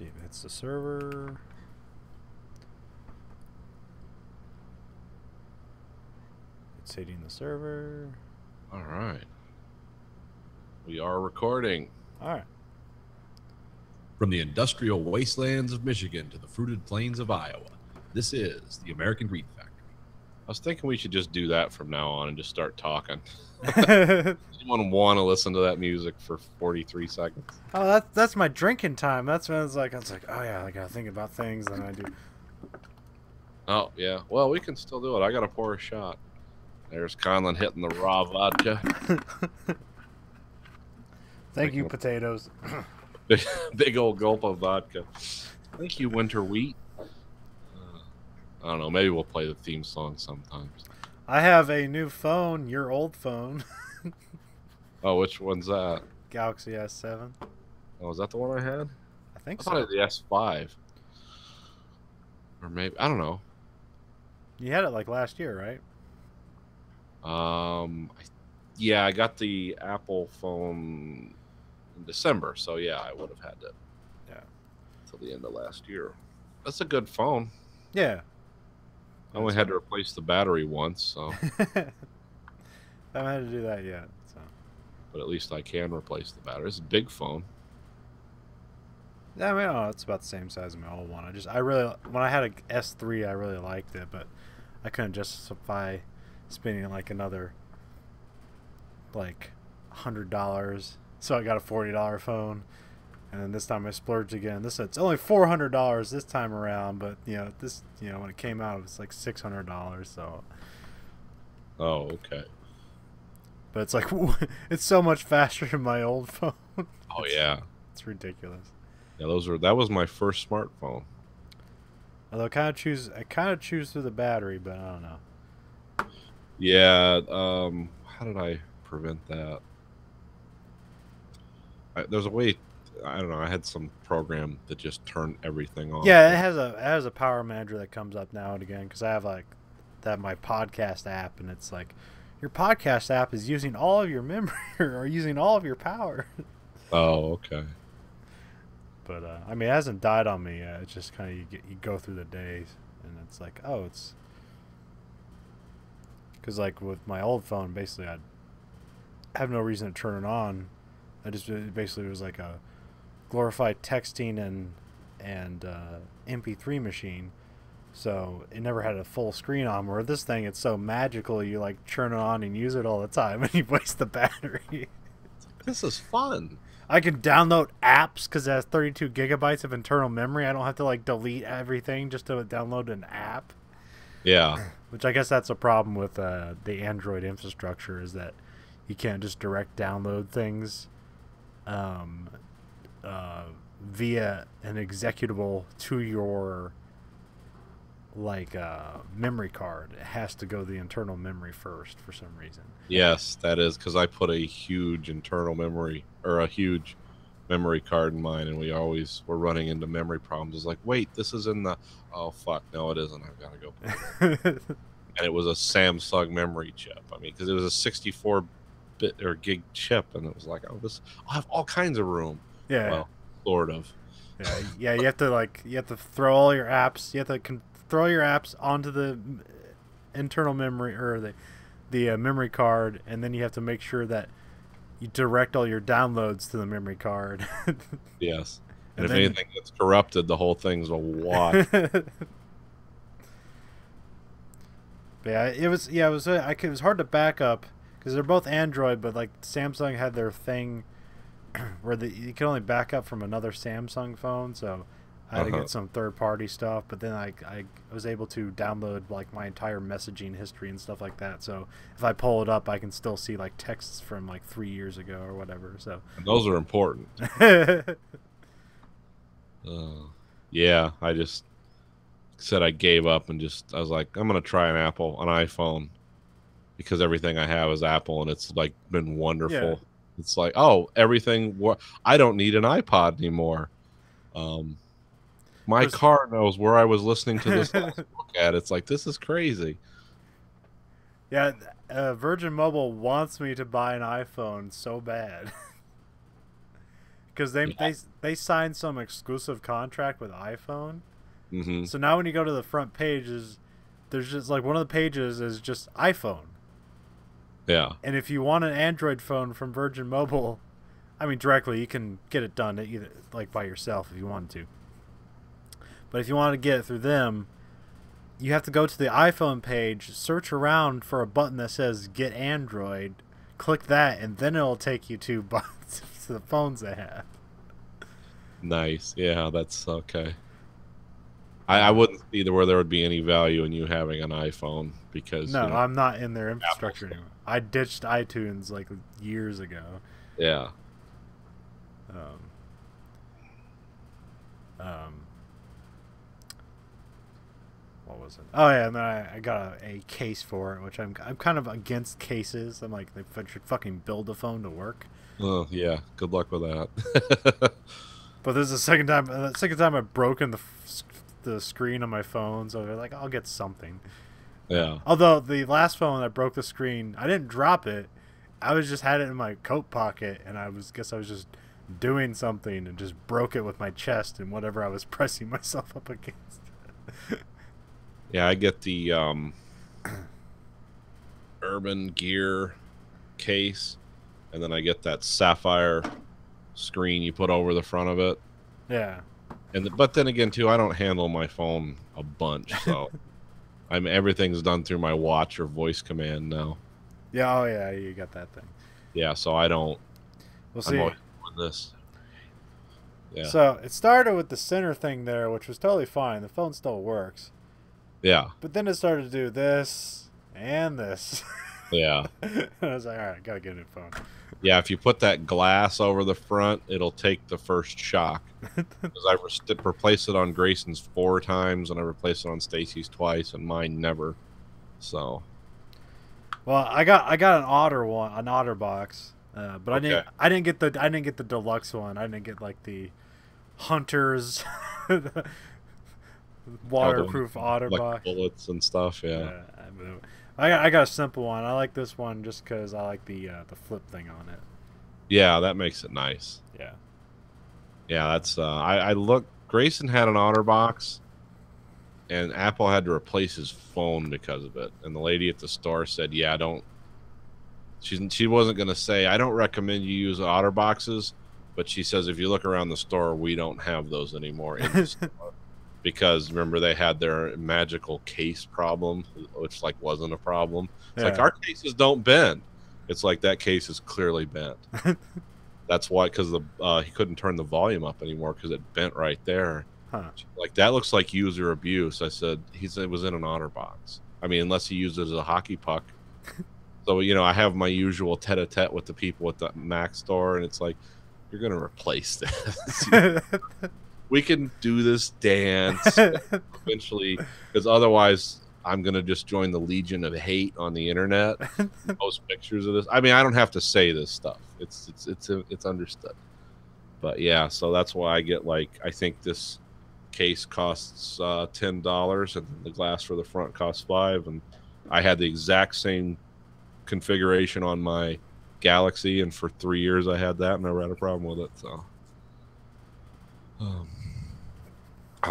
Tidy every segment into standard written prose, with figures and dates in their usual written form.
see if it's the server. It's hitting the server. All right. We are recording. All right. From the industrial wastelands of Michigan to the fruited plains of Iowa, this is the American Greed Factory. I was thinking we should just do that from now on and just start talking. Oh, Anyone want to listen to that music for 43 seconds? that's my drinking time. That's when I was like, oh yeah, I gotta think about things, and I do. Oh, yeah. Well, we can still do it. I got to pour a shot. There's Conlon hitting the raw vodka. Thank you, potatoes. Big old gulp of vodka. Thank you, Winter Wheat. I don't know. Maybe we'll play the theme song sometimes. I have a new phone. Your old phone. Oh, which one's that? Galaxy S7. Oh, is that the one I had? I think I so. thought I had the S5. Or maybe, I don't know. You had it like last year, right? Yeah, I got the Apple phone in December, so yeah, I would have had it. Yeah. Till the end of last year. That's a good phone. Yeah. I only had to replace the battery once, so. I haven't had to do that yet. So. But at least I can replace the battery. It's a big phone. Yeah, I mean, oh, it's about the same size as my old one. When I had a S3, I really liked it, but I couldn't justify spending like another like $100. So I got a $40 phone, and then this time I splurged again. It's only $400 this time around, but when it came out, it was like $600. So. Oh, okay. But it's like it's so much faster than my old phone. Oh yeah. It's ridiculous. Yeah, that was my first smartphone. Although I kind of choose through the battery, but I don't know. Yeah, how did I prevent that? There's a way. I don't know. I had some program that just turned everything off. Yeah, it has a power manager that comes up now and again because I have like my podcast app, and it's like your podcast app is using all of your memory or using all of your power. Oh, okay. But I mean, it hasn't died on me yet. It's just kind of you go through the days, and it's like, oh, it's because like with my old phone, basically I have no reason to turn it on. It basically was like a glorified texting and MP3 machine, so it never had a full screen on. Where this thing, it's so magical, you like turn it on and use it all the time, and you waste the battery. This is fun. I can download apps because it has 32 gigabytes of internal memory. I don't have to like delete everything just to download an app. Yeah. Which I guess that's a problem with the Android infrastructure, is that you can't just direct download things via an executable to your memory card. It has to go the internal memory first for some reason. Yes, that is because I put a huge internal memory or a huge memory card in mine, and we always were running into memory problems. It's like, wait, this is in the. Oh fuck, no, it isn't. I've got to go put it in. And it was a Samsung memory chip. I mean, because it was a 64-bit or gig chip, and it was like, oh, I'll have all kinds of room. Yeah. Well, sort of. Yeah. You have to throw all your apps. You have to throw your apps onto the internal memory or the memory card, and then you have to make sure that you direct all your downloads to the memory card. Yes. And if anything gets corrupted, the whole thing's a wash. Yeah, it was hard to back up because they're both Android, but like Samsung had their thing where you can only back up from another Samsung phone, so I had to get some third-party stuff. But then I was able to download like my entire messaging history and stuff like that. So if I pull it up, I can still see like texts from like 3 years ago or whatever. So and those are important. Yeah, I just said I gave up and I was like, I'm gonna try an iPhone, because everything I have is Apple, and it's like been wonderful. Yeah. It's like, oh, I don't need an iPod anymore. My car knows where I was listening to this last book at. It's like, this is crazy. Yeah, Virgin Mobile wants me to buy an iPhone so bad. because they signed some exclusive contract with iPhone. Mm-hmm. So now when you go to the front pages, there's just like one of the pages is just iPhone. Yeah. And if you want an Android phone from Virgin Mobile, I mean directly, you can get it done either like by yourself if you wanted to. But if you want to get it through them, you have to go to the iPhone page, search around for a button that says Get Android, click that, and then it'll take you to the phones they have. Nice. Yeah, that's okay. I wouldn't see where there would be any value in you having an iPhone because No, you know, I'm not in their infrastructure anymore. I ditched iTunes like years ago. yeah. What was it? Oh yeah, and then I got a case for it, which I'm kind of against cases. I'm like, they should fucking build a phone to work. Oh yeah. Good luck with that. But this is the second time I've broken the screen on my phone, so they're like, I'll get something. Yeah. Although the last phone that broke the screen, I didn't drop it. I was just had it in my coat pocket, and I was just doing something and just broke it with my chest and whatever I was pressing myself up against. Yeah, I get the Urban Gear case, and then I get that sapphire screen you put over the front of it. Yeah. But then again, too, I don't handle my phone a bunch, so everything's done through my watch or voice command now. Yeah. Oh yeah, you got that thing. Yeah, so I don't. We'll I'm see. always doing this. Yeah. So it started with the center thing there, which was totally fine. The phone still works. Yeah. But then it started to do this and this. Yeah. And I was like, all right, gotta get a new phone. Yeah, if you put that glass over the front, it'll take the first shock. Because I've replaced it on Grayson's 4 times, and I replaced it on Stacy's twice, and mine never. So. Well, I got an otter box, but Okay. I didn't get the deluxe one. I didn't get like the Hunter's waterproof otter Like box. bullets and stuff, yeah. I got a simple one. I like this one just because I like the flip thing on it. Yeah, that makes it nice. Yeah. Yeah, that's I looked. Grayson had an OtterBox, and Apple had to replace his phone because of it. And the lady at the store said, "Yeah, don't." She wasn't gonna say, "I don't recommend you use OtterBoxes," but she says, "If you look around the store, we don't have those anymore in the store." Because remember, they had their magical case problem, which like wasn't a problem. It's like, Yeah. our cases don't bend. It's like, that case is clearly bent. That's why, because he couldn't turn the volume up anymore because it bent right there. Huh. Like, that looks like user abuse. I said, it was in an OtterBox. I mean, unless he used it as a hockey puck. So, I have my usual tete-a-tete with the people at the Mac store, and it's like, you're going to replace this. We can do this dance eventually, because otherwise I'm going to just join the Legion of Hate on the internet, post pictures of this. I mean, I don't have to say this stuff. It's understood. But yeah, so that's why I get, like, I think this case costs $10, and the glass for the front costs $5, and I had the exact same configuration on my Galaxy, and for 3 years I had that and never had a problem with it. So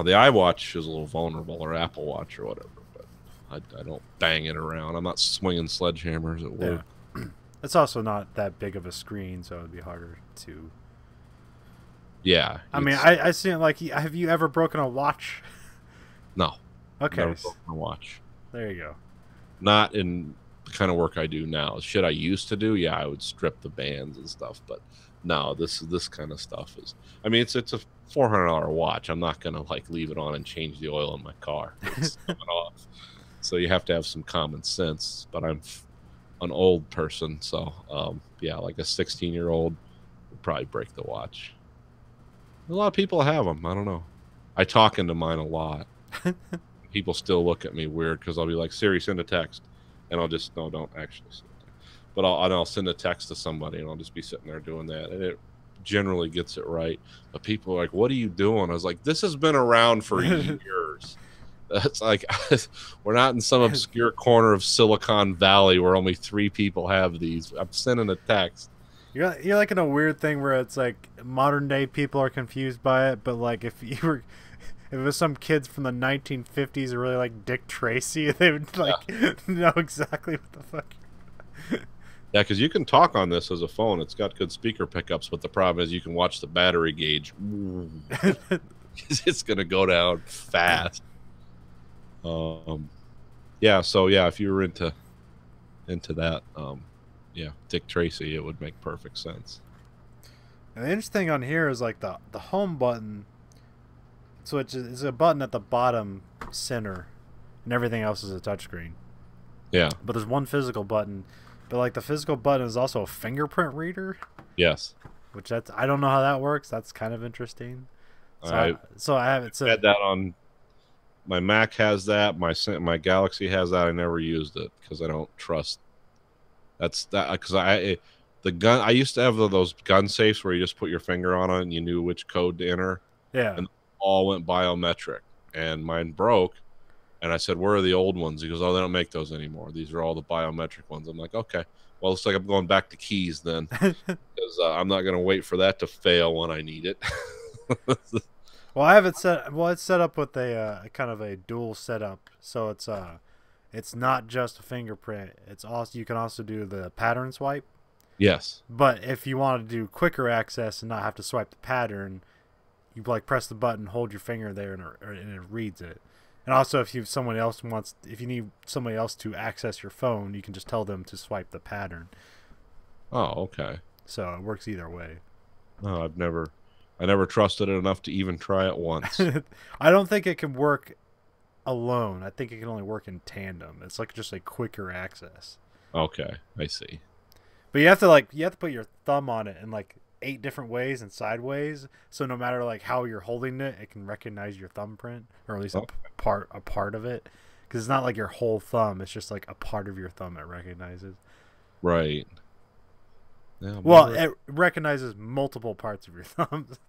the iWatch is a little vulnerable, or Apple Watch or whatever, but I don't bang it around. I'm not swinging sledgehammers at work. Yeah. It's also not that big of a screen, so it'd be harder to. Yeah. I mean, I see it like. Have you ever broken a watch? No. Okay. Never broken a watch. There you go. Not Not in the kind of work I do now. Shit I used to do, yeah, I would strip the bands and stuff, but no, this kind of stuff is. I mean, it's a $400 watch. I'm not gonna like leave it on and change the oil in my car. It's coming off. So you have to have some common sense. But I'm an old person, so yeah, like a 16-year-old would probably break the watch. A lot of people have them. I don't know. I talk into mine a lot. People still look at me weird because I'll be like, Siri, send a text, and I'll just don't actually send it. But I'll send a text to somebody, and I'll just be sitting there doing that, and it generally gets it right. But people are like, what are you doing? I was like, this has been around for years. It's like, we're not in some obscure corner of Silicon Valley where only 3 people have these. I'm sending a text. You're like in a weird thing where it's like modern day people are confused by it, but like if you were if it was some kids from the 1950s who really like Dick Tracy, they would like know exactly what the fuck. Yeah, because you can talk on this as a phone. It's got good speaker pickups, but the problem is you can watch the battery gauge. It's gonna go down fast. Yeah. So yeah, if you were into that, yeah, Dick Tracy, it would make perfect sense. And the interesting thing on here is like the home button, which is a button at the bottom center, and everything else is a touchscreen. Yeah. But there's one physical button, but like the physical button is also a fingerprint reader. Yes. Which I don't know how that works. That's kind of interesting. So I have it. So had that on my Mac has that. My Galaxy has that. I never used it because I don't trust. That's that because the gun. I used to have those gun safes where you just put your finger on it and you knew which code to enter. Yeah. And all went biometric, and mine broke. And I said, "Where are the old ones?" He goes, "Oh, they don't make those anymore. These are all the biometric ones." I'm like, "Okay, well, looks like I'm going back to keys then, because I'm not going to wait for that to fail when I need it." Well, I have it set. Well, it's set up with a kind of a dual setup, so it's not just a fingerprint. It's also you can also do the pattern swipe. Yes. But if you want to do quicker access and not have to swipe the pattern, you like press the button, hold your finger there, and it reads it. And also, if you need somebody else to access your phone, you can just tell them to swipe the pattern. Oh, okay. So it works either way. No, I never trusted it enough to even try it once. I don't think it can work alone. I think it can only work in tandem. It's like just a quicker access. Okay, I see. But you have to put your thumb on it in like 8 different ways and sideways, so no matter like how you're holding it, it can recognize your thumbprint, or at least a part of it, because it's not like your whole thumb. It's just like a part of your thumb it recognizes. Right. Yeah, well, it recognizes multiple parts of your thumbs.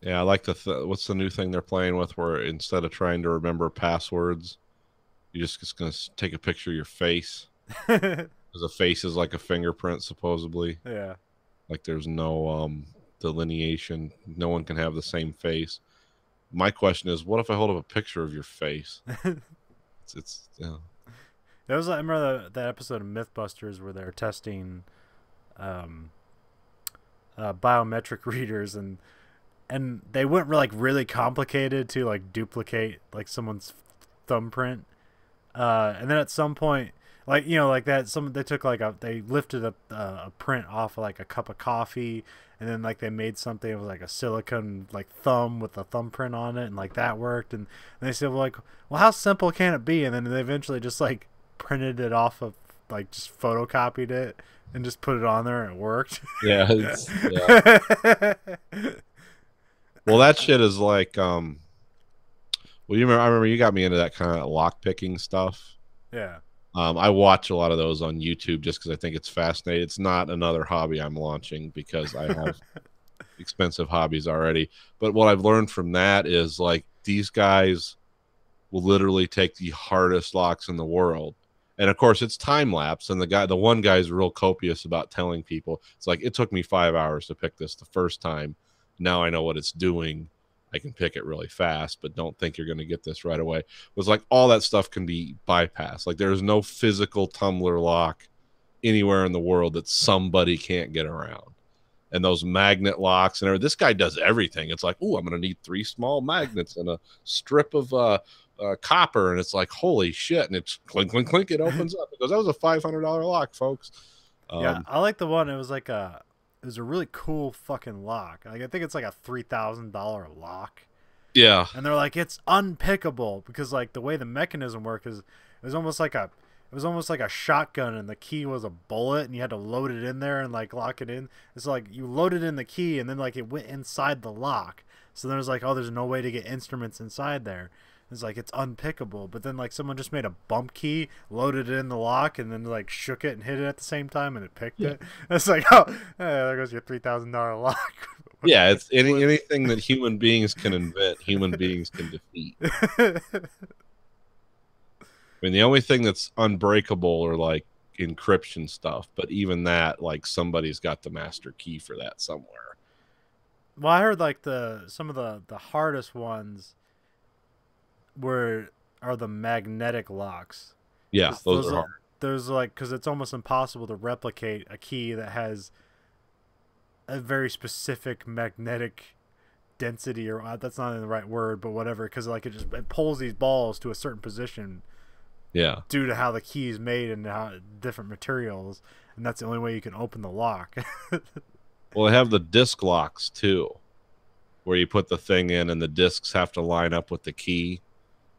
Yeah, I like what's the new thing they're playing with, where instead of trying to remember passwords, you're just gonna take a picture of your face. Because a face is like a fingerprint, supposedly. Yeah. Like there's no delineation. No one can have the same face. My question is, what if I hold up a picture of your face? it's yeah. There was I remember that episode of MythBusters where they're testing biometric readers, and they went really complicated to like duplicate like someone's thumbprint. And then at some point, like, you know, like that, they took like they lifted a print off of like a cup of coffee, and then like they made something. It was like a silicone like thumb with a thumbprint on it, and like that worked. And they said, well, how simple can it be? And then they eventually just like printed it off of like just photocopied it and just put it on there, and it worked. Yeah. Yeah. Well, that shit is like well, I remember you got me into that kind of lock picking stuff. Yeah. I watch a lot of those on YouTube just because I think it's fascinating. It's not another hobby I'm launching because I have expensive hobbies already. But what I've learned from that is like these guys will literally take the hardest locks in the world. And of course it's time lapse. And the one guy's real copious about telling people, it's like, it took me 5 hours to pick this the first time. Now I know what it's doing. I can pick it really fast, but don't think you're going to get this right away. It was like all that stuff can be bypassed. Like there's no physical tumbler lock anywhere in the world that somebody can't get around. And those magnet locks and everything. This guy does everything. It's like, oh, I'm going to need 3 small magnets and a strip of copper. And it's like, holy shit. And it's clink, clink, clink. It opens up. Because that was a $500 lock, folks. Yeah, I like the one. It was like it was a really cool fucking lock. Like I think it's like a $3,000 lock. Yeah. And they're like, it's unpickable because like the way the mechanism worked is it was almost like a shotgun, and the key was a bullet, and you had to load it in there and like lock it in. It's like you loaded in the key, and then like it went inside the lock. So then it was like, oh, there's no way to get instruments inside there. It's like it's unpickable, but then like someone just made a bump key, loaded it in the lock, and then like shook it and hit it at the same time, and it picked it. It's like, oh, there goes your $3,000 lock. Yeah, it's anything that human beings can invent, human beings can defeat. I mean, the only thing that's unbreakable or like encryption stuff, but even that, like, somebody's got the master key for that somewhere. Well, I heard like some of the hardest ones are the magnetic locks. Yeah, those are hard. There's like, because it's almost impossible to replicate a key that has a very specific magnetic density, or that's not the right word, but whatever, because like it pulls these balls to a certain position. Yeah, due to how the key is made and how different materials, and that's the only way you can open the lock. well, they have the disc locks too, where you put the thing in and the discs have to line up with the key.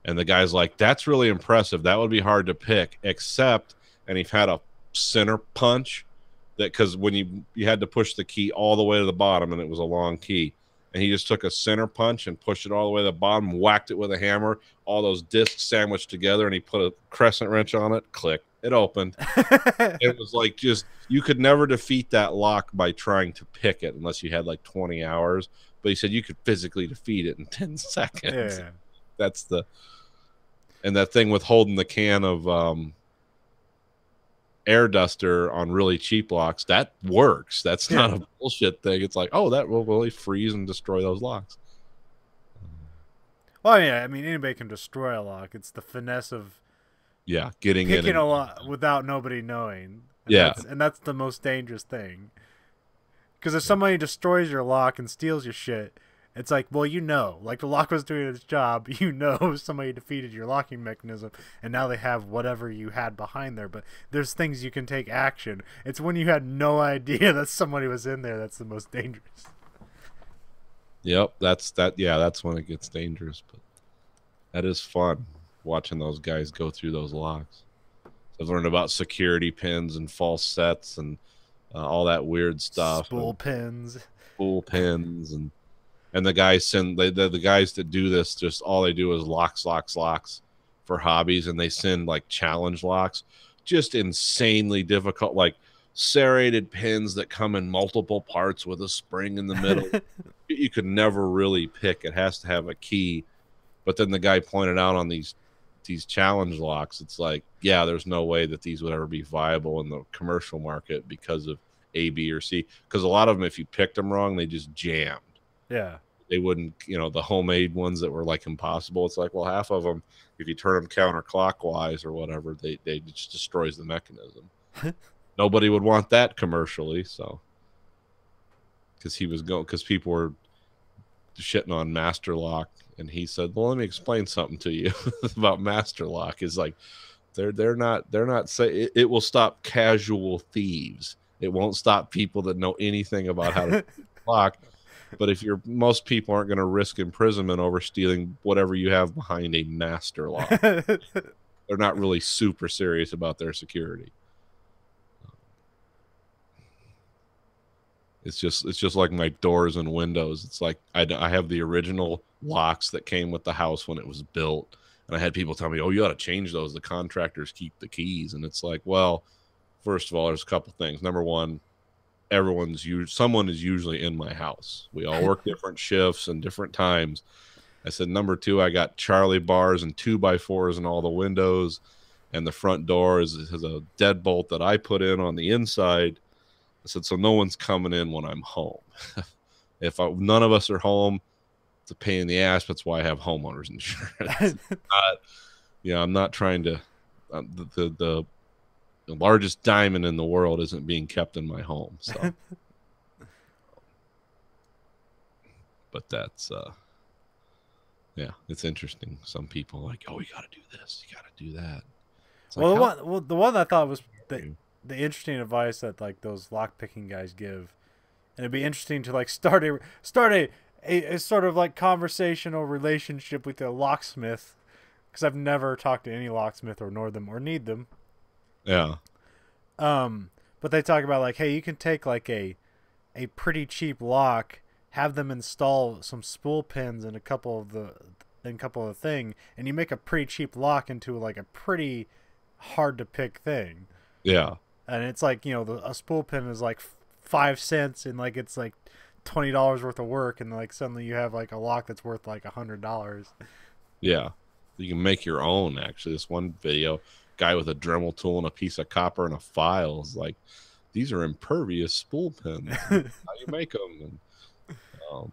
And the guy's like, that's really impressive. That would be hard to pick, except, and he had a center punch that, because when you had to push the key all the way to the bottom, and it was a long key, and he just took a center punch and pushed it all the way to the bottom, whacked it with a hammer, all those discs sandwiched together, and he put a crescent wrench on it, click, it opened. It was like, just, you could never defeat that lock by trying to pick it unless you had like 20 hours. But he said you could physically defeat it in 10 seconds. Yeah. That's and that thing with holding the can of air duster on really cheap locks, that works. That's not a bullshit thing. It's like, oh, that will really freeze and destroy those locks. Well, yeah, I mean, anybody can destroy a lock. It's the finesse of getting picking in a lock without nobody knowing. And that's the most dangerous thing. Because if somebody destroys your lock and steals your shit, it's like, well, like the lock was doing its job. Somebody defeated your locking mechanism, and now they have whatever you had behind there. But there's things you can take action. It's when you had no idea that somebody was in there that's the most dangerous. Yep, that's when it gets dangerous. But that is fun, watching those guys go through those locks. I've learned about security pins and false sets and all that weird stuff. Spool pins, and the guys the guys that do this, just all they do is locks for hobbies, and they send like challenge locks, just insanely difficult, like serrated pins that come in multiple parts with a spring in the middle. You could never really pick. It has to have a key. But then the guy pointed out on these challenge locks, it's like, yeah, there's no way that these would ever be viable in the commercial market because of A, B, or C. Because a lot of them, if you picked them wrong, they just jammed. Yeah. They wouldn't, the homemade ones that were like impossible. It's like, well, half of them, if you turn them counterclockwise or whatever, they just destroys the mechanism. Nobody would want that commercially. So, because people were shitting on Master Lock, and he said, well, let me explain something to you about Master Lock. Is like, they're not say it will stop casual thieves. It won't stop people that know anything about how to lock. But if most people aren't going to risk imprisonment over stealing whatever you have behind a master lock. They're not really super serious about their security. It's just like my doors and windows. It's like I have the original locks that came with the house when it was built, and I had people tell me, "Oh, you ought to change those. The contractors keep the keys." And it's like, well, first of all, there's a couple things. Number one, someone is usually in my house. We all work different shifts and different times. I said, number two, I got Charlie bars and 2x4s in all the windows, and the front door has a deadbolt that I put in on the inside. I said, so no one's coming in when I'm home. If none of us are home, it's a pain in the ass. That's why I have homeowners insurance. I'm not trying to. The largest diamond in the world isn't being kept in my home. So, but that's it's interesting. Some people are like, oh, you got to do this, you got to do that. It's well, like, the one I thought was the interesting advice that like those lock picking guys give, and it'd be interesting to like start a sort of like conversational relationship with a locksmith, because I've never talked to any locksmith or know them or need them. Yeah. But they talk about like, hey, you can take like a pretty cheap lock, have them install some spool pins and a couple of the thing, and you make a pretty cheap lock into like a pretty hard to pick thing. Yeah. And it's like, a spool pin is like 5 cents, and like it's like $20 worth of work, and like suddenly you have like a lock that's worth like $100. Yeah. You can make your own. Actually, this one video, guy with a Dremel tool and a piece of copper and a file. It's like, these are impervious spool pins. How you make them? And,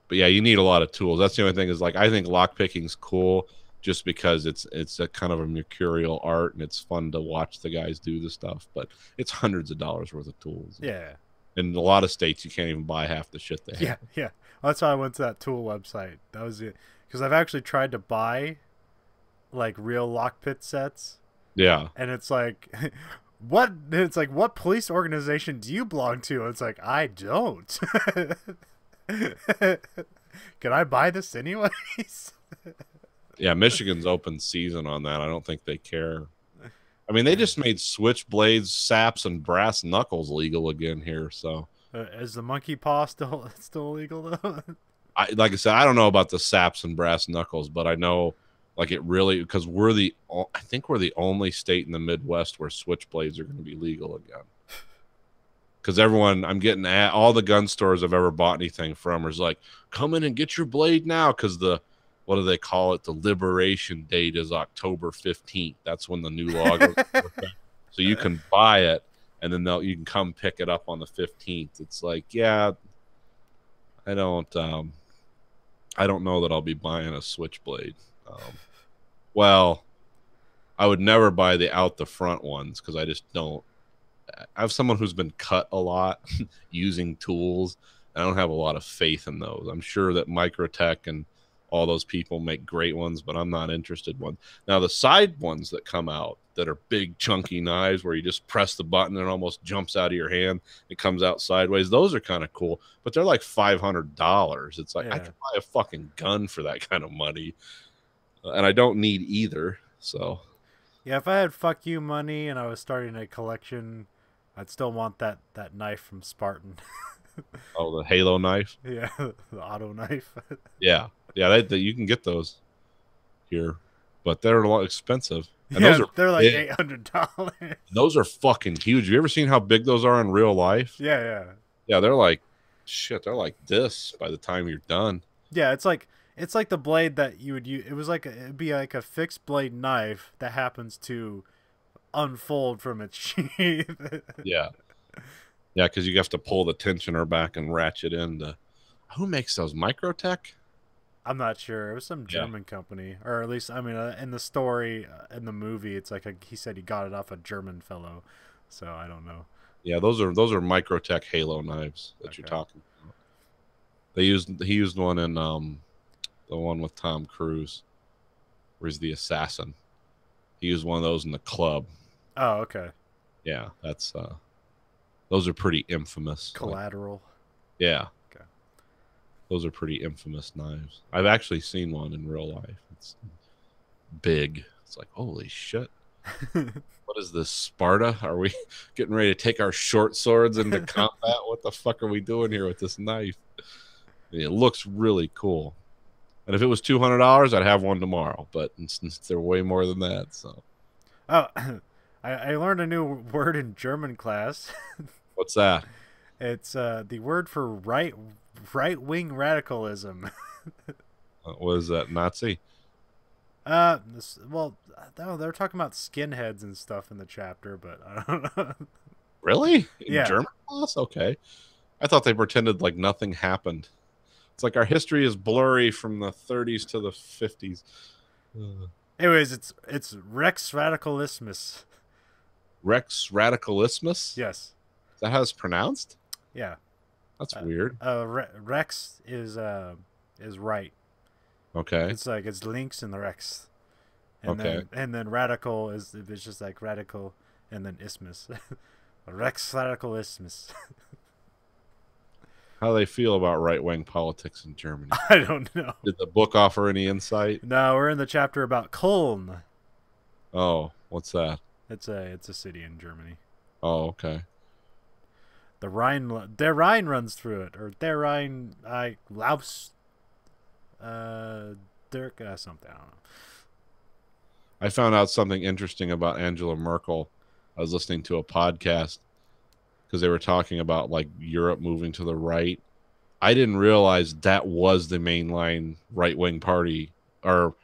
but yeah, you need a lot of tools. That's the only thing is like, I think lockpicking's cool just because it's a kind of a mercurial art and it's fun to watch the guys do the stuff, but it's hundreds of dollars worth of tools. Yeah. In a lot of states, you can't even buy half the shit they have. Yeah, yeah. That's why I went to that tool website. That was it. Because I've actually tried to buy, like, real lockpit sets. Yeah. And it's like, what? It's like, what police organization do you belong to? And it's like, I don't. Can I buy this anyways? Yeah, Michigan's open season on that. I don't think they care. I mean, they just made switchblades, saps, and brass knuckles legal again here. So, is the monkey paw still illegal though? like I said, I don't know about the saps and brass knuckles, but I know, like, it really, because I think we're the only state in the Midwest where switchblades are going to be legal again. Because everyone, I'm getting at all the gun stores I've ever bought anything from is like, come in and get your blade now, because what do they call it? The liberation date is October 15th. That's when the new law goes into effect. So you can buy it, and then you can come pick it up on the 15th. It's like, yeah, I don't know that I'll be buying a switchblade. Well, I would never buy the out the front ones because I just don't. I have someone who's been cut a lot using tools. I don't have a lot of faith in those. I'm sure that Microtech and all those people make great ones, but I'm not interested in one. Now, the side ones that come out that are big, chunky knives where you just press the button and it almost jumps out of your hand, it comes out sideways, those are kind of cool, but they're like $500. It's like, I could buy a fucking gun for that kind of money, and I don't need either. So, yeah, if I had fuck you money and I was starting a collection, I'd still want that knife from Spartan. Oh, the Halo knife? Yeah, the auto knife. Yeah. Yeah, you can get those here, but they're a lot expensive. And yeah, those they're like $800. Those are fucking huge. Have you ever seen how big those are in real life? Yeah, yeah. Yeah, they're like, shit, they're like this by the time you're done. Yeah, it's like the blade that you would use. It'd be like a fixed blade knife that happens to unfold from its sheath. Yeah. Yeah, because you have to pull the tensioner back and ratchet in. Who makes those? Microtech? I'm not sure. It was some German company, or at least, I mean, in the story, in the movie, it's like he said he got it off a German fellow, so I don't know. Yeah, those are Microtech Halo knives that you're talking about. He used one in the one with Tom Cruise, where he's the assassin. He used one of those in the club. Oh, okay. Yeah, that's those are pretty infamous. Collateral. Yeah. Okay. Those are pretty infamous knives. I've actually seen one in real life. It's big. It's like, holy shit. What is this, Sparta? Are we getting ready to take our short swords into combat? What the fuck are we doing here with this knife? And it looks really cool. And if it was $200, I'd have one tomorrow. But they're way more than that. So. Oh, I learned a new word in German class. What's that? It's the word for right-wing radicalism. What is that, Nazi? Well, no, they're talking about skinheads and stuff in the chapter, but I don't know. Really? In Yeah. German class? Okay. I thought they pretended like nothing happened. It's like our history is blurry from the 30s to the 50s. Anyways, it's Rex Radicalismus. Rex Radicalismus? Yes. Is that how it's pronounced? Yeah. That's weird. Rex is right. Okay. It's links in the Rex. And Okay. then radical it's just like radical and then ismus. Rex Radicalismus. How do they feel about right-wing politics in Germany? I don't know. Did the book offer any insight? No, we're in the chapter about Köln. Oh, what's that? It's a city in Germany. Oh, okay. Der Rhine runs through it, or der Rhine, Laus, Dirk, something. I don't know. I found out something interesting about Angela Merkel. I was listening to a podcast because they were talking about like Europe moving to the right. I didn't realize that was the mainline right-wing party, or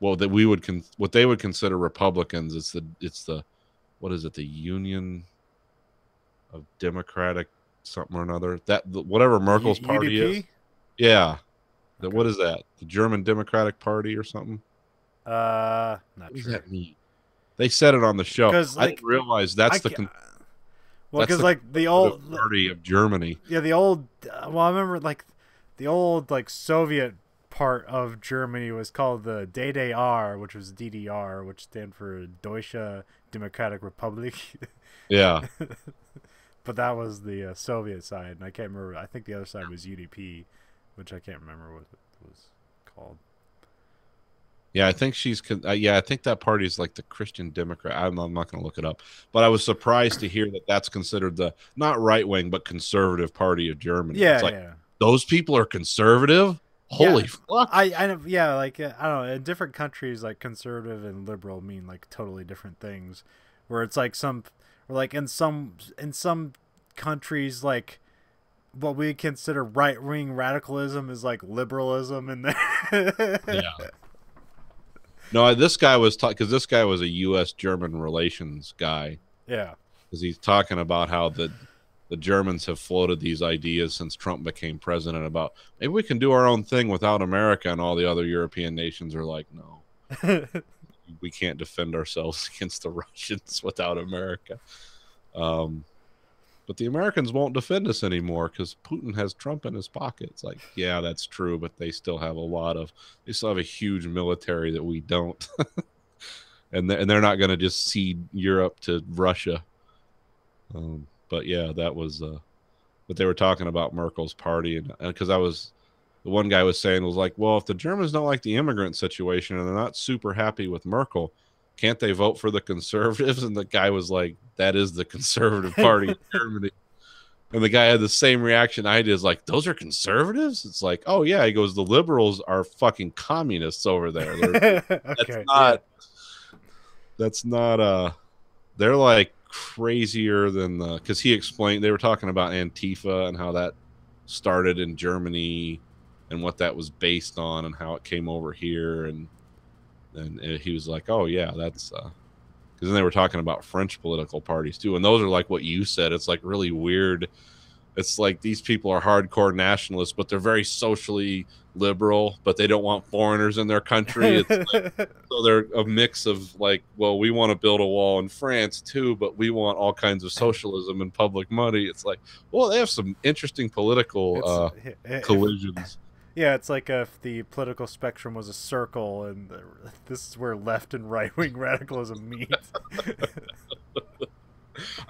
well, that we would what they would consider Republicans. It's the what is it? The Union of Democratic something or another. Whatever Merkel's party UDP? is. Yeah. Okay. What is that? The German Democratic Party or something? Not What does sure. that mean? They said it on the show. 'Cause, I like, didn't realize that's the well, that's because the like the old party of Germany. yeah, the old well, I remember like the old like Soviet part of Germany was called the DDR, which was DDR, which stand for Deutsche Democratic Republic. Yeah. But that was the Soviet side, and I can't remember. I think the other side was UDP, which I can't remember what it was called. Yeah, I think yeah, I think that party is like the Christian Democrat. I'm not going to look it up, but I was surprised to hear that that's considered the not right wing but conservative party of Germany. Yeah, it's like, yeah. those people are conservative. Holy Yeah. fuck! I know, yeah, like I don't know. In different countries, like conservative and liberal mean like totally different things. Where it's like in some countries, like what we consider right wing radicalism is like liberalism, and Yeah. No, this guy was because this guy was a U.S. German relations guy. yeah, Because he's talking about how the Germans have floated these ideas since Trump became president about maybe we can do our own thing without America, and all the other European nations are like, no, we can't defend ourselves against the Russians without America. But the Americans won't defend us anymore because Putin has Trump in his pocket. It's like, yeah, that's true, but they still have a huge military that we don't. and they're not going to just cede Europe to Russia. But yeah, that was what they were talking about Merkel's party. And because the one guy was saying was like, well, if the Germans don't like the immigrant situation and they're not super happy with Merkel, can't they vote for the conservatives? And the guy was like, that is the conservative party in Germany. And the guy had the same reaction I did. Is like, those are conservatives? It's like, oh yeah. He goes, the liberals are fucking communists over there. okay, That's not they're like crazier than because he explained, they were talking about Antifa and how that started in Germany and what that was based on and how it came over here. And he was like, oh yeah, that's because then they were talking about French political parties too, and those are like what you said. It's like really weird. It's like these people are hardcore nationalists, but they're very socially liberal, but they don't want foreigners in their country. It's like, so they're a mix of like, well, we want to build a wall in France too, but we want all kinds of socialism and public money. It's like, well, they have some interesting political collisions. Yeah, it's like if the political spectrum was a circle, and this is where left and right wing radicalism meet.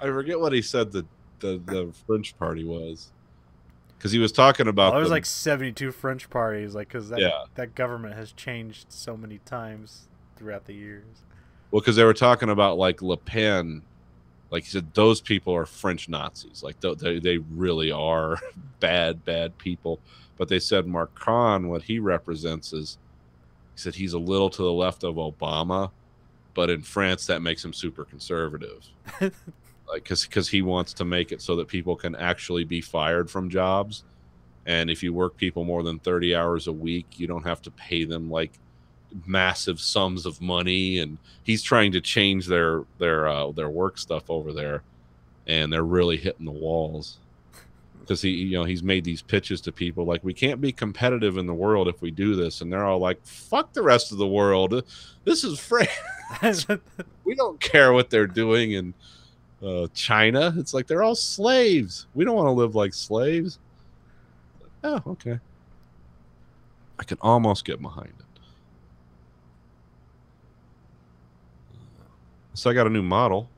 I forget what he said the French party was, because he was talking about. There's like 72 French parties, like because yeah, that government has changed so many times throughout the years. Well, because they were talking about like Le Pen, like he said, those people are French Nazis. Like they really are bad people. But they said Macron, what he represents is, he said he's a little to the left of Obama, but in France that makes him super conservative. Like because he wants to make it so that people can actually be fired from jobs, and if you work people more than 30 hours a week, you don't have to pay them like massive sums of money. And he's trying to change their work stuff over there, and they're really hitting the walls. Because he's made these pitches to people like, we can't be competitive in the world if we do this, and they're all like, fuck the rest of the world, this is France. We don't care what they're doing in China. It's like they're all slaves. We don't want to live like slaves. Oh, okay. I can almost get behind it. So I got a new model.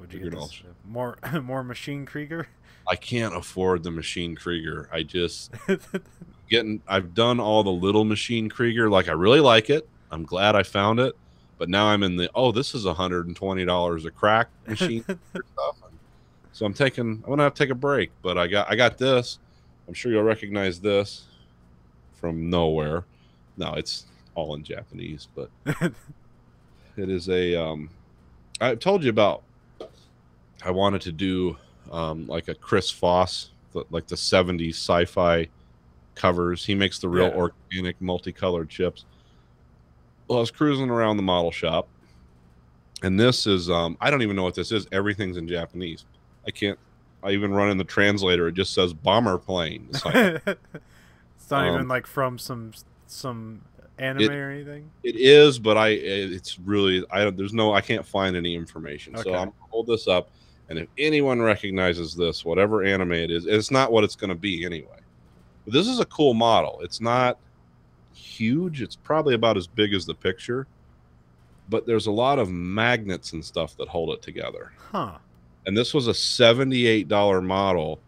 Would you get this, more Machine Krieger? I can't afford the Machine Krieger. I've done all the little Machine Krieger. Like, I really like it. I'm glad I found it. But now I'm in this is $120 a crack Machine Krieger stuff. So I'm gonna have to take a break. But I got this. I'm sure you'll recognize this from nowhere. No, it's all in Japanese, but it is I told you about, I wanted to do like a Chris Foss, like the 70s sci-fi covers. He makes the real organic multicolored chips. Well, I was cruising around the model shop, and this is I don't even know what this is. Everything's in Japanese. I can't. I even run in the translator. It just says bomber plane. It's like, It's not even um, like from some anime it or anything. it is, but it's really I don't. There's no. I can't find any information. So Okay. I'm gonna hold this up, and if anyone recognizes this, whatever anime it is, it's not what it's going to be anyway. But this is a cool model. It's not huge. It's probably about as big as the picture, but there's a lot of magnets and stuff that hold it together. Huh. And this was a $78 model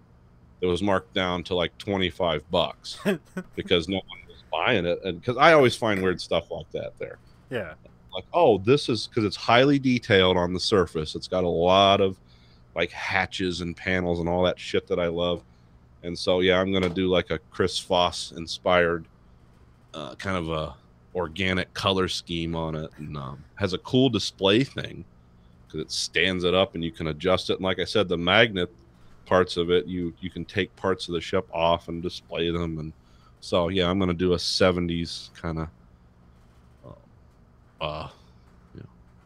that was marked down to like 25 bucks because no one was buying it. And because I always find weird stuff like that there. Yeah. Like, oh, this is because it's highly detailed on the surface. It's got a lot of like hatches and panels and all that shit that I love. And so, yeah, I'm going to do like a Chris Foss inspired kind of a organic color scheme on it, and has a cool display thing because it stands it up and you can adjust it. And like I said, the magnet parts of it, you can take parts of the ship off and display them. And so, yeah, I'm going to do a 70s kind of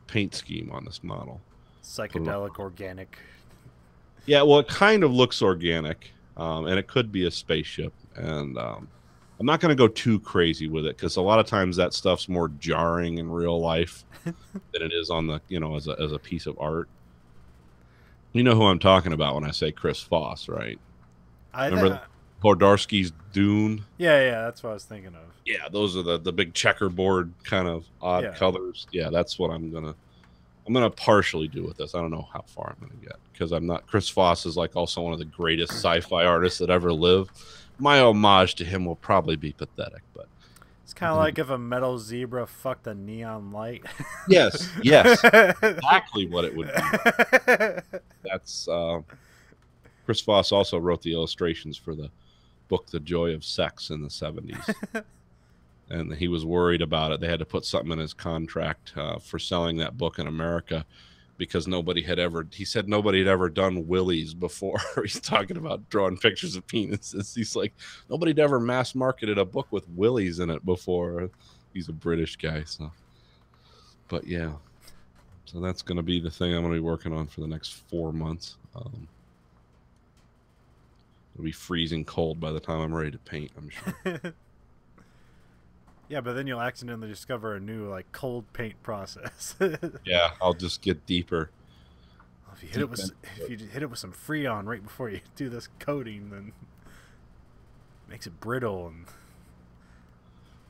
paint scheme on this model. Psychedelic organic. Yeah, well, it kind of looks organic, and it could be a spaceship. And I'm not going to go too crazy with it because a lot of times that stuff's more jarring in real life than it is on the, as a piece of art. You know who I'm talking about when I say Chris Foss, right? Remember Hordarsky's Dune? Yeah, that's what I was thinking of. Yeah, those are the big checkerboard kind of odd colors. Yeah, that's what I'm gonna partially do with this. I don't know how far I'm gonna get because I'm not. Chris Foss is like also one of the greatest sci-fi artists that ever lived. My homage to him will probably be pathetic, but it's kind of like if a metal zebra fucked a neon light. yes, exactly what it would be. That's Chris Foss also wrote the illustrations for the book The Joy of Sex in the 70s. And he was worried about it. They had to put something in his contract for selling that book in America because he said nobody had ever done willies before. He's talking about drawing pictures of penises. He's like, nobody'd ever mass marketed a book with willies in it before. He's a British guy. So, but yeah, so that's going to be the thing I'm going to be working on for the next 4 months. It'll be freezing cold by the time I'm ready to paint, I'm sure. Yeah, but then you'll accidentally discover a new like cold paint process. Yeah, I'll just get deeper. Well, if you hit it with some Freon right before you do this coating, then it makes it brittle. And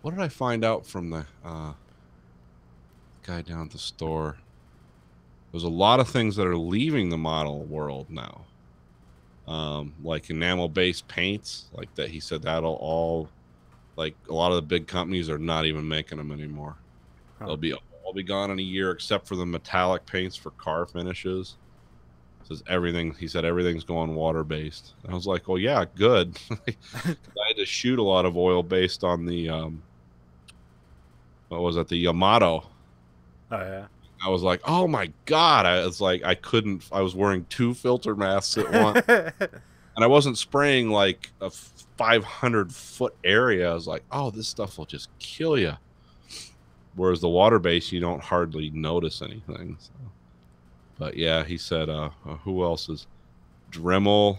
what did I find out from the guy down at the store? There's a lot of things that are leaving the model world now, like enamel-based paints, like that. He said that'll all. Like a lot of the big companies are not even making them anymore. Huh. They'll all be gone in a year except for the metallic paints for car finishes. Says everything. He said everything's going water based. I was like, well, yeah, good. I had to shoot a lot of oil based on the what was it, the Yamato. Oh yeah. I was like, oh my god! I was like, I was wearing 2 filter masks at once, and I wasn't spraying like a 500-foot area. I was like, oh, this stuff will just kill you. Whereas the water base, you don't hardly notice anything. So. But yeah, he said, who else is Dremel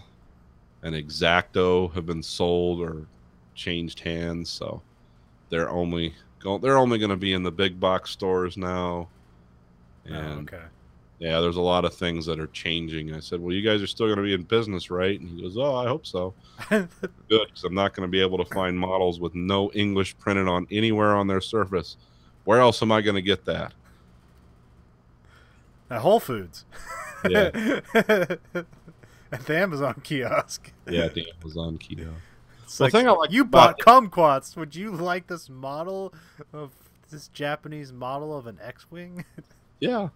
and X-Acto have been sold or changed hands, so they're only going to be in the big box stores now. And okay. Yeah, there's a lot of things that are changing. I said, well, you guys are still going to be in business, right? And he goes, oh, I hope so. Good, because I'm not going to be able to find models with no English printed on anywhere on their surface. Where else am I going to get that? At Whole Foods. Yeah. At the Amazon kiosk. Yeah, at the Amazon kiosk. It's well, like, thing I like you bought kumquats. Would you like this model of this Japanese model of an X-Wing? Yeah.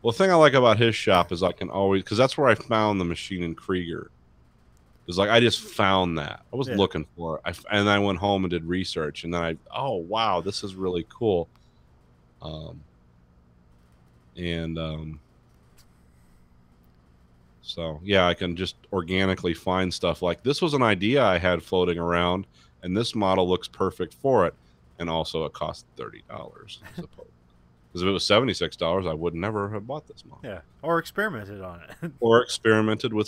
Well, the thing I like about his shop is I can always, because that's where I found the machine in Krieger. It's like I just found that. I was looking for it. And I went home and did research. And then oh, wow, this is really cool. So, yeah, I can just organically find stuff. Like this was an idea I had floating around, and this model looks perfect for it. and also it cost $30. I suppose. Because if it was $76, I would never have bought this model. Yeah, or experimented on it. Or experimented with,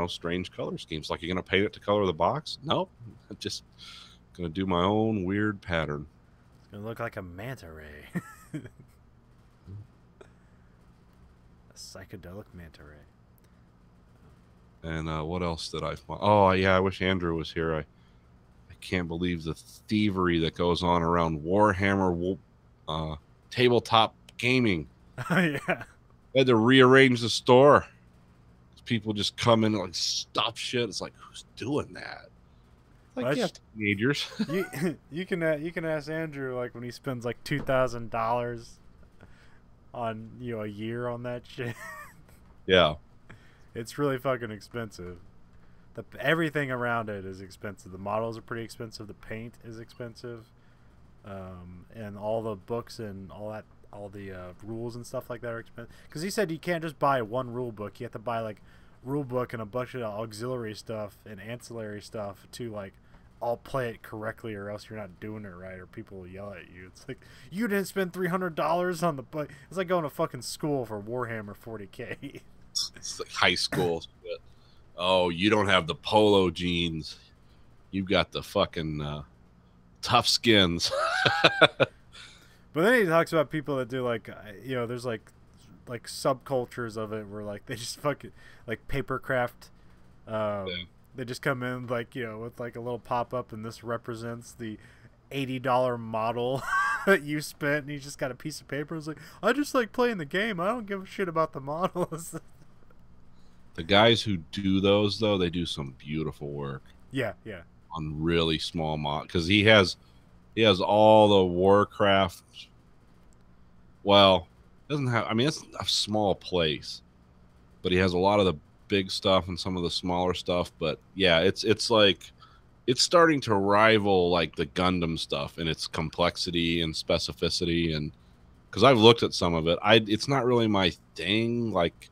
strange color schemes. Like, you're gonna paint it to color the box? Nope. I'm just gonna do my own weird pattern. It's gonna look like a manta ray. A psychedelic manta ray. And what else did I find? Oh yeah, I wish Andrew was here. I can't believe the thievery that goes on around Warhammer tabletop gaming. Oh yeah. I had to rearrange the store. People just come in and like stuff shit. It's like, who's doing that? Like, Well, yeah, teenagers. you can ask Andrew, like, when he spends like $2,000 on a year on that shit. Yeah. It's really fucking expensive. Everything around it is expensive. The models are pretty expensive. The paint is expensive, and all the books and all the rules and stuff like that are expensive. Because he said you can't just buy one rule book. You have to buy like rule book and a bunch of auxiliary stuff and ancillary stuff to like all play it correctly, or else you're not doing it right, or people will yell at you. It's like, you didn't spend $300 on the book. It's like going to fucking school for Warhammer 40K. It's like high school shit. Oh, you don't have the polo jeans. You've got the fucking tough skins. But then he talks about people that do like, there's like subcultures of it where like they just fucking like papercraft. They just come in like, with like a little pop up, and this represents the $80 model that you spent, and you just got a piece of paper. It's like, I just like playing the game. I don't give a shit about the models. The guys who do those, though, they do some beautiful work. Yeah. On really small mod, because he has all the Warcraft. Well, doesn't have. I mean, it's a small place, but he has a lot of the big stuff and some of the smaller stuff. But yeah, it's like it's starting to rival like the Gundam stuff in its complexity and specificity. And because I've looked at some of it, it's not really my thing, like,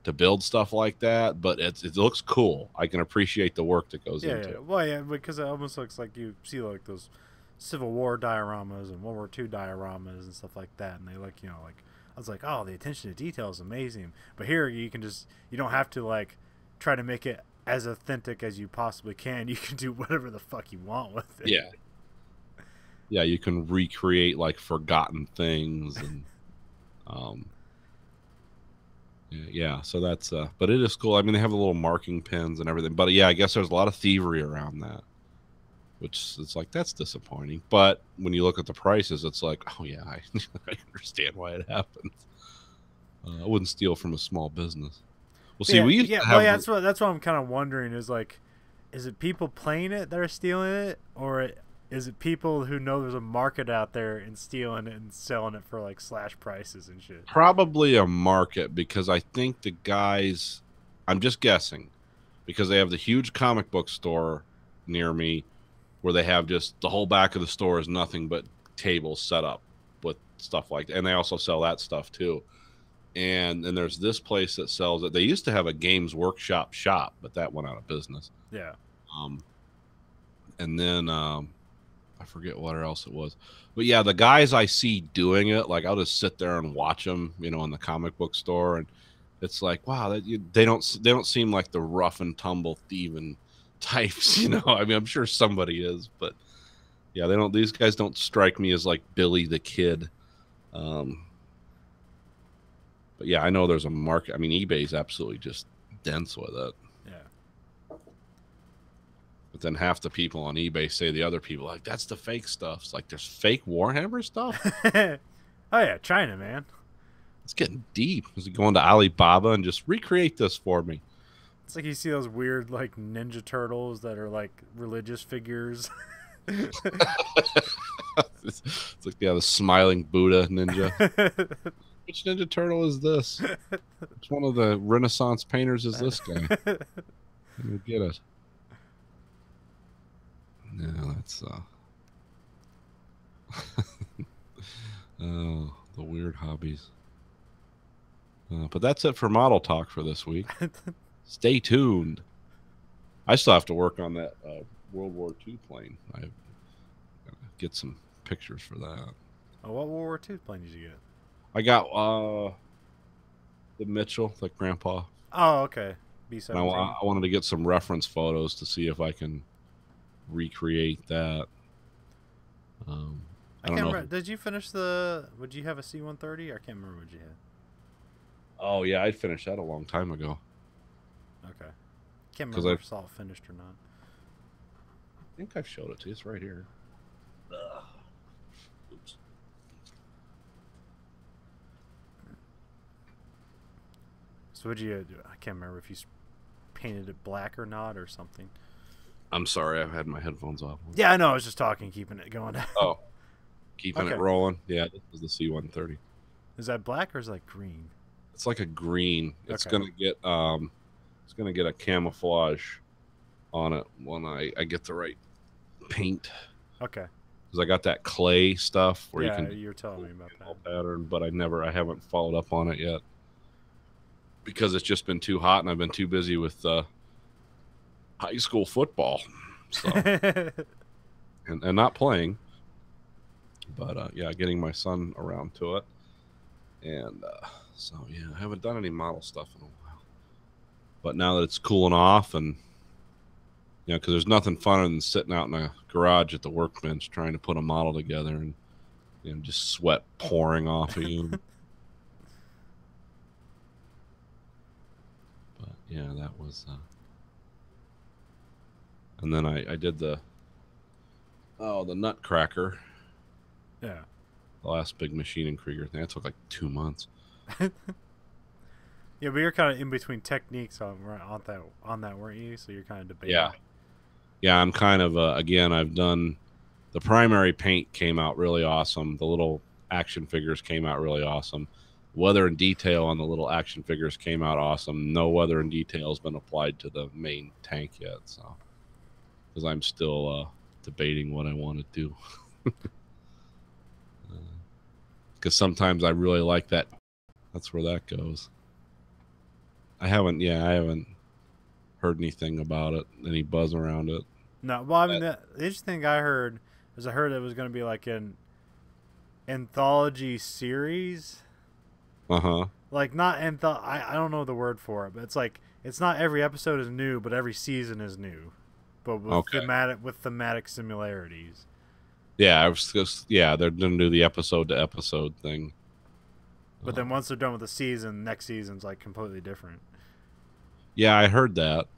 to build stuff like that, but it looks cool. I can appreciate the work that goes into it. Well, yeah, because it almost looks like you see like those Civil War dioramas and World War II dioramas and stuff like that, and they look, like, I was like, oh, the attention to detail is amazing. But here you don't have to like try to make it as authentic as you possibly can. You can do whatever the fuck you want with it. Yeah, you can recreate like forgotten things and yeah, so that's but it is cool. I mean, they have the little marking pins and everything, but yeah, I guess there's a lot of thievery around that, which it's like, that's disappointing. But when you look at the prices, it's like, oh yeah, I understand why it happens. I wouldn't steal from a small business. Well, see, we used to have that's what I'm kind of wondering is like, is it people playing it that are stealing it, or is it people who know there's a market out there and stealing it and selling it for like slash prices and shit? Probably a market, because I think the guys, I'm just guessing, because they have the huge comic book store near me where they have just the whole back of the store is nothing but tables set up with stuff like that. And they also sell that stuff too. And then there's this place that sells it. They used to have a Games Workshop shop, but that went out of business. Yeah. And then I forget what else it was, but yeah, the guys I see doing it, like, I'll just sit there and watch them, in the comic book store, and it's like, wow, they don't seem like the rough and tumble thieving types, I mean, I'm sure somebody is, but yeah, these guys don't strike me as like Billy the Kid. But yeah, I know there's a market. I mean, eBay's absolutely just dense with it. Yeah. But then half the people on eBay say the other people, like, that's the fake stuff. It's like, there's fake Warhammer stuff? Oh yeah, China, man. It's getting deep. Is it going to Alibaba and just recreate this for me? It's like you see those weird like Ninja Turtles that are like religious figures. It's like, yeah, the smiling Buddha ninja. Which Ninja Turtle is this? Which one of the Renaissance painters is this guy? Let me get it. No, that's oh, the weird hobbies. But that's it for Model Talk for this week. Stay tuned. I still have to work on that World War II plane. I gotta get some pictures for that. Oh, what World War II plane did you get? I got the Mitchell, the Grandpa. Oh, okay. And B-17. I wanted to get some reference photos to see if I can recreate that. I I don't can't know. remember. Did you finish the? Would you have a C-130? I can't remember what you had. Oh yeah, I finished that a long time ago. Okay. Can't 'Cause remember if I saw it finished or not. I think I've showed it to you. It's right here. Ugh. Oops. So would you? I can't remember if you painted it black or not or something. I'm sorry, I've had my headphones off. Yeah, I know. I was just talking, keeping it going. Oh, keeping Okay. it rolling. Yeah, this is the C-130. Is that black or is that green? It's like a green. It's Okay. gonna get a camouflage on it when I get the right paint, Okay. because I got that clay stuff where Yeah, you can you were telling me about that. pattern, but I haven't followed up on it yet because it's just been too hot and I've been too busy with high school football, so and not playing, but yeah, getting my son around to it, and so yeah, I haven't done any model stuff in a while, but now that it's cooling off, and you know, because there's nothing funner than sitting out in a garage at the workbench trying to put a model together and just sweat pouring off of you. But yeah, that was and then I did the Nutcracker, Yeah. the last big Machine and Krieger thing. That took like 2 months. Yeah, but you're kind of in between techniques on that, weren't you? So you're kind of debating. Yeah, I'm kind of again, I've done the primary paint came out really awesome. The little action figures came out really awesome. Weather and detail on the little action figures came out awesome. No weather and detail has been applied to the main tank yet, so because I'm still debating what I want to do. Because sometimes I really like that. That's where that goes. I haven't heard anything about it, any buzz around it. No, well, I mean, the interesting thing I heard is it was going to be like an anthology series. Uh-huh. Like, not I don't know the word for it, but it's like, it's not every episode is new, but every season is new. But with thematic similarities. Yeah, they're gonna do the episode to episode thing. But then once they're done with the season, next season's like completely different. Yeah, I heard that.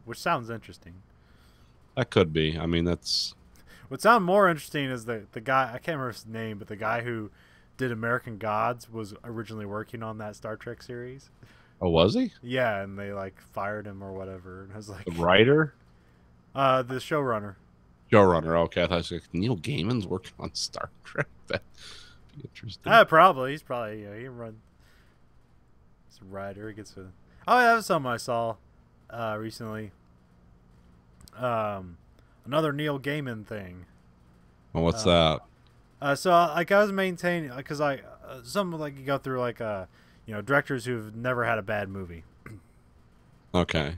Which sounds interesting. That could be. I mean, that's What sounds more interesting is the guy, I can't remember his name, but the guy who did American Gods was originally working on that Star Trek series. Oh, was he? Yeah, and they like fired him or whatever. And I was like, The writer? the showrunner. Showrunner. Okay, I thought it was like Neil Gaiman's working on Star Trek. That'd be interesting. Probably. He's probably, he run. He's a writer. He gets a. Oh, yeah, that was something I saw recently. Another Neil Gaiman thing. Well, what's that? So like I was maintaining, because something like you go through like directors who've never had a bad movie. Okay.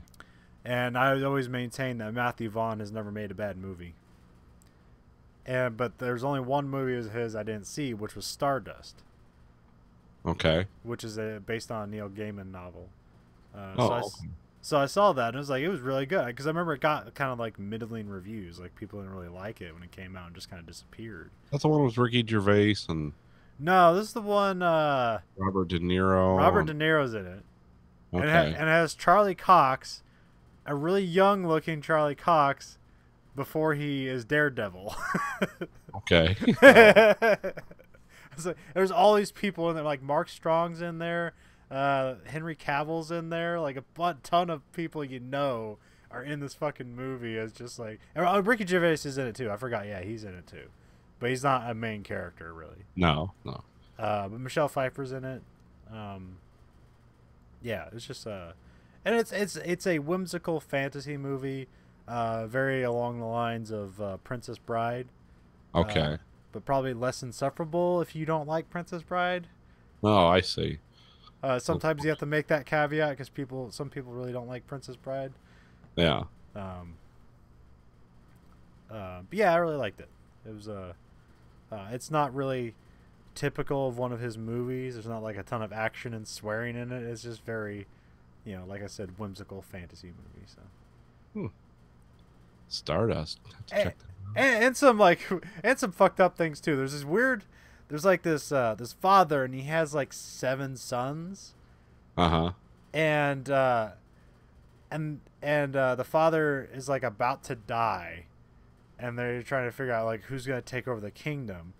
And I always maintain that Matthew Vaughn has never made a bad movie. But there's only one movie of his I didn't see, which was Stardust, Okay. which is based on a Neil Gaiman novel. Okay. So I saw that and it was like, it was really good, because I remember it got kind of like middling reviews. Like people didn't really like it when it came out and just kind of disappeared. That's the one with Ricky Gervais and No, this is the one. Robert De Niro. Robert De Niro's in it. Okay. And it has Charlie Cox, a really young looking Charlie Cox, before he is Daredevil. Okay. It's like, there's all these people in there, like Mark Strong's in there, Henry Cavill's in there, like a ton of people are in this fucking movie. It's just like, Ricky Gervais is in it too. I forgot. Yeah, he's in it too, but he's not a main character really. No. But Michelle Pfeiffer's in it. Yeah, it's just and it's a whimsical fantasy movie, very along the lines of Princess Bride. Okay. But probably less insufferable if you don't like Princess Bride. Oh, I see. Sometimes you have to make that caveat because some people really don't like Princess Bride. Yeah. But yeah, I really liked it. It was it's not really typical of one of his movies. There's not like a ton of action and swearing in it. It's just very, like I said, whimsical fantasy movie. So Stardust. Have to check that out. and some and some fucked up things too. There's like this father, and he has like 7 sons, Uh-huh. and the father is like about to die, and they're trying to figure out like who's gonna take over the kingdom.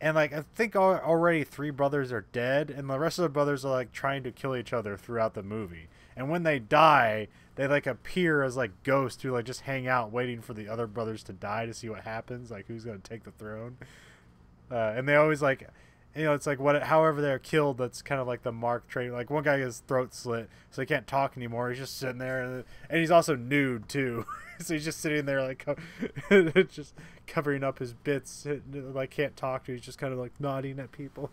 And like I think already 3 brothers are dead, and the rest of the brothers are like trying to kill each other throughout the movie. And when they die, they like appear as like ghosts who like just hang out waiting for the other brothers to die to see what happens, like who's gonna take the throne. And they always like, it's like however they're killed. That's kind of like the mark trait. Like one guy gets throat slit, so he can't talk anymore. He's just sitting there, and he's also nude too. So he's just sitting there like just covering up his bits, like can't talk to. He's just kind of like nodding at people.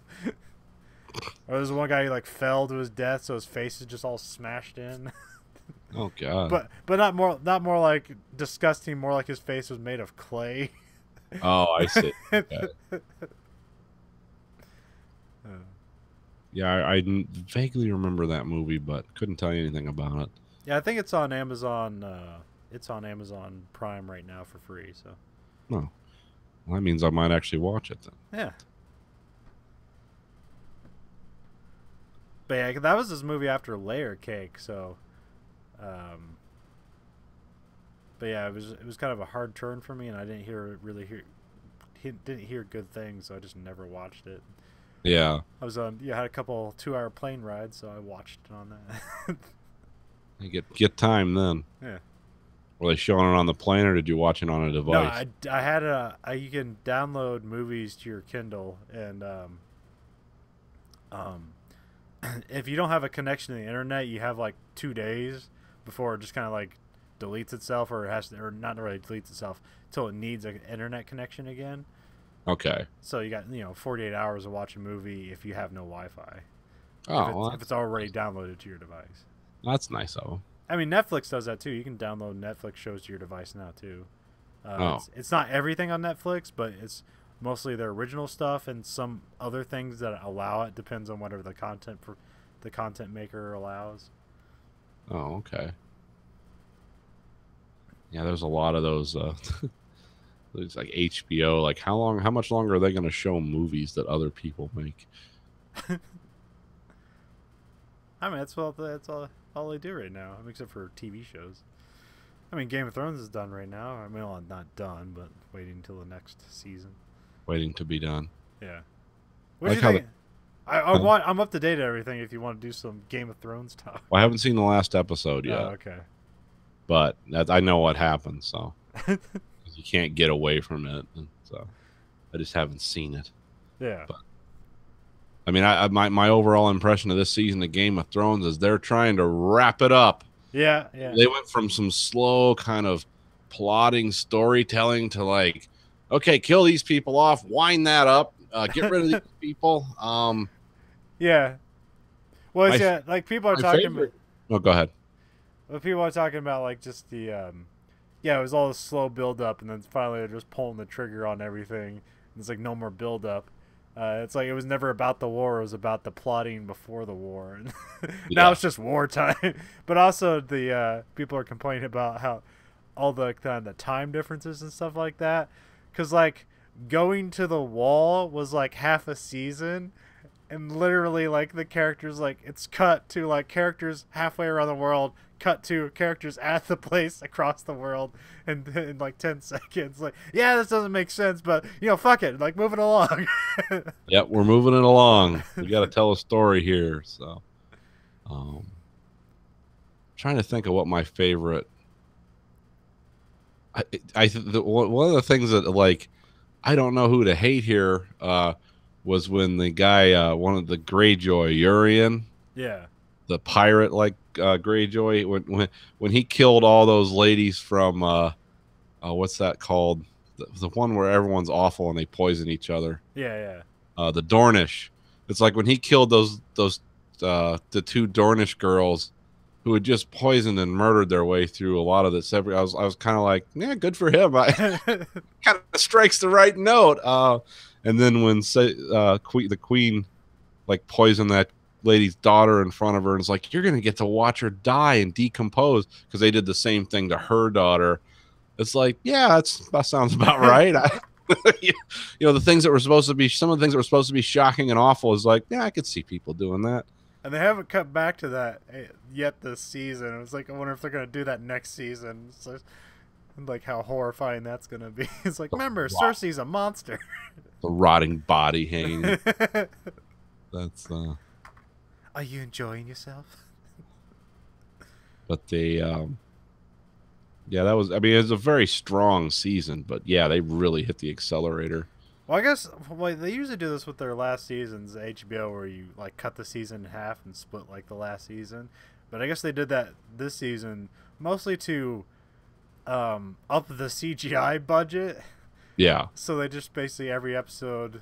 Or there's one guy who like fell to his death, so his face is just all smashed in. Oh God. But not more like disgusting. More like his face was made of clay. Oh, I see. Okay. Yeah, I vaguely remember that movie, but couldn't tell you anything about it. Yeah, I think it's on Amazon. It's on Amazon Prime right now for free. So. No. Well, that means I might actually watch it then. Yeah. But yeah, that was his movie after Layer Cake. So. But yeah, it was kind of a hard turn for me, and I didn't didn't hear good things, so I just never watched it. Yeah. I was had a couple 2-hour plane rides, so I watched it on that. You get time then. Yeah. Were they showing it on the plane, or did you watch it on a device? No, I had you can download movies to your Kindle, and if you don't have a connection to the internet, you have like 2 days before it just kind of like deletes itself, or or not really deletes itself until it needs an internet connection again. Okay. So you got 48 hours to watch a movie if you have no Wi-Fi. Oh, if it's already downloaded to your device. that's nice of them. I mean, Netflix does that too. You can download Netflix shows to your device now too. It's not everything on Netflix, but it's mostly their original stuff and some other things that allow it. Depends on whatever the content maker allows. Oh, okay. Yeah, there's a lot of those. There's like HBO. Like how much longer are they going to show movies that other people make? I mean, that's all they do right now, except for TV shows. I mean, Game of Thrones is done right now. I mean, well, not done, but waiting until the next season. Waiting to be done. Yeah. What do you think? I'm up to date on everything. If you want to do some Game of Thrones talk. Well, I haven't seen the last episode yet. Oh, okay. But I know what happens, so you can't get away from it. And so I just haven't seen it. Yeah. But, I mean, my overall impression of this season of Game of Thrones is they're trying to wrap it up. Yeah, yeah. They went from some slow kind of plotting storytelling to like, okay, kill these people off, wind that up, get rid of these people. Yeah. Well, it's, like people are talking about. Oh, go ahead. Well, people are talking about like just the, it was all the slow build up, and then finally they're just pulling the trigger on everything. It's like no more build up. It's like it was never about the war; it was about the plotting before the war. Now it's just wartime. But also the people are complaining about how all the kind of the time differences and stuff like that. Because like going to the wall was like half a season, and literally like the characters like it's cut to like characters halfway around the world, cut to characters at the place across the world in like 10 seconds. Like, yeah, this doesn't make sense, but fuck it, like moving along. Yep, we're moving it along. We got to tell a story here. So trying to think of what my favorite one of the things that like I don't know who to hate here was when the guy one of the Greyjoy, Urian, the pirate like Greyjoy, when he killed all those ladies from what's that called, the one where everyone's awful and they poison each other, the Dornish. It's like when he killed those the 2 Dornish girls, who had just poisoned and murdered their way through a lot of this. I was kind of like, yeah, good for him. I kind of strikes the right note. And then when the queen like poisoned that lady's daughter in front of her, and it's like, you're gonna get to watch her die and decompose, because they did the same thing to her daughter. It's like, yeah, that sounds about right. You know, the things that were supposed to be, some of the things that were supposed to be shocking and awful is like, yeah, I could see people doing that. And they haven't cut back to that yet this season. It was like, I wonder if they're going to do that next season. So, like, how horrifying that's going to be. It's like, remember, Cersei's a monster. The rotting body hanging. That's, Are you enjoying yourself? But they, yeah, that was, I mean, it was a very strong season, but yeah, they really hit the accelerator. Well, I guess they usually do this with their last seasons, HBO, where you like cut the season in half and split like the last season. But I guess they did that this season mostly to up the CGI budget. Yeah. So they just basically every episode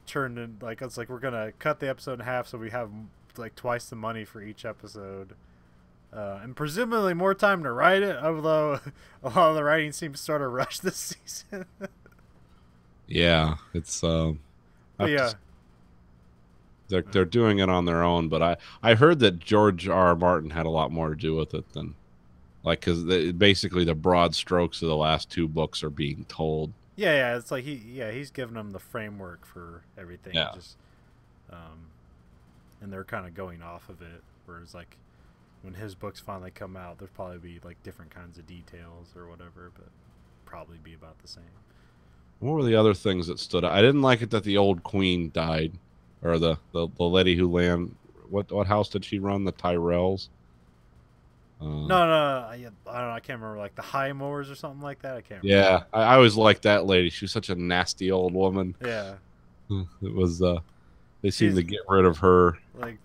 turned in, like, it's like, we're gonna cut the episode in half so we have like twice the money for each episode. And presumably more time to write it, although a lot of the writing seems sort of rushed this season. Yeah, it's yeah, they're doing it on their own, but I heard that George R. R. Martin had a lot more to do with it than, like, because basically the broad strokes of the last two books are being told. yeah, it's like he's giving them the framework for everything. Yeah. Just and they're kind of going off of it, whereas like when his books finally come out, there'll probably be like different kinds of details or whatever, but probably be about the same. What were the other things that stood out? I didn't like it that the old queen died, or the lady who what house did she run? The Tyrells. No, I don't know. I can't remember, like the Highmores or something like that. I can't remember. Yeah, I always liked that lady. She was such a nasty old woman. Yeah. It was they seemed to get rid of her. Like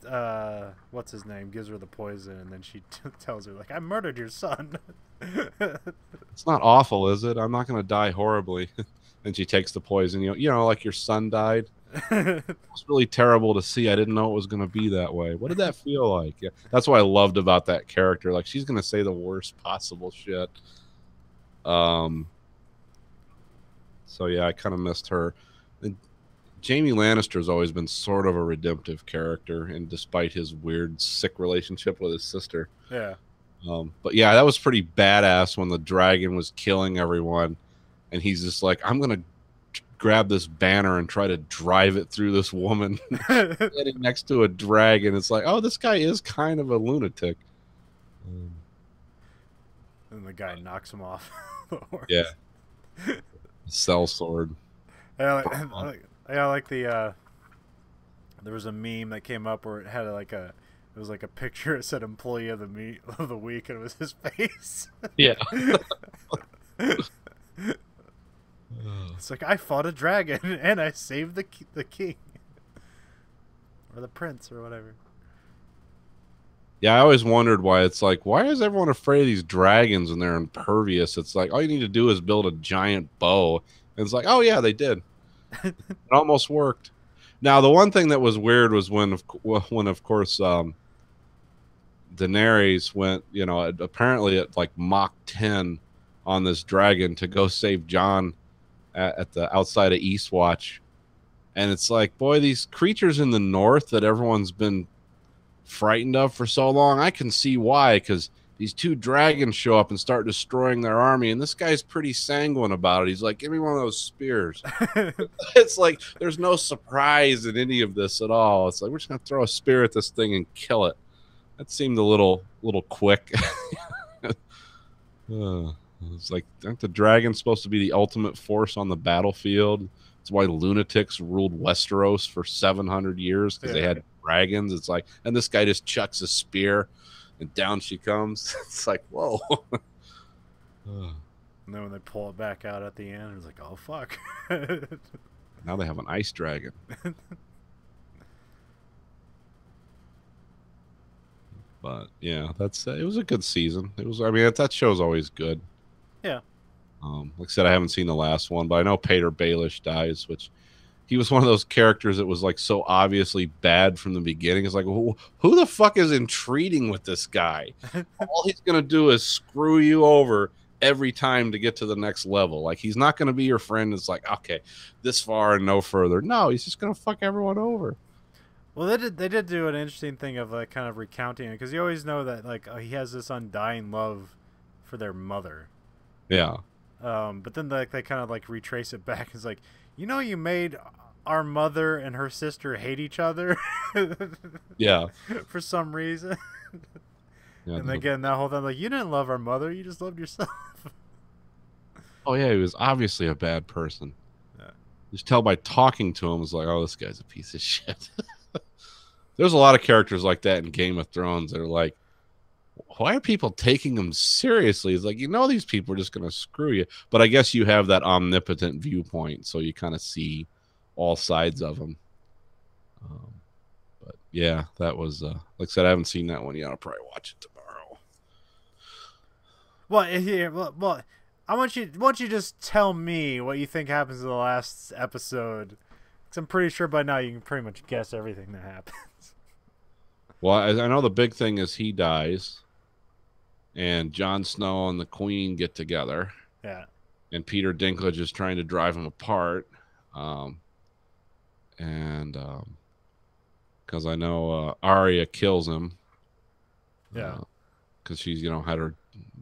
what's his name gives her the poison, and then she tells her like, I murdered your son. It's not awful, is it? I'm not going to die horribly. And she takes the poison. You know, like your son died. It was really terrible to see. I didn't know it was going to be that way. What did that feel like? Yeah, that's what I loved about that character. Like, she's going to say the worst possible shit. So yeah, I kind of missed her. And Jaime Lannister's always been sort of a redemptive character, and despite his weird, sick relationship with his sister. Yeah. But yeah, that was pretty badass when the dragon was killing everyone, and he's just like, I'm gonna grab this banner and try to drive it through this woman sitting next to a dragon. It's like, oh, this guy is kind of a lunatic. And the guy knocks him off the horse. Yeah. Sellsword. I like the there was a meme that came up where it had it was like a picture. It said employee of the week, and it was his face. Yeah. It's like, I fought a dragon and I saved the king or the prince or whatever. Yeah, I always wondered why it's like, why is everyone afraid of these dragons and they're impervious? It's like, all you need to do is build a giant bow. And it's like, oh yeah, they did. It almost worked. Now, the one thing that was weird was when of course, Daenerys went, apparently at like Mach 10 on this dragon to go save Jon at the outside of Eastwatch. And it's like, boy, these creatures in the north that everyone's been frightened of for so long, I can see why, because these two dragons show up and start destroying their army, and this guy's pretty sanguine about it. He's like, give me one of those spears. It's like, there's no surprise in any of this at all. It's like, we're just going to throw a spear at this thing and kill it. That seemed a little quick. It's like, aren't the dragons supposed to be the ultimate force on the battlefield? That's why lunatics ruled Westeros for 700 years, because they had dragons. It's like, and this guy just chucks a spear, and down she comes. It's like, whoa. And then when they pull it back out at the end, it's like, oh fuck. Now they have an ice dragon. But yeah, it was a good season. It was, I mean, that show's always good. Yeah. Like I said, I haven't seen the last one, but I know Peter Baelish dies, which he was one of those characters that was like so obviously bad from the beginning. It's like, who the fuck is entreating with this guy? All he's gonna do is screw you over every time to get to the next level. Like, he's not gonna be your friend. It's like, okay, this far and no further. No, he's just gonna fuck everyone over. Well, they did do an interesting thing of like kind of recounting it, because you always know that like he has this undying love for their mother. Yeah. But then they kind of like retrace it back. It's like, you made our mother and her sister hate each other Yeah. for some reason. Yeah, And again, that whole thing, like, you didn't love our mother, you just loved yourself. oh yeah, he was obviously a bad person. Yeah. Just tell by talking to him, it's like, oh, this guy's a piece of shit. There's a lot of characters like that in Game of Thrones that are like, why are people taking them seriously? It's like, these people are just going to screw you. But I guess you have that omnipotent viewpoint, so you kind of see all sides of them. But yeah, that was, like I said, I haven't seen that one yet. I'll probably watch it tomorrow. Well, here, well, I want you to just tell me what you think happens in the last episode, because I'm pretty sure by now you can pretty much guess everything that happens. Well, I know the big thing is he dies, and Jon Snow and the Queen get together. Yeah. And Peter Dinklage is trying to drive them apart. Because I know Arya kills him. Yeah. Because she's, had her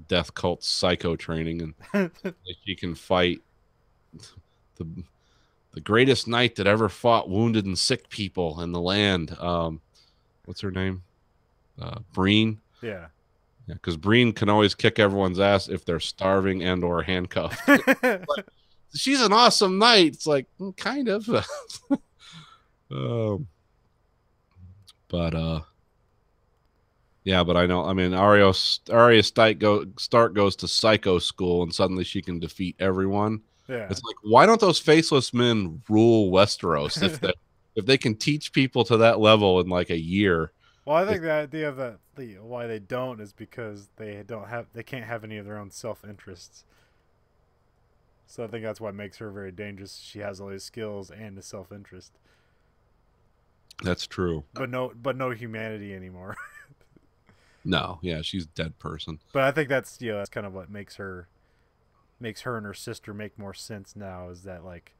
death cult psycho training, and she can fight the greatest knight that ever fought wounded and sick people in the land. What's her name? Breen. Yeah. Yeah, because Breen can always kick everyone's ass if they're starving and or handcuffed. Like, she's an awesome knight. It's like, kind of. Yeah, but I know. I mean, Arya Stark goes to psycho school, and suddenly she can defeat everyone. Yeah. It's like, why don't those faceless men rule Westeros if they can teach people to that level in like a year? Well, I think the idea of why they don't is because they can't have any of their own self-interests. So I think that's what makes her very dangerous. She has all these skills and a self-interest. That's true. But no humanity anymore. No, yeah, she's a dead person. But I think that's that's kind of what makes her and her sister make more sense now, is that like,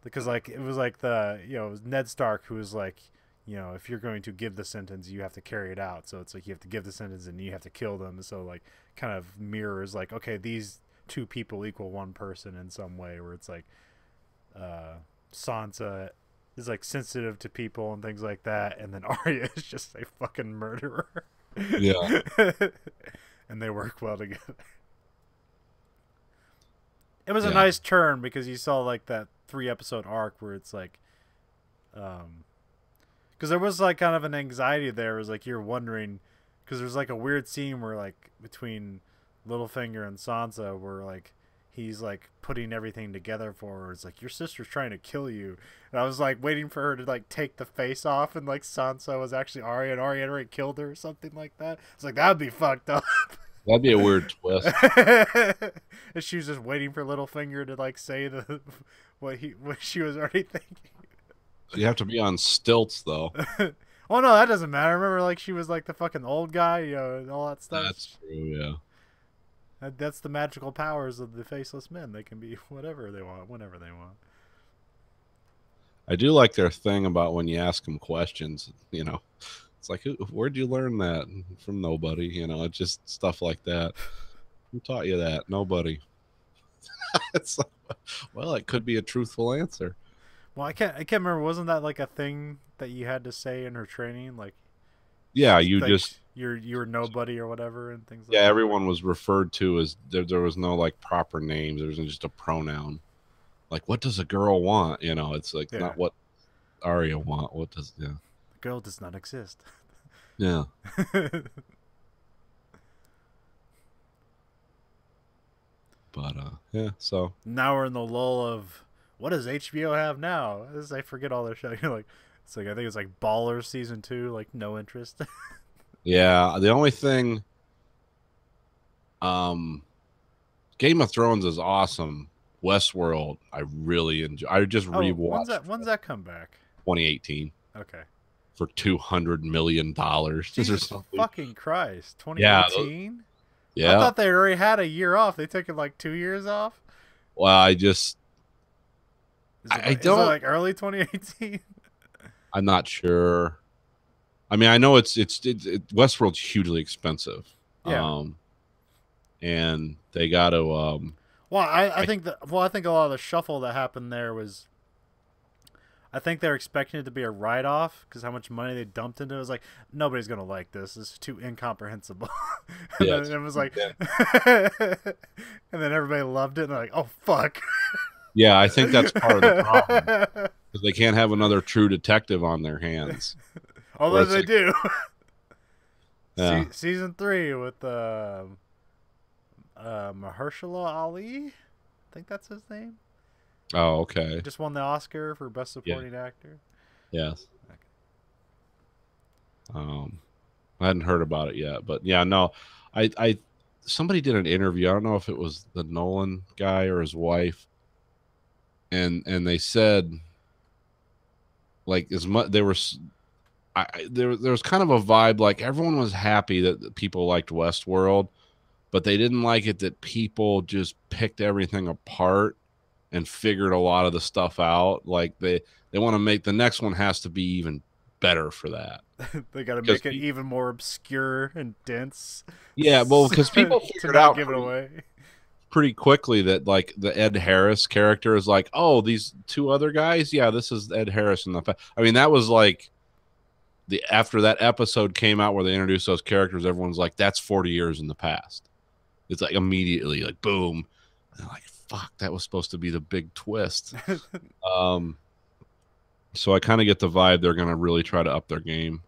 because like it was like it was Ned Stark who was like, if you're going to give the sentence, you have to carry it out. So it's like you have to give the sentence and you have to kill them. So like kind of mirrors like, okay, these two people equal one person in some way, where it's like Sansa is like sensitive to people and things like that, and then Arya is just a fucking murderer. Yeah. And they work well together. It was a Yeah. nice turn, because you saw like that 3-episode arc where it's like because there was like kind of an anxiety there. It was like you're wondering, because there's like a weird scene where like between Littlefinger and Sansa where like he's like putting everything together for her. It's like, your sister's trying to kill you, and I was like waiting for her to like take the face off, and like Sansa was actually Arya, and Arya had already killed her or something like that. It's like, that'd be fucked up. That'd be a weird twist. And she was just waiting for Littlefinger to like say what she was already thinking. You have to be on stilts, though. Oh no, that doesn't matter. Remember, like, she was like the fucking old guy, and all that stuff. That's true, yeah. That's the magical powers of the faceless men. They can be whatever they want, whenever they want. I do like their thing about when you ask them questions, It's like, where'd you learn that? From nobody, it's just stuff like that. Who taught you that? Nobody. It's like, well, it could be a truthful answer. Well, I can't remember. Wasn't that like a thing that you had to say in her training? Like, Yeah, you're nobody or whatever, and things like yeah, that. everyone was referred to as, there was no like proper names. There was just a pronoun. Like, what does a girl want? It's like, Yeah. not what Arya want. What does, yeah. The girl does not exist. Yeah. But yeah, so Now we're in the lull of, what does HBO have now? I forget all their shows. You're like, it's like, I think it's like Ballers season 2, like no interest. yeah, the only thing, Game of Thrones is awesome, Westworld, I really enjoy. I just Oh, rewatched when's that come back? 2018 Okay. for $200 million. Is there Jesus something? fucking Christ. Yeah, 2018? I yeah. thought they already had a year off. They took it like 2 years off. Well, I just I Is it don't. like early 2018? I'm not sure. I mean, I know Westworld's hugely expensive. Yeah. And they got to Well, I think a lot of the shuffle that happened there was, I think they're expecting it to be a write-off because how much money they dumped into it. It was like, nobody's gonna like this. It's too incomprehensible. And Yeah, then it was like, yeah. and then everybody loved it. And they're like, oh fuck. Yeah, I think that's part of the problem because they can't have another True Detective on their hands. Although it's they like- do. Yeah. Season 3 with Mahershala Ali. I think that's his name. Oh, okay. Just won the Oscar for Best Supporting Actor. Yes. Okay. I hadn't heard about it yet, but yeah, no, I somebody did an interview. I don't know if it was the Nolan guy or his wife, and they said like as much there was. There was kind of a vibe like everyone was happy that people liked Westworld, but they didn't like it that people just picked everything apart and figured a lot of the stuff out. Like they want to make the next one has to be even better for that. They got to 'Cause make it even more obscure and dense. Yeah, well, because people to figured not out give it away. pretty quickly that like the Ed Harris character is like, oh, these two other guys, yeah, this is Ed Harris in the. I mean, that was like. After that episode came out where they introduced those characters, everyone's like, that's 40 years in the past. It's like immediately like boom. And they're like, fuck, that was supposed to be the big twist. So I kind of get the vibe they're going to really try to up their game.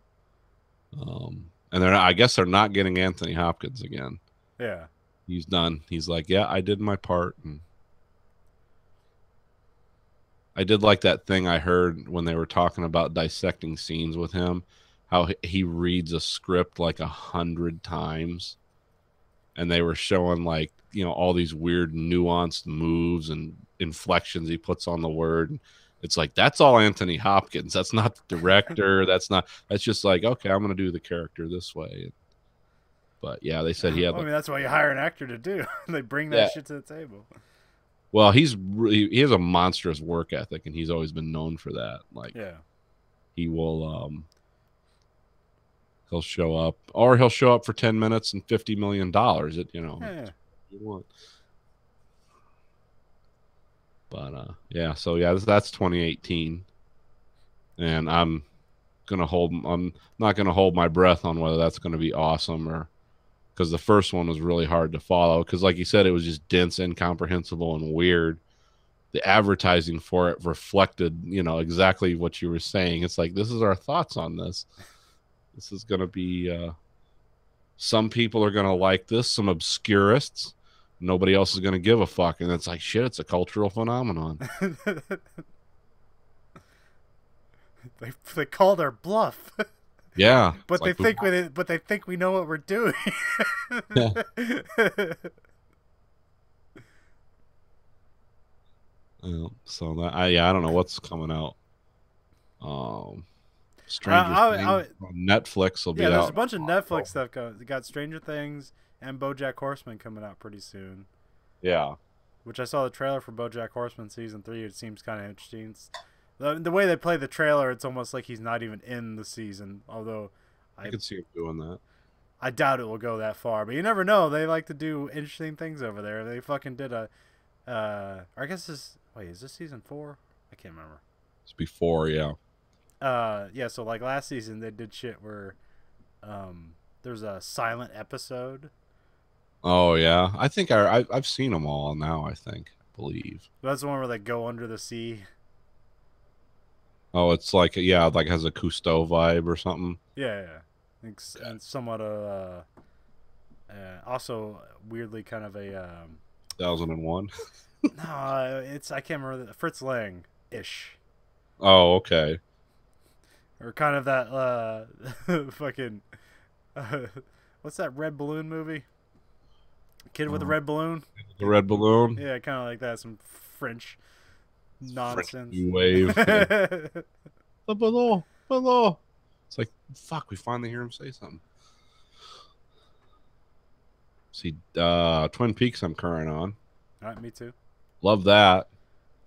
And I guess they're not getting Anthony Hopkins again. Yeah. He's done. He's like, yeah, I did my part. And I did like that thing I heard when they were talking about dissecting scenes with him, how he reads a script like 100 times, and they were showing like, you know, all these weird nuanced moves and inflections he puts on the word. It's like, that's all Anthony Hopkins. That's not the director. That's just like, okay, I'm going to do the character this way. But yeah, they said he had. I mean, that's why you hire an actor to do. They bring that shit to the table. Well, he has a monstrous work ethic, and he's always been known for that. Like, Yeah. he will, he'll show up, or he'll show up for 10 minutes and $50 million. You know, Yeah. you want. But yeah, so yeah, that's 2018, and I'm not gonna hold my breath on whether that's gonna be awesome or. Because the first one was really hard to follow. Because, like you said, it was just dense, incomprehensible, and weird. The advertising for it reflected, you know, exactly what you were saying. It's like, this is our thoughts on this. This is going to be. Some people are going to like this. Some obscurists. Nobody else is going to give a fuck. And it's like, shit, it's a cultural phenomenon. They called our bluff. Yeah, But they think we know what we're doing. Yeah. So that I don't know what's coming out. Stranger Things on Netflix will be out. Yeah, there's a bunch of Netflix stuff going. They got Stranger Things and BoJack Horseman coming out pretty soon. Yeah. Which I saw the trailer for BoJack Horseman season 3. It seems kind of interesting. The way they play the trailer, it's almost like he's not even in the season. Although I could see him doing that. I doubt it will go that far, but you never know. They like to do interesting things over there. They fucking did a. I guess is this season 4? I can't remember. It's before, yeah. Yeah. So like last season, they did shit where, there's a silent episode. Oh yeah, I think I've seen them all now. I believe. That's the one where they go under the sea. Oh, it's like like has a Cousteau vibe or something. Yeah. And somewhat also weirdly kind of a 2001. no, it's I can't remember Fritz Lang ish. Oh, okay. Or kind of that fucking what's that red balloon movie? Kid with the red balloon. The red balloon. Yeah, kind of like that. Some French nonsense. French New Wave. Yeah. The balloon. Balloon. It's like, fuck, we finally hear him say something. See, Twin Peaks I'm current on. All right, me too. Love that.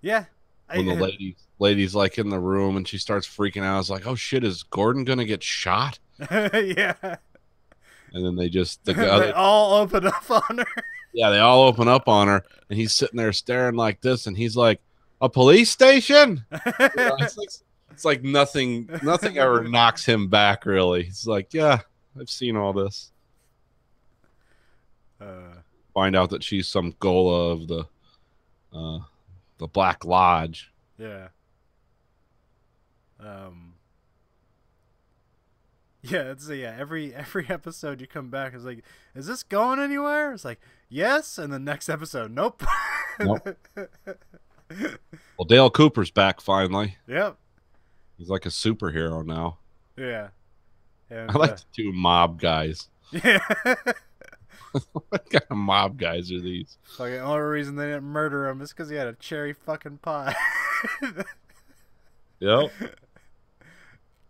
Yeah. When the lady's like in the room and she starts freaking out. It's like, oh shit, is Gordon gonna get shot? Yeah. And then they just They all open up on her. yeah, they all open up on her, and he's sitting there staring like this, and he's like, a police station? It's like nothing ever knocks him back, really. He's like, yeah, I've seen all this. Find out that she's some Gola of the Black Lodge. Yeah. Yeah, every episode you come back is like, is this going anywhere? It's like, yes, and the next episode, nope. Nope. Well, Dale Cooper's back finally. Yep. He's like a superhero now. Yeah. And, I like the two mob guys. Yeah. What kind of mob guys are these? Like, the only reason they didn't murder him is because he had a cherry fucking pie. Yep.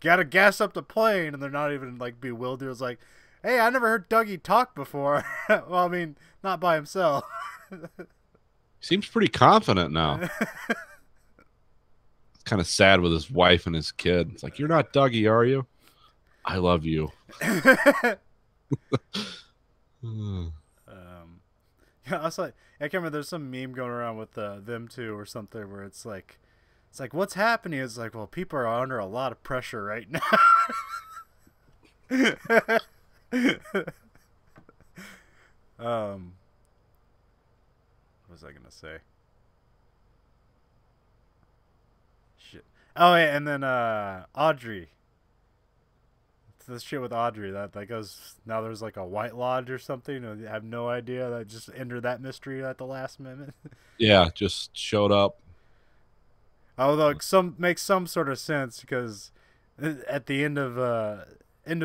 Gotta gas up the plane, and they're not even like bewildered. It's like, hey, I never heard Dougie talk before. Well, I mean, not by himself. Seems pretty confident now. It's kind of sad with his wife and his kid. It's like, you're not Dougie, are you? I love you. Yeah, I was like, I can't remember. There's some meme going around with them two or something where it's like, what's happening? It's like, well, people are under a lot of pressure right now. What was I gonna say? Shit. Oh, yeah, and then Audrey. This shit with Audrey that goes now. There's like a White Lodge or something. I have no idea. That just entered that mystery at the last minute. Yeah, just showed up. Although it makes some sort of sense because at the end of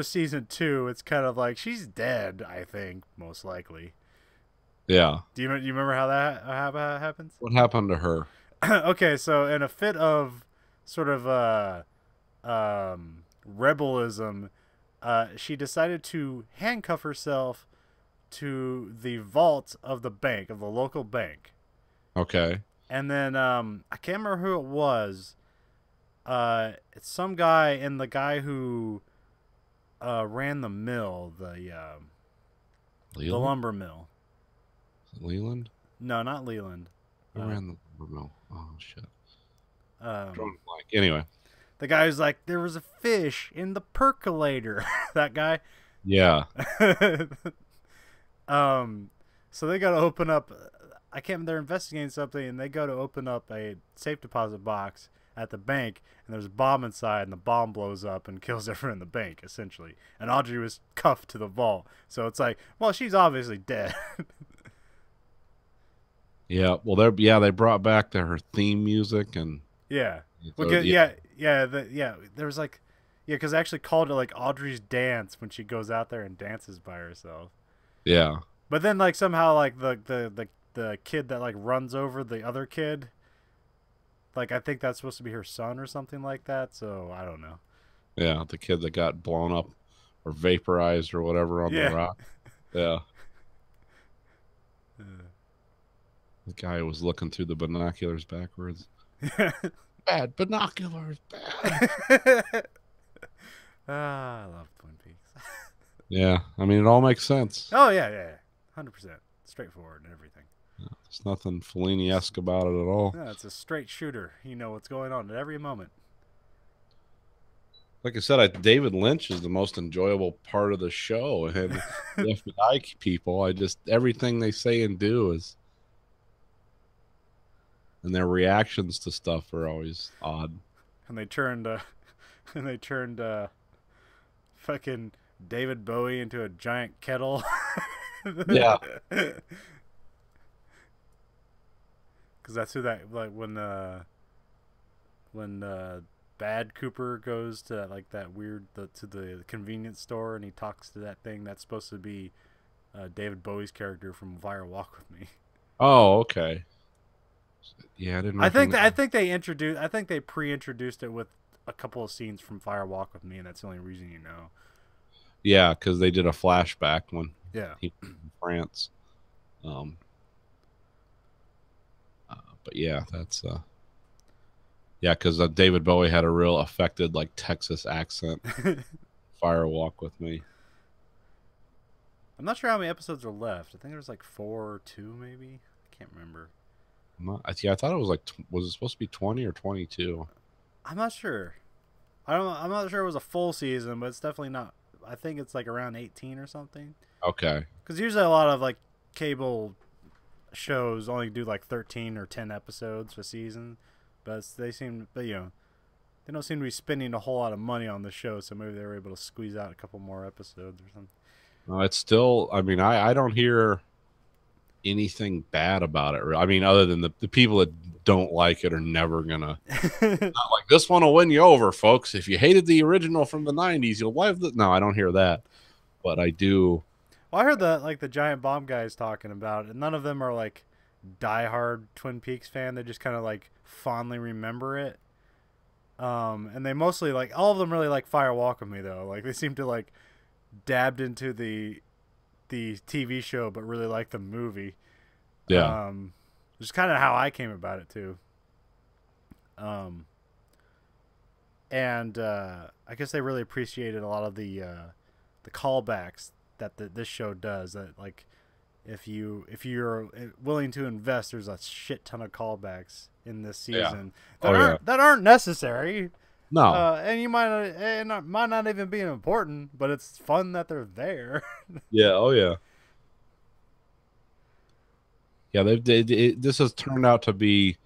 season 2, it's kind of like she's dead. I think most likely. Yeah. Do you remember how that happens? What happened to her? Okay, so in a fit of sort of rebelism, she decided to handcuff herself to the vault of the bank, of the local bank. Okay. And then I can't remember who it was. It's some guy, and the guy who ran the mill, the lumber mill. Leland? No, not Leland. Who ran the lumber mill? Oh shit. Drawing blank. Anyway. The guy who's like, there was a fish in the percolator. That guy. Yeah. So they got to open up. I can't. They're investigating something, and they go to open up a safe deposit box at the bank, and there's a bomb inside, and the bomb blows up and kills everyone in the bank, essentially. And Audrey was cuffed to the vault, so it's like, well, she's obviously dead. Yeah. Well, they brought back her theme music and. Yeah. So, Because, yeah. There was like, because I actually called it like Audrey's dance when she goes out there and dances by herself. Yeah. But then like somehow like the kid that like runs over the other kid, like I think that's supposed to be her son or something like that. So I don't know. Yeah, the kid that got blown up or vaporized or whatever on the rock. Yeah. The guy was looking through the binoculars backwards. Bad binoculars, bad. I love Twin Peaks. Yeah, I mean, it all makes sense. Oh, yeah. 100%. Straightforward and everything. There's nothing Fellini-esque about it at all. Yeah, it's a straight shooter. You know what's going on at every moment. Like I said, David Lynch is the most enjoyable part of the show. And the FBI people, everything they say and do is... And their reactions to stuff are always odd. And they turned fucking David Bowie into a giant kettle. Yeah. Because that's who that, like, when Bad Cooper goes to like that weird to the convenience store and he talks to that thing that's supposed to be David Bowie's character from Fire Walk with Me. Oh, okay. Yeah, I didn't. I think they pre-introduced it with a couple of scenes from Fire Walk with Me, and that's the only reason you know. Yeah, because they did a flashback when Yeah. he was in France. But yeah, that's yeah, because David Bowie had a real affected like Texas accent. Fire Walk with Me. I'm not sure how many episodes are left. I think there's like 4 or 2, maybe. I can't remember. I thought it was like was it supposed to be 20 or 22? I'm not sure. I'm not sure it was a full season, but it's definitely not. I think it's like around 18 or something. Okay. Because usually a lot of like cable shows only do like 13 or 10 episodes a season, but they don't seem to be spending a whole lot of money on the show, so maybe they were able to squeeze out a couple more episodes or something. It's still. I mean, I don't hear anything bad about it. I mean, other than the people that don't like it are never gonna. Not like this one will win you over, folks. If you hated the original from the '90s, you'll love the. No, I don't hear that, but I do. Well, I heard that like the Giant Bomb guys talking about it, and none of them are like diehard Twin Peaks fan. They just kind of like fondly remember it. And they mostly like all of them really like Fire Walk with Me though. Like they seem to like dabbed into the TV show, but really like the movie. Yeah. Which is kind of how I came about it too. And I guess they really appreciated a lot of the callbacks that this show does. That like if you're willing to invest, there's a shit ton of callbacks in this season that aren't necessary. No, and you might not even be important, but it's fun that they're there. Yeah. Oh yeah. Yeah. This has turned out to be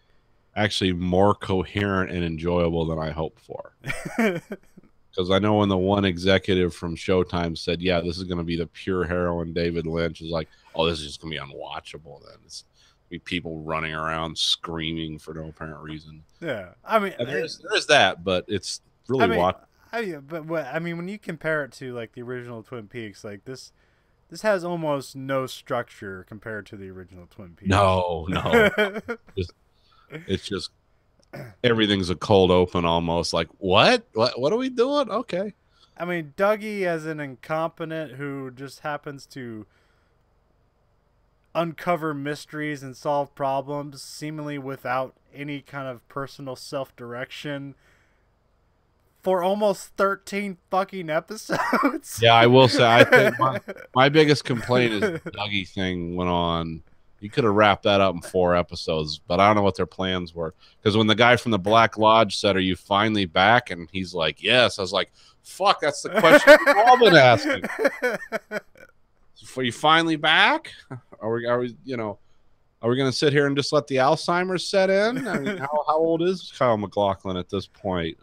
actually more coherent and enjoyable than I hoped for. Because I know when the one executive from Showtime said, "Yeah, this is going to be the pure heroin," David Lynch is like, "Oh, this is just going to be unwatchable." Then it's be people running around screaming for no apparent reason. Yeah, I mean, there is that, but it's really I mean, when you compare it to like the original Twin Peaks, like this has almost no structure compared to the original Twin Peaks. No. It's just everything's a cold open almost. Like what are we doing? Okay. I mean, Dougie as an incompetent who just happens to uncover mysteries and solve problems seemingly without any kind of personal self-direction for almost 13 fucking episodes. Yeah, I will say, I think my biggest complaint is the Dougie thing went on. You could have wrapped that up in 4 episodes, but I don't know what their plans were. Because when the guy from the Black Lodge said, "Are you finally back?" and he's like, "Yes," I was like, "Fuck, that's the question we've all been asking." Are you finally back? Are we going to sit here and just let the Alzheimer's set in? I mean, how old is Kyle MacLachlan at this point?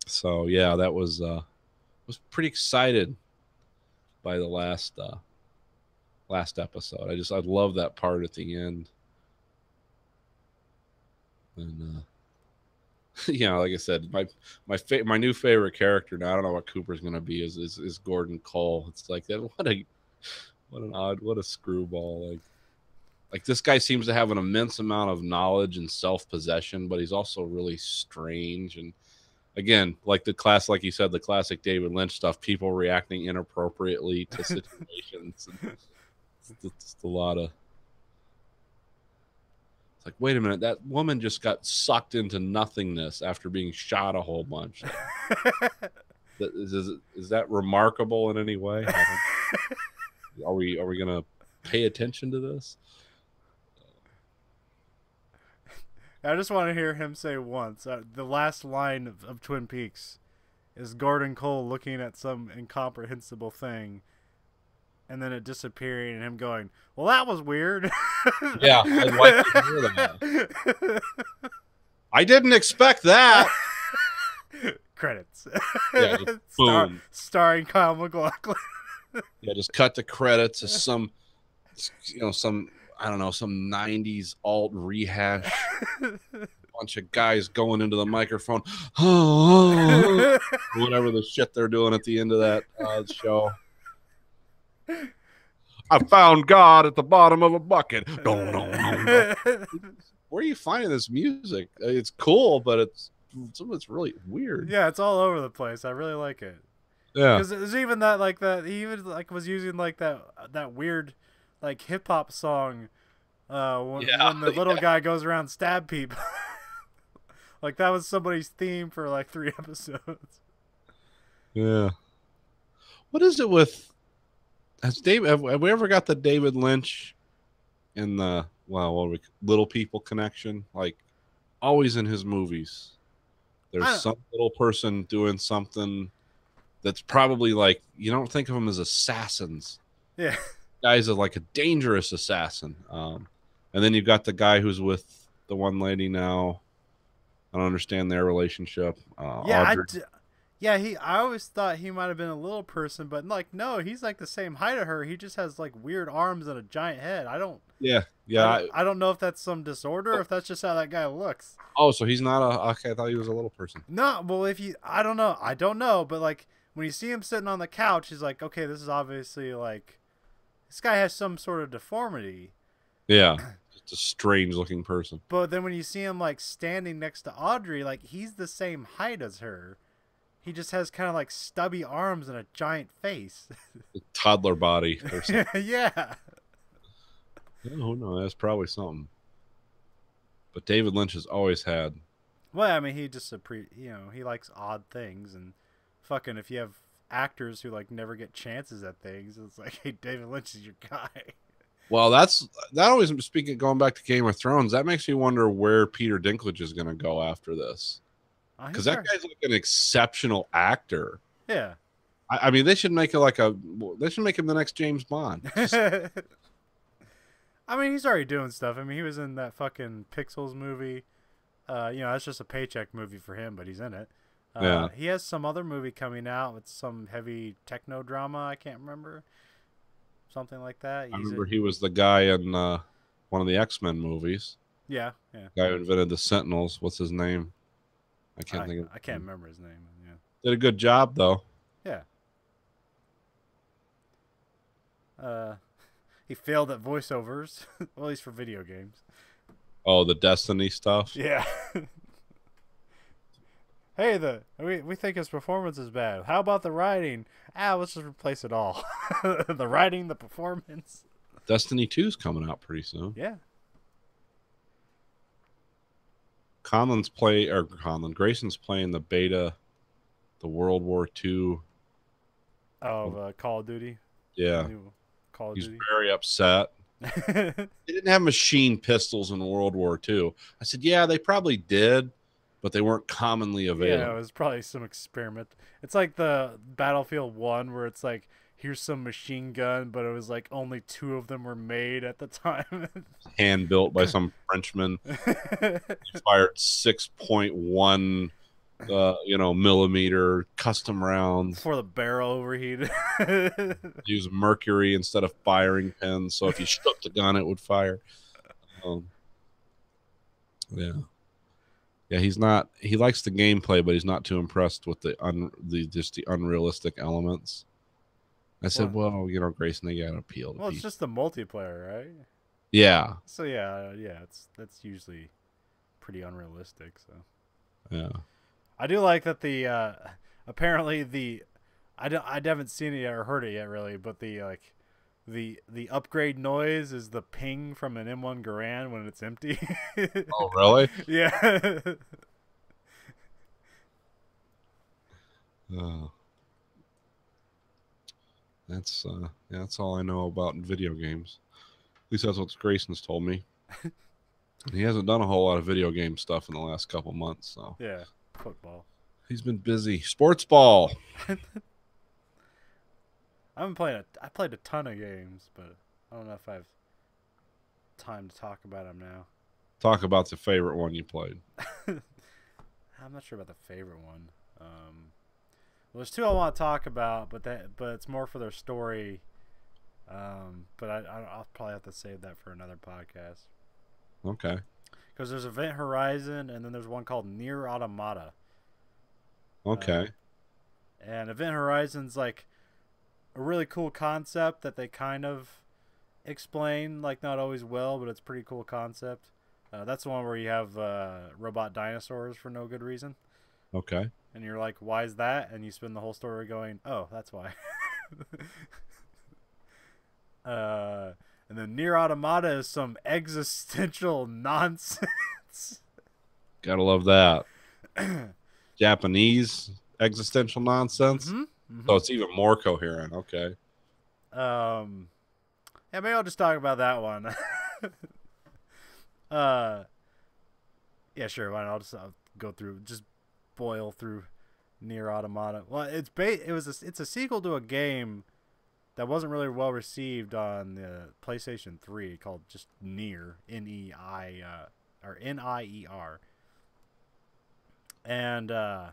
So yeah, that was pretty excited by the last episode. I love that part at the end, and like I said, my new favorite character now. I don't know what Cooper's going to be. Is Gordon Cole. It's like that. What a screwball. Like this guy seems to have an immense amount of knowledge and self-possession, but he's also really strange. And again, like like you said, the classic David Lynch stuff, people reacting inappropriately to situations. It's a lot of. It's like, wait a minute, that woman just got sucked into nothingness after being shot a whole bunch. Is that remarkable in any way? Are we going to pay attention to this? I just want to hear him say once. The last line of Twin Peaks is Gordon Cole looking at some incomprehensible thing, and then it disappearing, and him going, "Well, that was weird." Yeah, I'd like to hear that. I didn't expect that. Credits. Yeah, just boom. Starring Kyle MacLachlan. Yeah, just cut the credits as some I don't know, some 90s alt rehash. bunch of guys going into the microphone, whatever the shit they're doing at the end of that show. I found God at the bottom of a bucket. Where are you finding this music? It's cool, but some of it's really weird. Yeah, it's all over the place. I really like it. Yeah, Because there's even that he even like was using like that weird like hip hop song when the little guy goes around stab people. Like that was somebody's theme for like 3 episodes. yeah. What is it with? Have we ever got the David Lynch in the Little People connection? Like always in his movies, there's some little person doing something that's probably like you don't think of them as assassins. Yeah, Guy's like a dangerous assassin. And then you've got the guy who's with the one lady now. I don't understand their relationship. I always thought he might have been a little person, but like no, he's like the same height of her. He just has like weird arms and a giant head. I don't know if that's some disorder or if that's just how that guy looks. Oh, so he's not okay. I thought he was a little person. No, well, I don't know, but like when you see him sitting on the couch, he's like, okay, this is obviously like this guy has some sort of deformity. Yeah, just a strange looking person. But then when you see him like standing next to Audrey, like he's the same height as her. He just has kind of like stubby arms and a giant face. A toddler body or something. Yeah. Oh no, that's probably something. But David Lynch has always had. Well, I mean, he just he likes odd things, and fucking if you have actors who like never get chances at things, it's like, hey, David Lynch is your guy. Well, that always going back to Game of Thrones. That makes me wonder where Peter Dinklage is going to go after this. Because that guy's like an exceptional actor. Yeah. I mean, they should make it they should make him the next James Bond. I mean, he's already doing stuff. I mean, he was in that fucking Pixels movie. That's just a paycheck movie for him, but he's in it. Yeah. He has some other movie coming out with some heavy techno drama. I can't remember. Something like that. I remember he was the guy in one of the X-Men movies. Yeah, yeah. The guy who invented the Sentinels. What's his name? I can't remember his name. Yeah. Did a good job though. Yeah. He failed at voiceovers, well, at least for video games. Oh, the Destiny stuff. Yeah. Hey, we think his performance is bad. How about the writing? Let's just replace it all. The writing, the performance. Destiny 2's coming out pretty soon. Yeah. Grayson's playing the beta, the World War II. Of Call of Duty. Yeah. Call of He's Duty. very upset. They didn't have machine pistols in World War II. I said, yeah, they probably did, but they weren't commonly available. Yeah, it was probably some experiment. It's like the Battlefield 1 where it's like, here's some machine gun, but it was like only 2 of them were made at the time. Hand built by some Frenchman. He fired 6.1 millimeter custom rounds. Before the barrel overheated. Use mercury instead of firing pins, so if you shook the gun, it would fire. Yeah. Yeah, he likes the gameplay, but he's not too impressed with the unrealistic elements. I said, Grayson, they got to appeal to people. It's just the multiplayer, right? Yeah. So that's usually pretty unrealistic. So yeah, I do like that the apparently I haven't seen it yet or heard it yet really, but the upgrade noise is the ping from an M1 Garand when it's empty. Oh, really? Yeah. That's all I know about video games. At least that's what Grayson's told me. He hasn't done a whole lot of video game stuff in the last couple months, so yeah, football. He's been busy. Sports ball. I played a ton of games, but I don't know if I have time to talk about them now. Talk about the favorite one you played. I'm not sure about the favorite one. Well, there's 2 I want to talk about, but it's more for their story. But I'll probably have to save that for another podcast. Okay. Because there's Event Horizon, and then there's one called Near Automata. Okay. And Event Horizon's like a really cool concept that they kind of explain, like not always well, but it's a pretty cool concept. That's the one where you have robot dinosaurs for no good reason. Okay. And you're like, why is that? And you spend the whole story going, oh, that's why. And then Near Automata is some existential nonsense. Gotta love that. Japanese existential nonsense. So it's even more coherent. Okay. Yeah, maybe I'll just talk about that one. Yeah, sure. Why not? I'll go through, just boil through Near Automata. Well, it's a sequel to a game that wasn't really well received on the PlayStation 3 called just Nier, N-E-I, or N-I-E-R. And I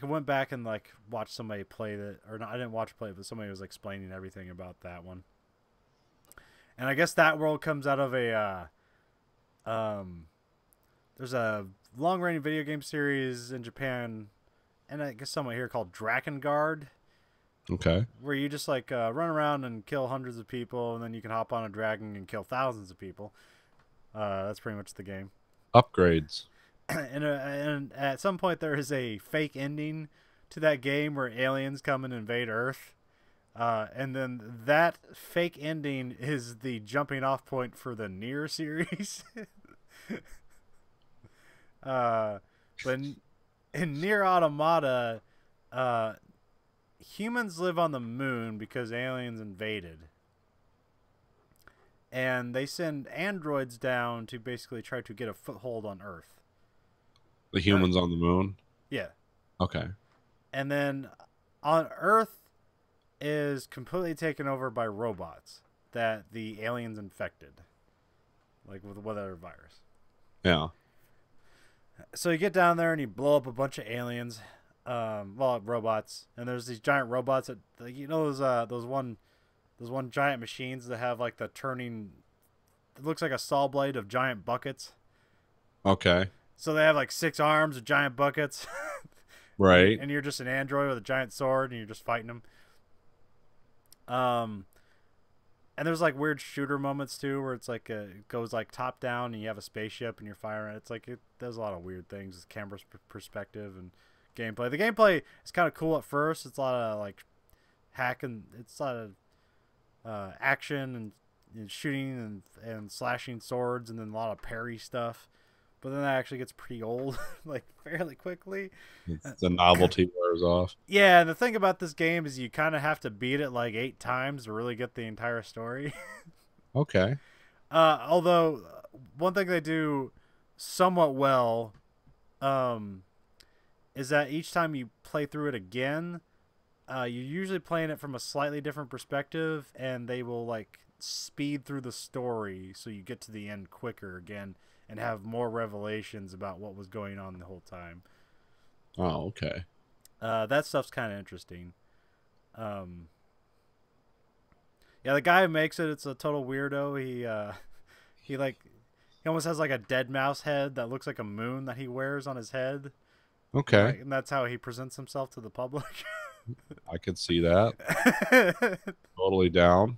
went back and like watched somebody play that, or not, I didn't watch play, but somebody was explaining everything about that one. And I guess that world comes out of a there's a long-running video game series in Japan, and I guess somewhere here called Drakengard. Okay. Where you just like run around and kill hundreds of people, and then you can hop on a dragon and kill thousands of people. That's pretty much the game. Upgrades. And at some point there is a fake ending to that game where aliens come and invade Earth. And then that fake ending is the jumping off point for the Nier series. But in Nier Automata, humans live on the moon because aliens invaded. And they send androids down to basically try to get a foothold on Earth. The humans on the moon? Yeah. Okay. And then on Earth is completely taken over by robots that the aliens infected. Like with whatever virus. Yeah. So you get down there and you blow up a bunch of aliens. Robots. And there's these giant robots that, you know, those one giant machines that have like the turning, it looks like a saw blade of giant buckets. Okay. So they have like 6 arms of giant buckets. Right. And you're just an android with a giant sword and you're just fighting them. And there's like weird shooter moments too, where it's like it goes like top down and you have a spaceship and you're firing. It's like it does a lot of weird things with camera perspective and gameplay. The gameplay is kind of cool at first. It's a lot of like hacking. It's a lot of action and shooting and slashing swords, and then a lot of parry stuff. But then that actually gets pretty old, like fairly quickly. The novelty wears off. Yeah, and the thing about this game is you kind of have to beat it like 8 times to really get the entire story. Okay. Although one thing they do somewhat well is that each time you play through it again, you're usually playing it from a slightly different perspective, and they will like speed through the story so you get to the end quicker again and have more revelations about what was going on the whole time. Oh, okay. That stuff's kind of interesting. Yeah, the guy who makes it, it's a total weirdo. He almost has like a dead mouse head that looks like a moon that he wears on his head. Okay. And that's how he presents himself to the public. I could see that. Totally down.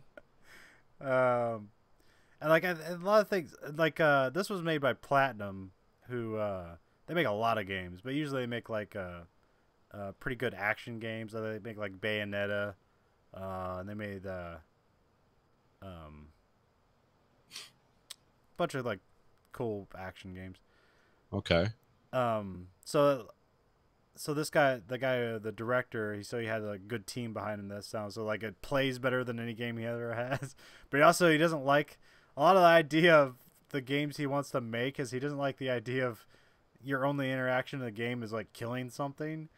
And like a lot of things, like this was made by Platinum, who they make a lot of games, but usually they make like pretty good action games. They make like Bayonetta, and they made bunch of like cool action games. Okay. So this guy, the director, he had a good team behind him this time. So like it plays better than any game he ever has. But he doesn't like a lot of the idea of the games he wants to make, is he doesn't like the idea of your only interaction in the game is like killing something.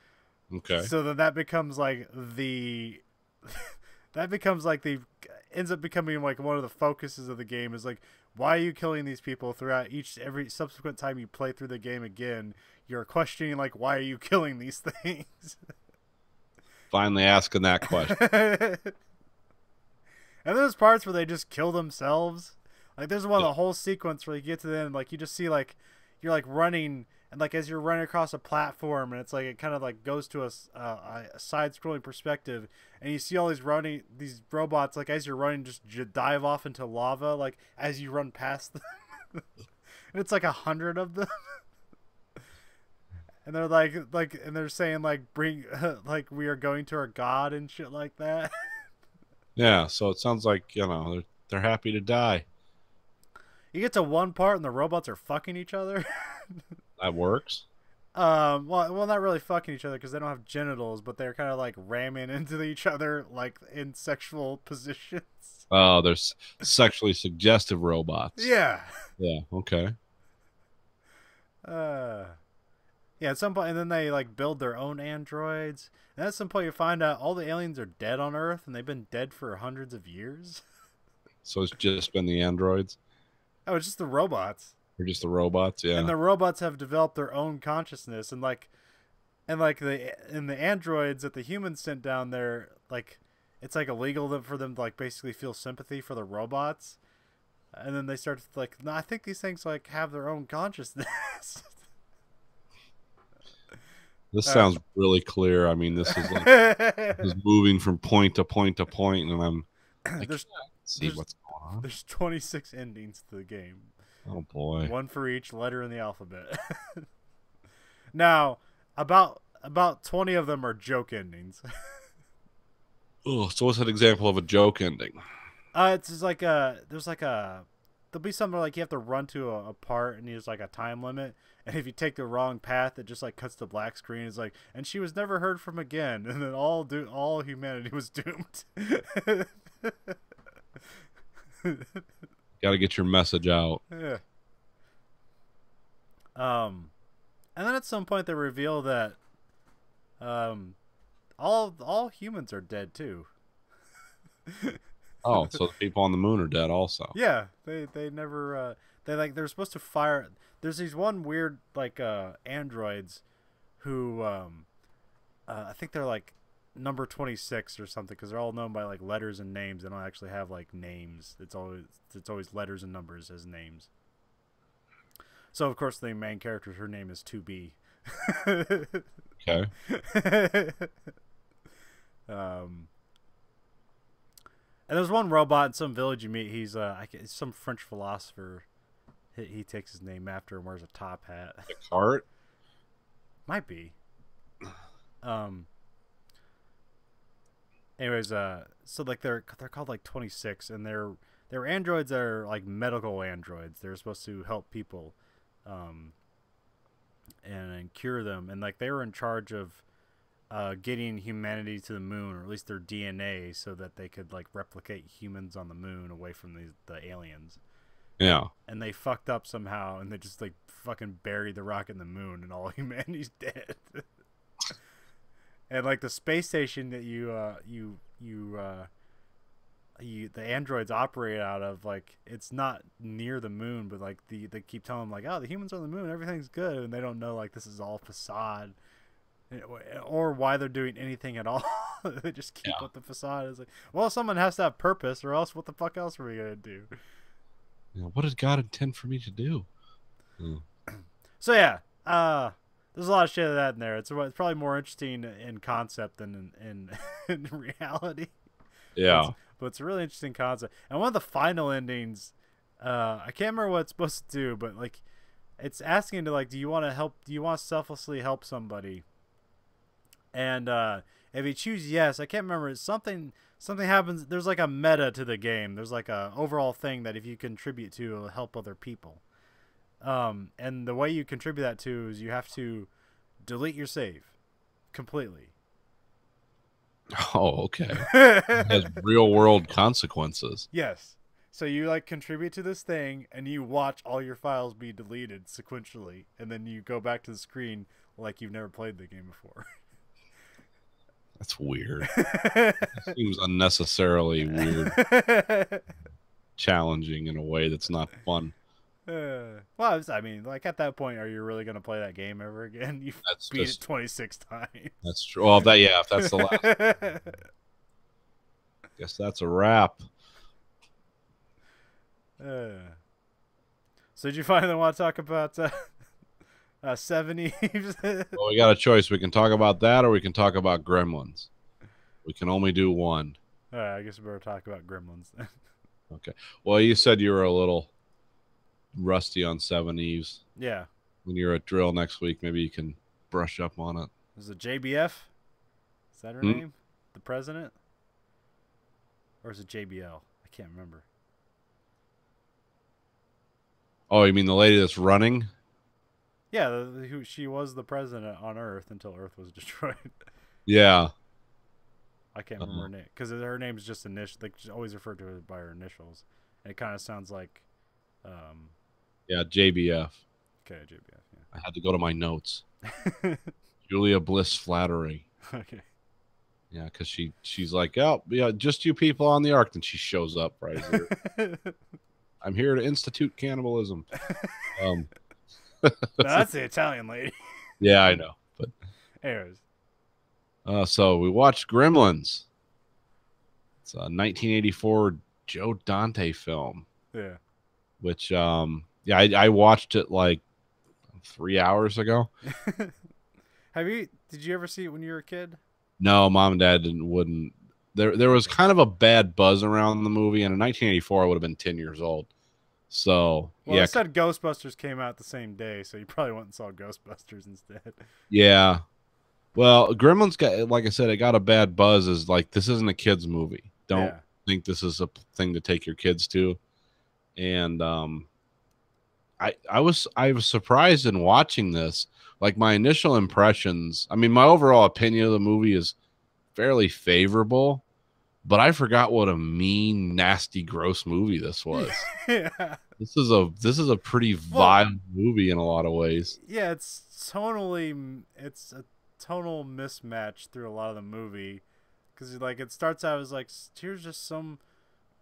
Okay. So then that becomes like ends up becoming like one of the focuses of the game, is like, why are you killing these people throughout every subsequent time you play through the game again? You're questioning like, why are you killing these things? Finally asking that question. And there's parts where they just kill themselves. Like there's one Yeah. the whole sequence where you get to the end, like you just see like you're like running, and like as you're running across a platform, and it's like it kind of like goes to a side-scrolling perspective, and you see all these robots like as you're running just dive off into lava like as you run past them, and it's like 100 of them. And they're and they're saying like bring like we are going to our god and shit like that. Yeah, so it sounds like, they're happy to die. You get to one part and the robots are fucking each other. That works. Well, not really fucking each other because they don't have genitals, but they're kind of like ramming into each other like in sexual positions. Oh, there's sexually suggestive robots. Yeah. Yeah, okay. Yeah, at some point, and then they like build their own androids. And at some point, you find out all the aliens are dead on Earth, and they've been dead for hundreds of years. So it's just been the androids? Oh, it's just the robots. Or just the robots? Yeah. And the robots have developed their own consciousness, and the androids that the humans sent down there, like it's like illegal for them to like basically feel sympathy for the robots. And then they start to like, no, I think these things like have their own consciousness. This sounds really clear. I mean, this is like this is moving from point to point to point, and I'm I There's- can't see what's going on. There's 26 endings to the game. Oh boy. One for each letter in the alphabet. Now, about 20 of them are joke endings. Oh, so what's an example of a joke ending? It's just like there'll be something like you have to run to a part and there's like a time limit, and if you take the wrong path, it just like cuts to black screen. It's like, and she was never heard from again, and then all humanity was doomed. Got to get your message out. Yeah. And then at some point they reveal that all humans are dead too. Oh, so the people on the moon are dead also. Yeah, they never they're supposed to fire. There's these one weird like androids who I think they're like number 26 or something because they're all known by like letters and names. They don't actually have like names. It's always letters and numbers as names. So of course the main character, her name is 2B. Okay. And there's one robot in some village you meet. He's some French philosopher. He takes his name after and wears a top hat. The cart? Might be. Anyways, so like they're called like 26, and they're androids that are like medical androids. They're supposed to help people, and cure them. And like they were in charge of getting humanity to the moon, or at least their DNA, so that they could like replicate humans on the moon away from the aliens. Yeah. And they fucked up somehow, and they just like fucking buried the rocket in the moon, and all humanity's dead. And like the space station that the androids operate out of, like it's not near the moon, but like they keep telling them like, oh, the humans are on the moon, everything's good, and they don't know like this is all facade, or why they're doing anything at all. They just keep up the facade. It's like, well, someone has to have purpose, or else what the fuck else are we gonna do? What did God intend for me to do? So yeah, there's a lot of shit of that in there. It's probably more interesting in concept than in reality. Yeah. But it's a really interesting concept. And one of the final endings, I can't remember what it's supposed to do, but like it's asking to like, do you want to selflessly help somebody? And if you choose yes, I can't remember, it's something happens. There's like a meta to the game. There's like a overall thing that if you contribute to, it'll help other people. And the way you contribute that to is you have to delete your save completely. Oh, okay. It has real world consequences. Yes. So you like contribute to this thing and you watch all your files be deleted sequentially, and then you go back to the screen like you've never played the game before. That's weird. Seems unnecessarily weird. Challenging in a way that's not fun. Well, I mean, like at that point, are you really going to play that game ever again? You've beat it 26 times. That's true. Well, if that's the last. Guess that's a wrap. So did you finally want to talk about Seven Eves? Well, we got a choice. We can talk about that, or we can talk about Gremlins. We can only do one. All right, I guess we better talk about Gremlins then. Okay. Well, you said you were a little rusty on Seven Eves. Yeah. When you're at drill next week, maybe you can brush up on it. Is it JBF? Is that her name? The president? Or is it JBL? I can't remember. Oh, you mean the lady that's running? Yeah, who she was the president on Earth until Earth was destroyed. Yeah. I can't remember her name because her name is just initial. Like, she always referred to her by her initials, and it kind of sounds like. Yeah, JBF. Okay, JBF. I had to go to my notes. Yeah. Julia Bliss Flattery. Okay. Yeah, because she's like, oh, yeah, just you people on the ark. And she shows up right here. I'm here to institute cannibalism. No, that's the Italian lady. Yeah, I know. But anyways. So we watched Gremlins. It's a 1984 Joe Dante film. Yeah. Which, I watched it like 3 hours ago. Did you ever see it when you were a kid? No, Mom and Dad wouldn't. There was kind of a bad buzz around the movie, and in 1984 I would have been 10 years old. So well, yeah, I said Ghostbusters came out the same day, so you probably went and saw Ghostbusters instead. Yeah. Well, Gremlins got, like I said, it got a bad buzz. Is like, this isn't a kids movie. Don't think this is a thing to take your kids to. And I was surprised in watching this. Like, my initial impressions, I mean, my overall opinion of the movie is fairly favorable, but I forgot what a mean, nasty, gross movie this was. Yeah. This is a pretty vile movie in a lot of ways. Yeah, it's a tonal mismatch through a lot of the movie, because like it starts out as like, here's just some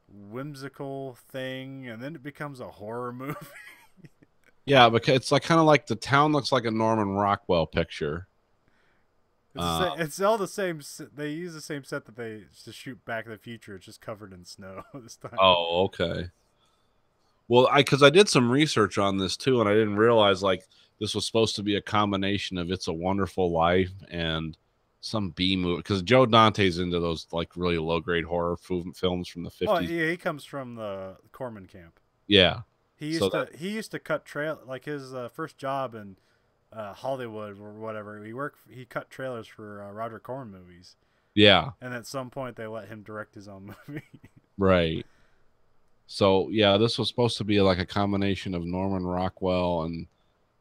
whimsical thing, and then it becomes a horror movie. Yeah, because it's like kind of like the town looks like a Norman Rockwell picture. It's all the same. They use the same set that they to shoot Back to the Future. It's just covered in snow this time. Oh, okay. Well, because I did some research on this too, and I didn't realize like this was supposed to be a combination of It's a Wonderful Life and some B movie. Because Joe Dante's into those like really low grade horror films from the 50s. Oh yeah, he comes from the Corman camp. Yeah. He used to cut like his first job in Hollywood or whatever. He cut trailers for Roger Corman movies. Yeah. And at some point they let him direct his own movie. Right. So yeah, this was supposed to be like a combination of Norman Rockwell and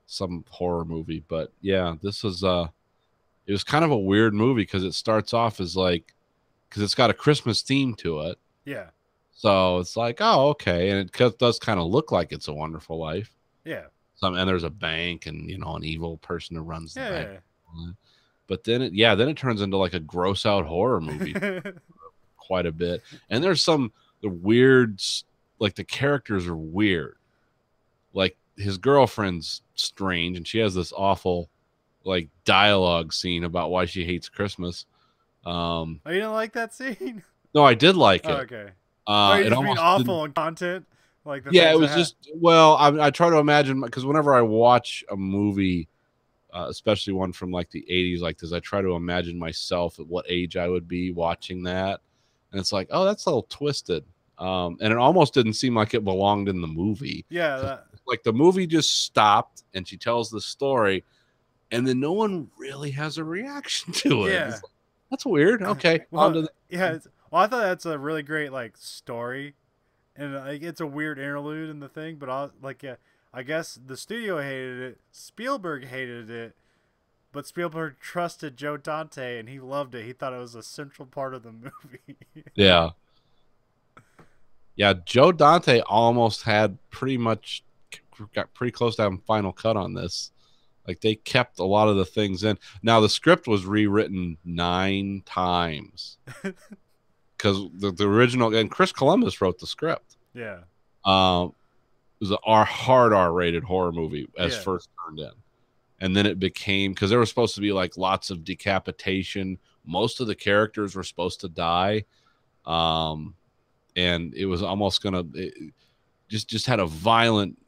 some horror movie, but yeah, this was it was kind of a weird movie because it starts off as like, because it's got a Christmas theme to it. Yeah. So it's like, oh, okay, and it does kind of look like It's a Wonderful Life. Yeah. And there's a bank, and an evil person who runs the bank. Yeah. But then it turns into like a gross out horror movie quite a bit, and there's the weird, like the characters are weird. Like his girlfriend's strange, and she has this awful like dialogue scene about why she hates Christmas. Oh, you didn't like that scene? No, I did like it. Oh, okay. You just mean awful in content? Like it was just, well, I try to imagine, because whenever I watch a movie, especially one from like the 80s like this, I try to imagine myself at what age I would be watching that. And it's like, oh, that's a little twisted. And it almost didn't seem like it belonged in the movie. Yeah. Like the movie just stopped and she tells the story and then no one really has a reaction to it. Yeah. Like, that's weird. Okay. Well, yeah. Well, I thought that's a really great like story, and like it's a weird interlude in the thing. But I guess the studio hated it, Spielberg hated it, but Spielberg trusted Joe Dante, and he loved it. He thought it was a central part of the movie. Yeah. Yeah, Joe Dante almost got pretty close to having final cut on this. Like they kept a lot of the things in. Now the script was rewritten 9 times. Because the original, and Chris Columbus wrote the script. Yeah. It was a hard R-rated horror movie as first turned in. And then it became, because there was supposed to be like lots of decapitation. Most of the characters were supposed to die. And it was almost going to, just had a violent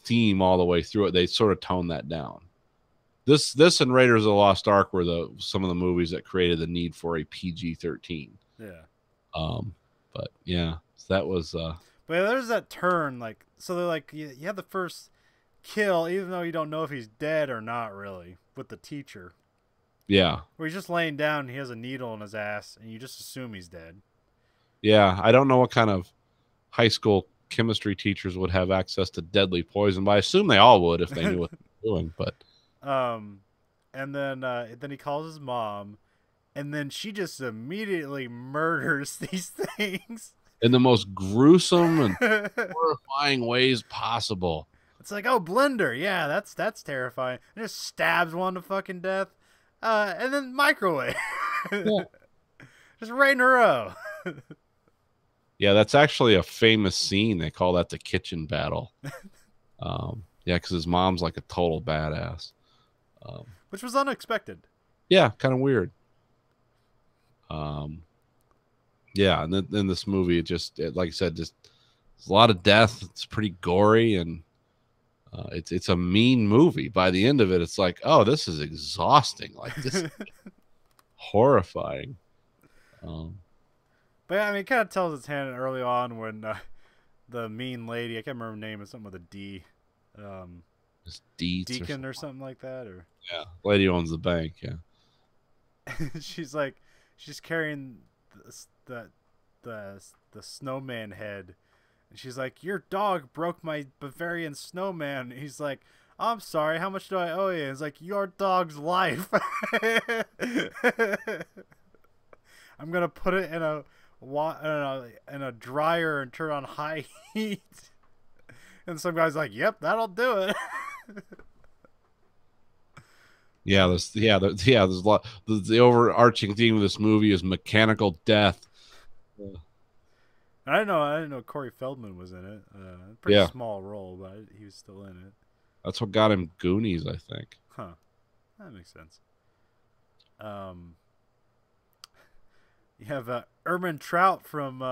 theme all the way through it. They sort of toned that down. This and Raiders of the Lost Ark were some of the movies that created the need for a PG-13. Yeah. But yeah, so that was. But yeah, there's that turn, like, so they're like, you have the first kill, even though you don't know if he's dead or not, really, with the teacher. Yeah. Where he's just laying down and he has a needle in his ass, and you just assume he's dead. Yeah, I don't know what kind of high school chemistry teachers would have access to deadly poison, but I assume they all would if they knew what they were doing. But and then he calls his mom, and then she just immediately murders these things in the most gruesome and horrifying ways possible. It's like, oh, blender, yeah, that's terrifying. And just stabs one to fucking death, and then microwave, Yeah. just right in a row. Yeah, that's actually a famous scene. They call that the kitchen battle. Yeah, because his mom's like a total badass. Which was unexpected. Yeah, kind of weird. Yeah, and then in this movie, like I said, just there's a lot of death. It's pretty gory, and it's a mean movie. By the end of it, it's like, oh, this is exhausting. Like, this is horrifying. But yeah, I mean, it kind of tells its hand early on when the mean lady, I can't remember her name, it's something with a D. Just Deacon or something like that, or yeah, lady owns the bank. Yeah, she's carrying the snowman head, and she's like, "Your dog broke my Bavarian snowman." He's like, "I'm sorry. How much do I owe you?" It's like, "Your dog's life." I'm gonna put it in a dryer and turn on high heat. And some guy's like, "Yep, that'll do it." yeah. There's a lot. The overarching theme of this movie is mechanical death. I didn't know Corey Feldman was in it. Pretty small role, but he was still in it. That's what got him Goonies, I think. Huh. That makes sense. You have Erman Trout from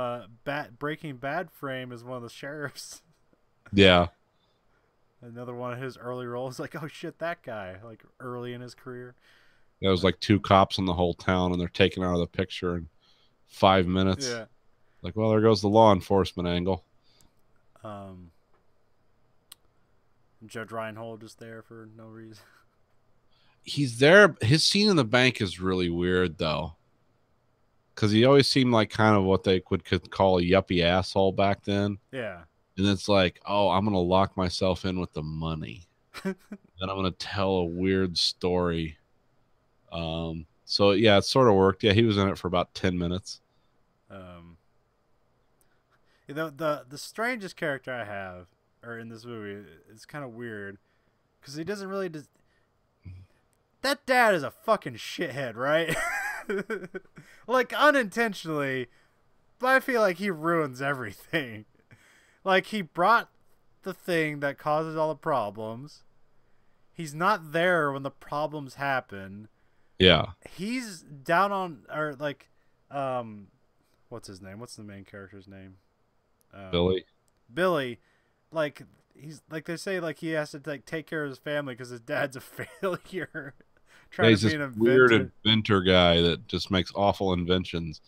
Breaking Bad fame as one of the sheriffs. Yeah. Another one of his early roles. Like, oh shit, that guy. Like, early in his career. There was like 2 cops in the whole town, and they're taken out of the picture in 5 minutes. Yeah. Like, well, there goes the law enforcement angle. Judge Reinhold just there for no reason. He's there. His scene in the bank is really weird, though. Because he always seemed like kind of what they could call a yuppie asshole back then. Yeah. And it's like, oh, I'm going to lock myself in with the money. Then I'm going to tell a weird story. So, yeah, it sort of worked. Yeah, he was in it for about 10 minutes. The strangest character I have in this movie is kind of weird. Because he doesn't really... That dad is a fucking shithead, right? Like, unintentionally. But I feel like he ruins everything. Like, he brought the thing that causes all the problems. He's not there when the problems happen. Yeah. He's down on, or like, what's his name? What's the main character's name? Billy. Billy. Like, he's, like they say, like, he has to, like, take care of his family because his dad's a failure. Yeah, he's this weird inventor guy that just makes awful inventions.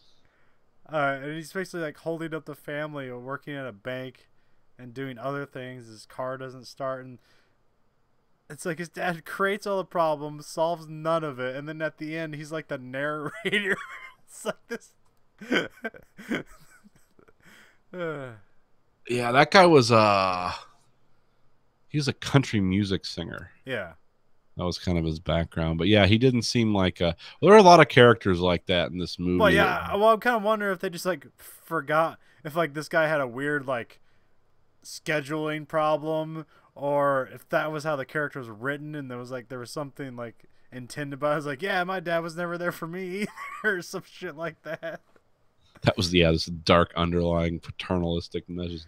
And he's basically like holding up the family or working at a bank and doing other things. His car doesn't start, and it's like his dad creates all the problems, solves none of it, and then at the end he's like the narrator. It's like this. Yeah, that guy was he was a country music singer. Yeah. That was kind of his background. But yeah, he didn't seem like there were a lot of characters like that in this movie. Well, yeah, well, I'm kind of wondering if they just like forgot if like this guy had a weird like scheduling problem, or if that was how the character was written and there was something like intended by it. I was like, yeah, my dad was never there for me either, or some shit like that. That was this dark underlying paternalistic messages.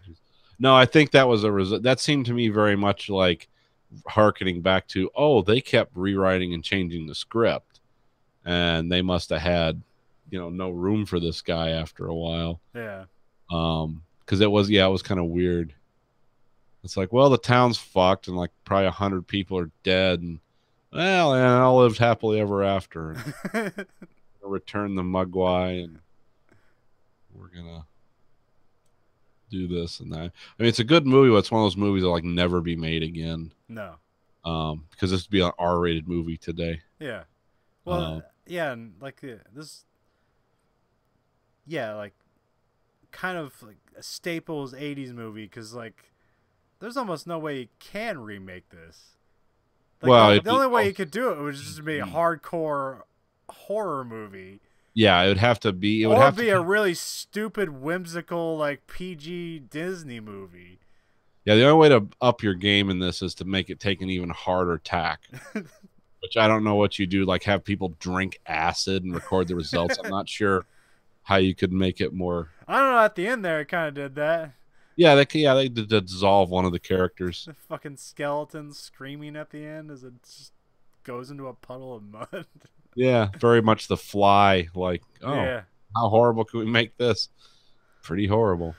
No, I think that was that seemed to me very much like harkening back to, oh, they kept rewriting and changing the script, and they must have had, no room for this guy after a while. Yeah. Because it was kind of weird. It's like, well, the town's fucked, and like probably 100 people are dead, and well, and all lived happily ever after. And return the Mugwai, and we're gonna do this and that. I mean, it's a good movie, but it's one of those movies that like never be made again. No. Because this would be an R-rated movie today. Yeah. Well, yeah, and like this. Yeah, like kind of like a staples '80s movie because like there's almost no way you can remake this. Like, well, the only way you could do it was just be a hardcore horror movie. Yeah, it would have to be. It would or have be to a really stupid, whimsical, like PG Disney movie. Yeah, the only way to up your game in this is to make it take an even harder tack. Which I don't know what you do, like have people drink acid and record the results. I'm not sure how you could make it more. I don't know. At the end there, it kind of did that. Yeah, they did dissolve one of the characters. The fucking skeleton screaming at the end as it just goes into a puddle of mud. Yeah, very much The Fly. Like, oh, Yeah. how horrible can we make this? Pretty horrible.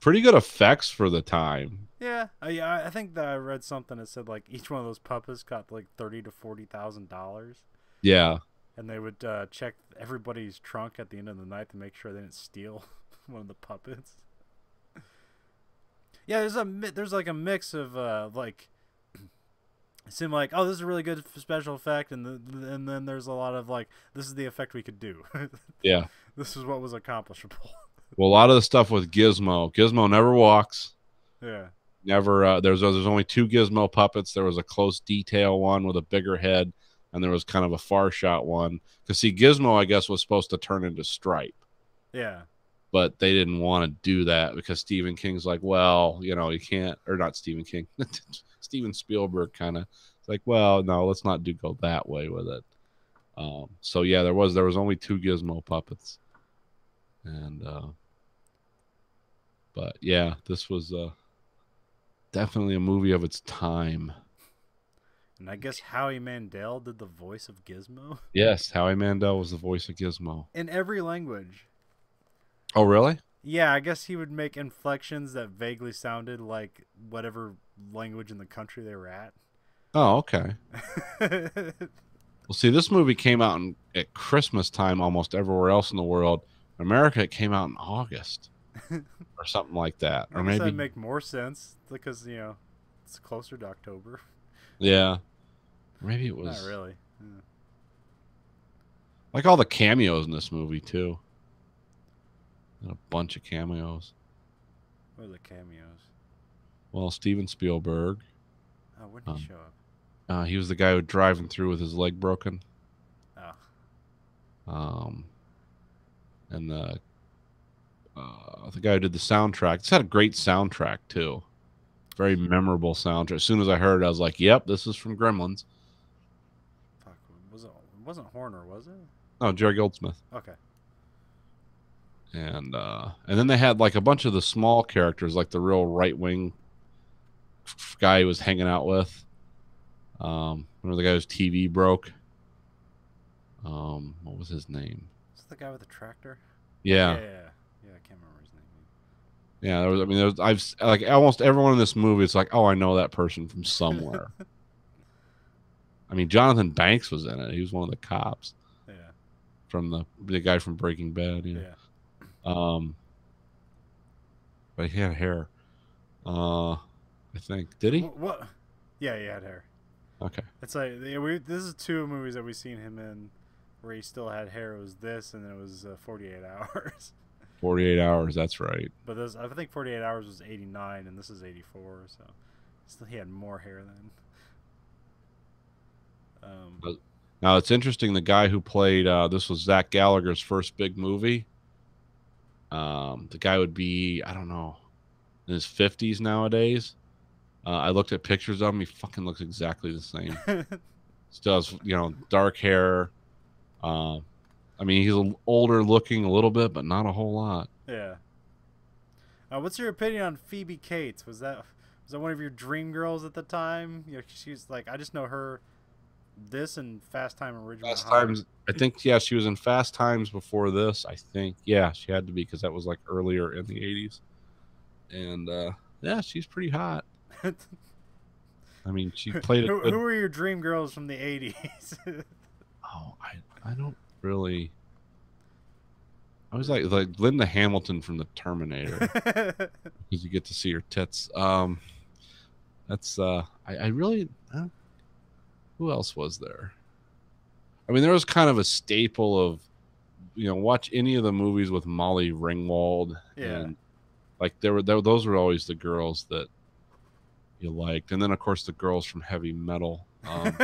Pretty good effects for the time. Yeah, I think that I read something that said like each one of those puppets got like $30,000 to $40,000. Yeah. And they would check everybody's trunk at the end of the night to make sure they didn't steal one of the puppets. Yeah, there's like a mix of like it seemed like, oh, this is a really good special effect, and then there's a lot of like, this is the effect we could do. Yeah. This is what was accomplishable. Well, a lot of the stuff with Gizmo. Gizmo never walks. Yeah. Never. There's only 2 Gizmo puppets. There was a close detail one with a bigger head, and there was kind of a far shot one. Because see, Gizmo, I guess, was supposed to turn into Stripe. Yeah. But they didn't want to do that because Stephen King's like, well, you know, you can't, or not Stephen King, Steven Spielberg kind of like, well, no, let's not go that way with it. So yeah, there was only 2 Gizmo puppets, and but yeah, this was definitely a movie of its time. And I guess Howie Mandel did the voice of Gizmo. Yes, Howie Mandel was the voice of Gizmo in every language. Oh, really? Yeah, I guess he would make inflections that vaguely sounded like whatever language in the country they were at. Oh, okay. Well, see, this movie came out at Christmas time almost everywhere else in the world. In America, it came out in August or something like that. Or maybe that'd make more sense because, you know, it's closer to October. Yeah. Maybe it was. Not really. Yeah. Like all the cameos in this movie, too. A bunch of cameos. What are the cameos? Well, Steven Spielberg. Oh, when did he show up? He was the guy who driving through with his leg broken. Oh. And the guy who did the soundtrack. It's had a great soundtrack too. Very memorable soundtrack. As soon as I heard it, I was like, "Yep, this is from Gremlins." Fuck, it wasn't Horner, was it? Oh, Jerry Goldsmith. Okay. And then they had like a bunch of the small characters, like the real right wing guy he was hanging out with. Remember the guy whose TV broke? What was his name? Is that the guy with the tractor? Yeah. Yeah, I can't remember his name. Yeah, I've like almost everyone in this movie. It's like, oh, I know that person from somewhere. I mean, Jonathan Banks was in it. He was one of the cops. Yeah. From the guy from Breaking Bad. You know? Yeah. But he had hair. I think. Did he? What? Yeah, he had hair. Okay. It's like this is 2 movies that we've seen him in where he still had hair. It was this, and it was 48 Hours. 48 Hours. That's right. But I think 48 Hours was 89, and this is 84. So still, he had more hair then. Now it's interesting. The guy who played this was Zach Gallagher's first big movie. The guy would be, I don't know, in his 50s nowadays. I looked at pictures of him. He fucking looks exactly the same. Still has, dark hair. I mean, he's older looking a little bit, but not a whole lot. Yeah. What's your opinion on Phoebe Cates? Was that one of your dream girls at the time? She's like, I just know her. This and Fast Time at Ridgemont Fast High. Times. I think, yeah, she was in Fast Times before this. I think, yeah, she had to be because that was like earlier in the 80s. And Yeah, she's pretty hot. I mean, she played a Who good. were your dream girls from the 80s? Oh, I don't really. I was like Linda Hamilton from the Terminator because you get to see her tits. That's I really. Who else was there? I mean, there was kind of a staple of, watch any of the movies with Molly Ringwald, Yeah. and like those were always the girls that you liked, and then of course the girls from Heavy Metal, much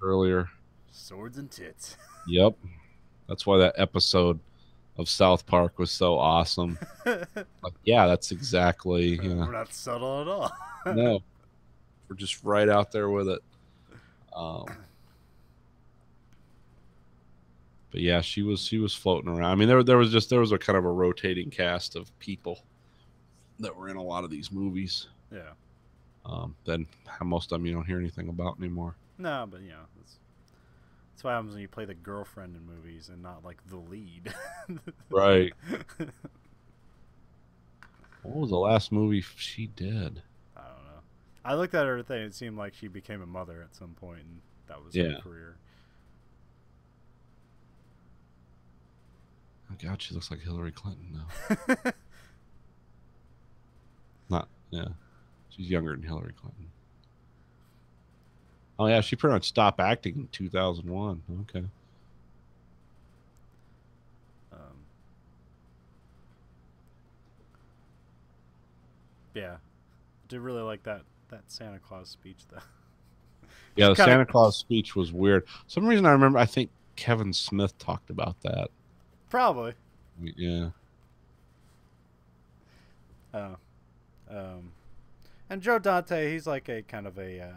earlier. Swords and tits. Yep, that's why that episode of South Park was so awesome. Like, yeah, that's exactly. We're not subtle at all. No, we're just right out there with it. But yeah, she was floating around. I mean, there was a kind of a rotating cast of people that were in a lot of these movies. Yeah. Then most of them you don't hear anything about anymore. No, but that's what happens when you play the girlfriend in movies and not like the lead. Right. What was the last movie she did? I don't know. I looked at her thing. It seemed like she became a mother at some point, and that was her career. Oh God, she looks like Hillary Clinton now. Not, yeah. She's younger than Hillary Clinton. Oh yeah, she pretty much stopped acting in 2001. Okay. Yeah, did really like that Santa Claus speech though. Yeah, the Santa Claus speech was weird. Some reason I remember. I think Kevin Smith talked about that. Probably. Yeah. And Joe Dante, he's like a kind of a.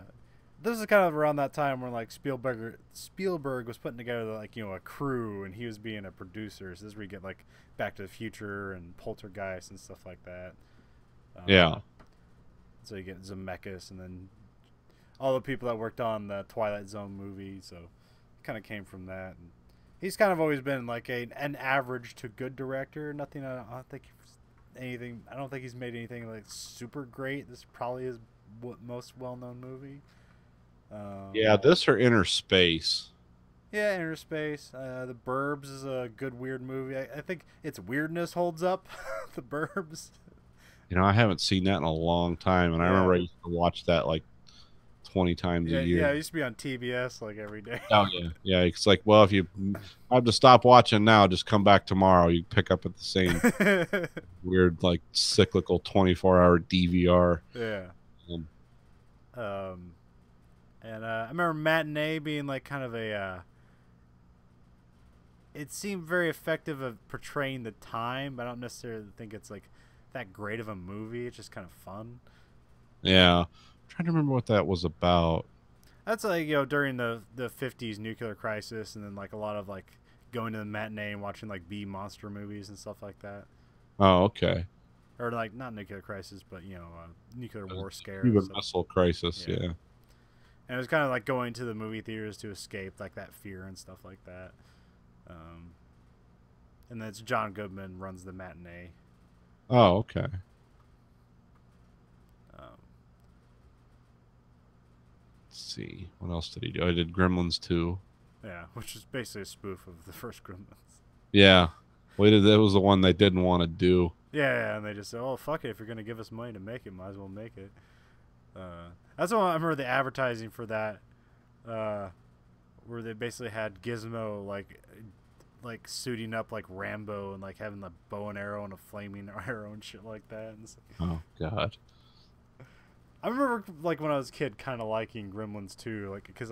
This is kind of around that time when like Spielberg was putting together like a crew, and he was being a producer. So this is where you get like Back to the Future and Poltergeist and stuff like that. Yeah. So you get Zemeckis, and then all the people that worked on the Twilight Zone movie. So it kind of came from that. And he's kind of always been like an average to good director. Nothing. I don't think anything. I don't think he's made anything like super great. This is probably his most well-known movie. Yeah, this or Inner Space. Yeah, Inner Space. The Burbs is a good weird movie. I think its weirdness holds up. The Burbs. I haven't seen that in a long time, and I remember I used to watch that like 20 times a year. Yeah, it used to be on TBS like every day. Oh yeah, yeah. It's like, well, if you have to stop watching now, just come back tomorrow. You pick up at the same weird, like cyclical 24-hour DVR. Yeah. And I remember Matinee being like kind of a. It seemed very effective of portraying the time, but I don't necessarily think it's like that great of a movie. It's just kind of fun. Yeah, I'm trying to remember what that was about. That's like during the 50s nuclear crisis, and then like a lot of like going to the matinee and watching like B monster movies and stuff like that. Oh, okay. Or like not nuclear crisis, but nuclear war scare. Cuban Missile Crisis, yeah. And it was kind of like going to the movie theaters to escape like that fear and stuff like that. And then it's John Goodman runs the matinee. Oh, okay. Let's see. What else did he do? I did Gremlins 2. Yeah, which is basically a spoof of the first Gremlins. Yeah. That was the one they didn't want to do. Yeah, and they just said, oh, fuck it. If you're going to give us money to make it, might as well make it. That's what I remember the advertising for that, where they basically had Gizmo like suiting up like Rambo and like having the bow and arrow and a flaming arrow and shit like that. And oh God! I remember like when I was a kid, kind of liking Gremlins 2, like because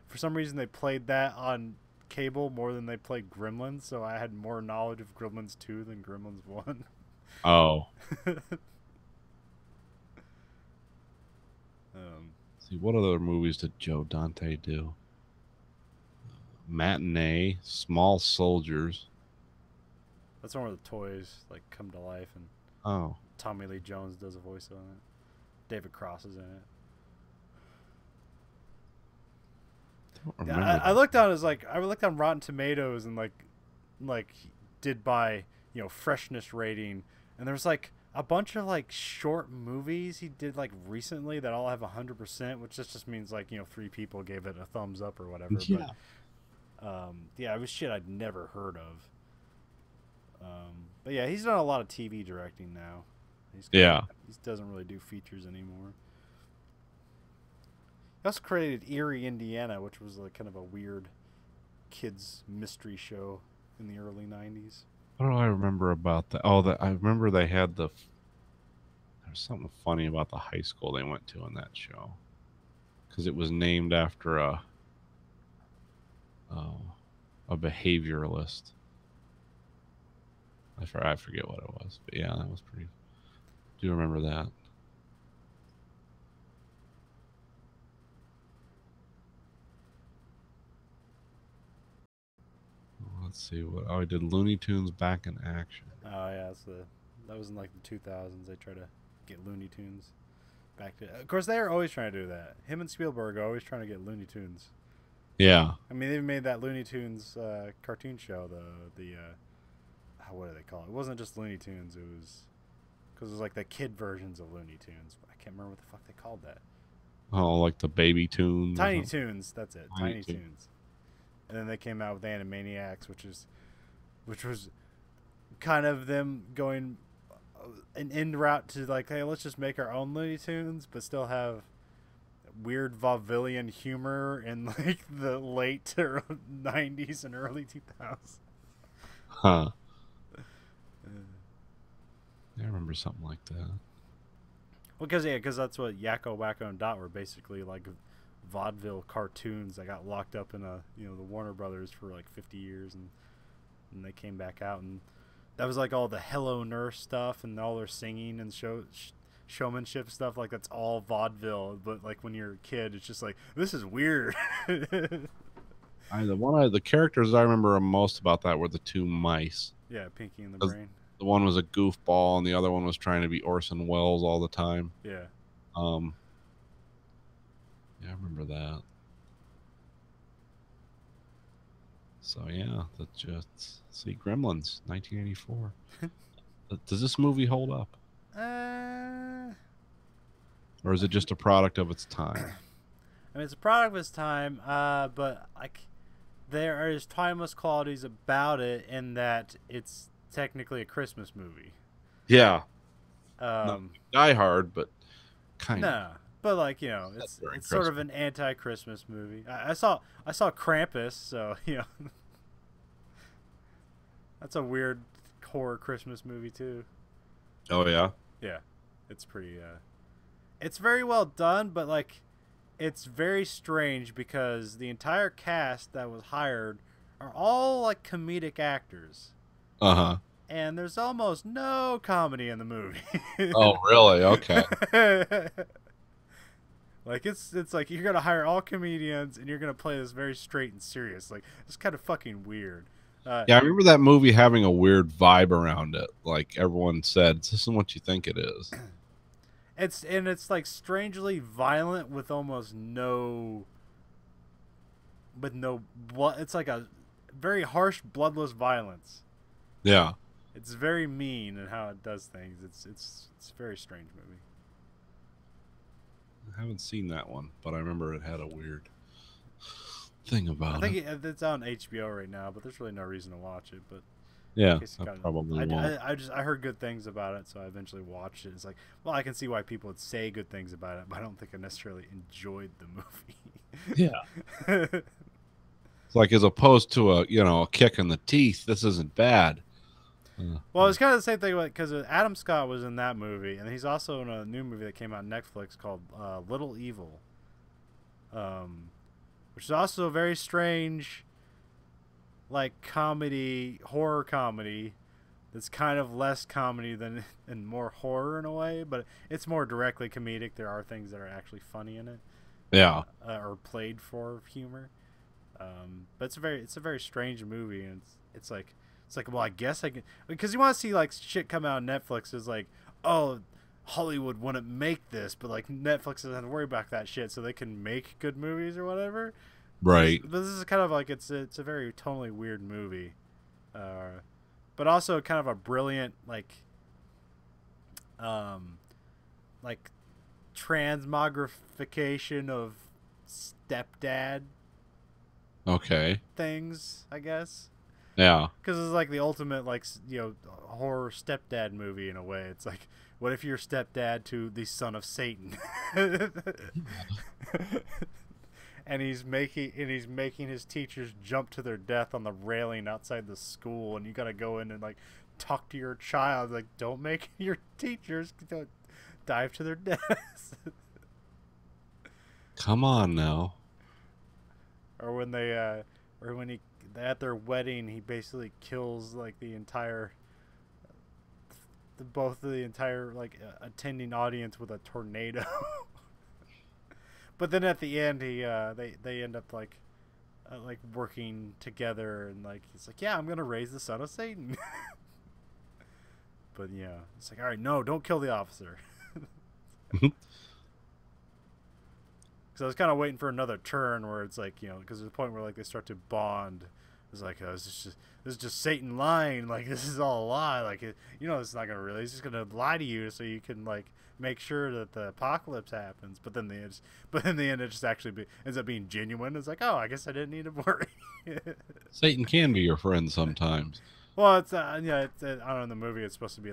for some reason they played that on cable more than they played Gremlins, so I had more knowledge of Gremlins 2 than Gremlins 1. Oh. See, what other movies did Joe Dante do? Matinee, Small Soldiers. That's one where the toys like come to life, and Tommy Lee Jones does a voice on it. David Cross is in it. I looked on Rotten Tomatoes and like did by freshness rating, and there was like a bunch of like short movies he did like recently that all have 100%, which just means like 3 people gave it a thumbs up or whatever. Yeah. But yeah, it was shit I'd never heard of. But yeah, he's done a lot of TV directing now. He doesn't really do features anymore. He also created Erie, Indiana, which was like kind of a weird kids mystery show in the early 90s. What do I remember about that? Oh, I remember they had there's something funny about the high school they went to in that show, because it was named after a behavioralist. I forget what it was, but yeah, that was pretty. Do you remember that? Let's see I did. Looney Tunes Back in Action. Oh yeah, that was in like the 2000s. They try to get Looney Tunes back to. Of course, they are always trying to do that. Him and Spielberg are always trying to get Looney Tunes. Yeah. I mean, they made that Looney Tunes cartoon show. What do they call it? It wasn't just Looney Tunes. It was because it was like the kid versions of Looney Tunes. I can't remember what the fuck they called that. Oh, like the Baby Tunes. Tiny Toons. That's it. Tiny Toons. And then they came out with Animaniacs, which was kind of them going an end route to like, hey, let's just make our own Looney Tunes, but still have weird vaudevillian humor in like the late 90s and early 2000s. Huh. I remember something like that. Well, because that's what Yakko, Wacko, and Dot were basically like vaudeville cartoons that got locked up in the Warner Brothers for like 50 years, and they came back out, and that was like all the Hello Nurse stuff and all their singing and showmanship stuff. Like that's all vaudeville, but like when you're a kid, it's just like, this is weird. The characters I remember most about that were the 2 mice. Yeah, Pinky and the Brain. The one was a goofball, and the other one was trying to be Orson Welles all the time. Yeah. Yeah, I remember that. So yeah, see, Gremlins, 1984. Does this movie hold up? Or is it just a product of its time? I mean, it's a product of its time, but like there is timeless qualities about it in that it's technically a Christmas movie. Yeah. Die Hard, but kind of. No, but like it's sort of an anti-Christmas movie. I saw Krampus, so that's a weird horror Christmas movie too. Oh yeah. Yeah, it's pretty. It's very well done, but like, it's very strange because the entire cast that was hired are all like comedic actors. Uh-huh. And there's almost no comedy in the movie. Oh, really? Okay. Like it's like you're gonna hire all comedians and you're gonna play this very straight and serious. Like it's kind of fucking weird. Yeah, I remember that movie having a weird vibe around it. Like everyone said, "This isn't what you think it is." It's like strangely violent with almost no blood. It's like a very harsh, bloodless violence. Yeah. It's very mean in how it does things. It's a very strange movie. I haven't seen that one, but I remember it had a weird thing about it. I think it's on HBO right now, but there's really no reason to watch it. But yeah, I probably won't. I heard good things about it, so I eventually watched it. It's like, well, I can see why people would say good things about it, but I don't think I necessarily enjoyed the movie. Yeah. It's like, as opposed to a kick in the teeth, this isn't bad. Well, it's kind of the same thing because Adam Scott was in that movie, and he's also in a new movie that came out on Netflix called Little Evil, which is also a very strange, like horror comedy. That's kind of less comedy and more horror in a way, but it's more directly comedic. There are things that are actually funny in it, yeah, or played for humor. But it's a very strange movie, and it's like, well, I guess I can, because you want to see like shit come out on Netflix is like, oh, Hollywood wouldn't make this, but like Netflix doesn't have to worry about that shit, so they can make good movies or whatever. Right. But this is kind of like it's a very tonally weird movie, but also kind of a brilliant like like transmogrification of stepdad Okay. things, I guess. Yeah. Because it's like the ultimate, like, horror stepdad movie in a way. It's like, what if you're stepdad to the son of Satan? And he's making his teachers jump to their death on the railing outside the school, and you gotta go in and like talk to your child, like, don't make your teachers dive to their deaths. Come on now. Or when they at their wedding, he basically kills like the entire like attending audience with a tornado. But then at the end, they end up like working together, and like he's like, yeah, I'm gonna raise the son of Satan. But yeah, it's like, all right, no, don't kill the officer. Because I was kind of waiting for another turn where it's like, because there's a point where like they start to bond. It's like, oh, this is just Satan lying. Like, this is all a lie. Like, it's not gonna really. He's just gonna lie to you so you can like make sure that the apocalypse happens. But then in the end, it just actually ends up being genuine. It's like, oh, I guess I didn't need to worry. Satan can be your friend sometimes. Well, it's I don't know. In the movie, it's supposed to be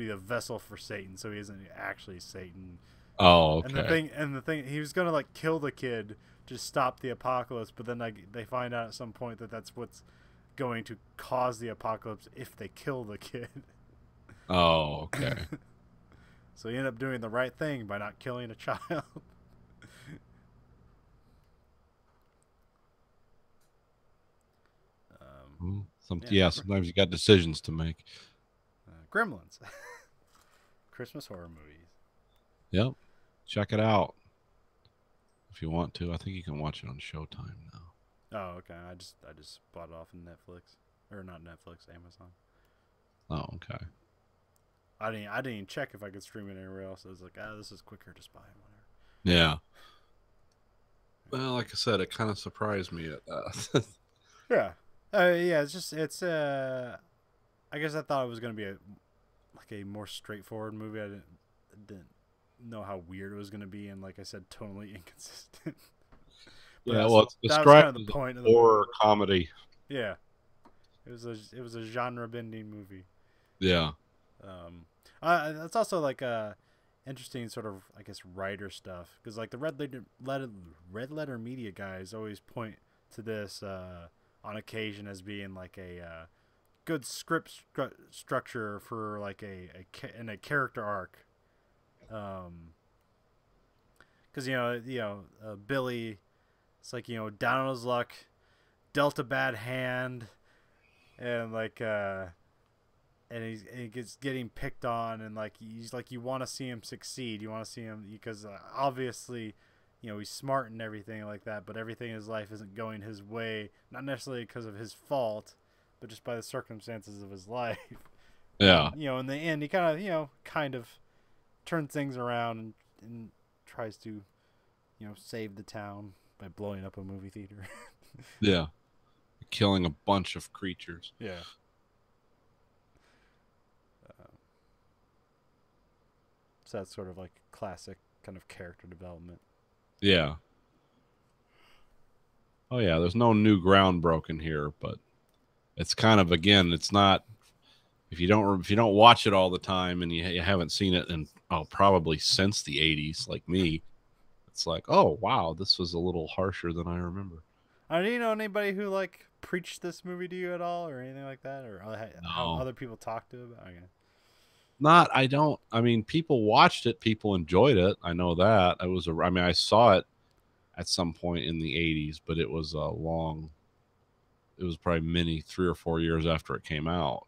a vessel for Satan, so he isn't actually Satan. Oh, okay. And the thing, he was gonna like kill the kid to stop the apocalypse, but then they find out at some point that that's what's going to cause the apocalypse if they kill the kid. Oh, okay. So you end up doing the right thing by not killing a child. Sometimes you got decisions to make. Gremlins. Christmas horror movies. Yep. Check it out if you want to. I think you can watch it on Showtime now. Oh, okay. I just bought it off of Netflix, or not Netflix, Amazon. Oh, okay. I didn't even check if I could stream it anywhere else. I was like, this is quicker, just buy it, whatever. Yeah. Well, like I said, it kind of surprised me at that. Yeah. Yeah. I guess I thought it was gonna be a more straightforward movie. I didn't know how weird it was gonna be, and like I said, totally inconsistent. Yeah, well, it's described as a horror comedy. Yeah. It was a genre bending movie. Yeah. It's also like interesting sort of, I guess, writer stuff, because like the Red Letter Media guys always point to this on occasion as being like a good script structure for like a character arc. Because Billy, it's like, down on his luck, dealt a bad hand, and like and he gets getting picked on, and like he's like, you want to see him succeed, you want to see him, because obviously he's smart and everything like that, but everything in his life isn't going his way, not necessarily because of his fault, but just by the circumstances of his life. Yeah. In the end, he kind of turns things around and tries to save the town by blowing up a movie theater. Yeah. Killing a bunch of creatures. Yeah. So that's sort of like classic kind of character development. Yeah. Oh yeah, there's no new ground broken here, but it's kind of, again, it's not, if you don't watch it all the time and you haven't seen it in probably since the 80s like me, it's like, oh wow, this was a little harsher than I remember. Do you know anybody who like preached this movie to you at all, or anything like that, or how other people talked to it about it? I mean, people watched it, people enjoyed it. I know that. I saw it at some point in the 80s, but it was it was probably 3 or 4 years after it came out.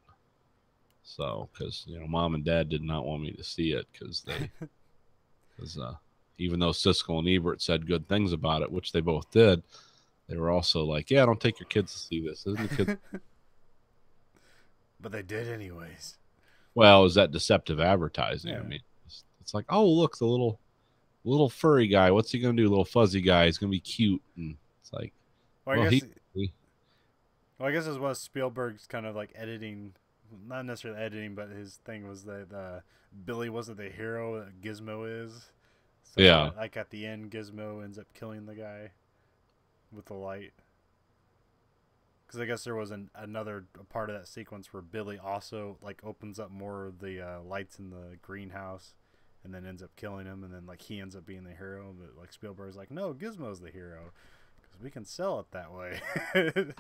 So, because, Mom and Dad did not want me to see it, because even though Siskel and Ebert said good things about it, which they both did, they were also like, yeah, don't take your kids to see this. Isn't the kids? But they did anyways. Well, is that deceptive advertising? Yeah. I mean, it's like, oh, look, the little furry guy. What's he gonna do? Little fuzzy guy. He's gonna be cute, and it's like, I guess it was Spielberg's kind of like editing not necessarily editing, but his thing was that Billy wasn't the hero that Gizmo is. So, Yeah. like at the end, Gizmo ends up killing the guy with the light. Because I guess there was another part of that sequence where Billy also like opens up more of the lights in the greenhouse, and then ends up killing him, and then like he ends up being the hero. But like Spielberg's like, no, Gizmo's the hero because we can sell it that way.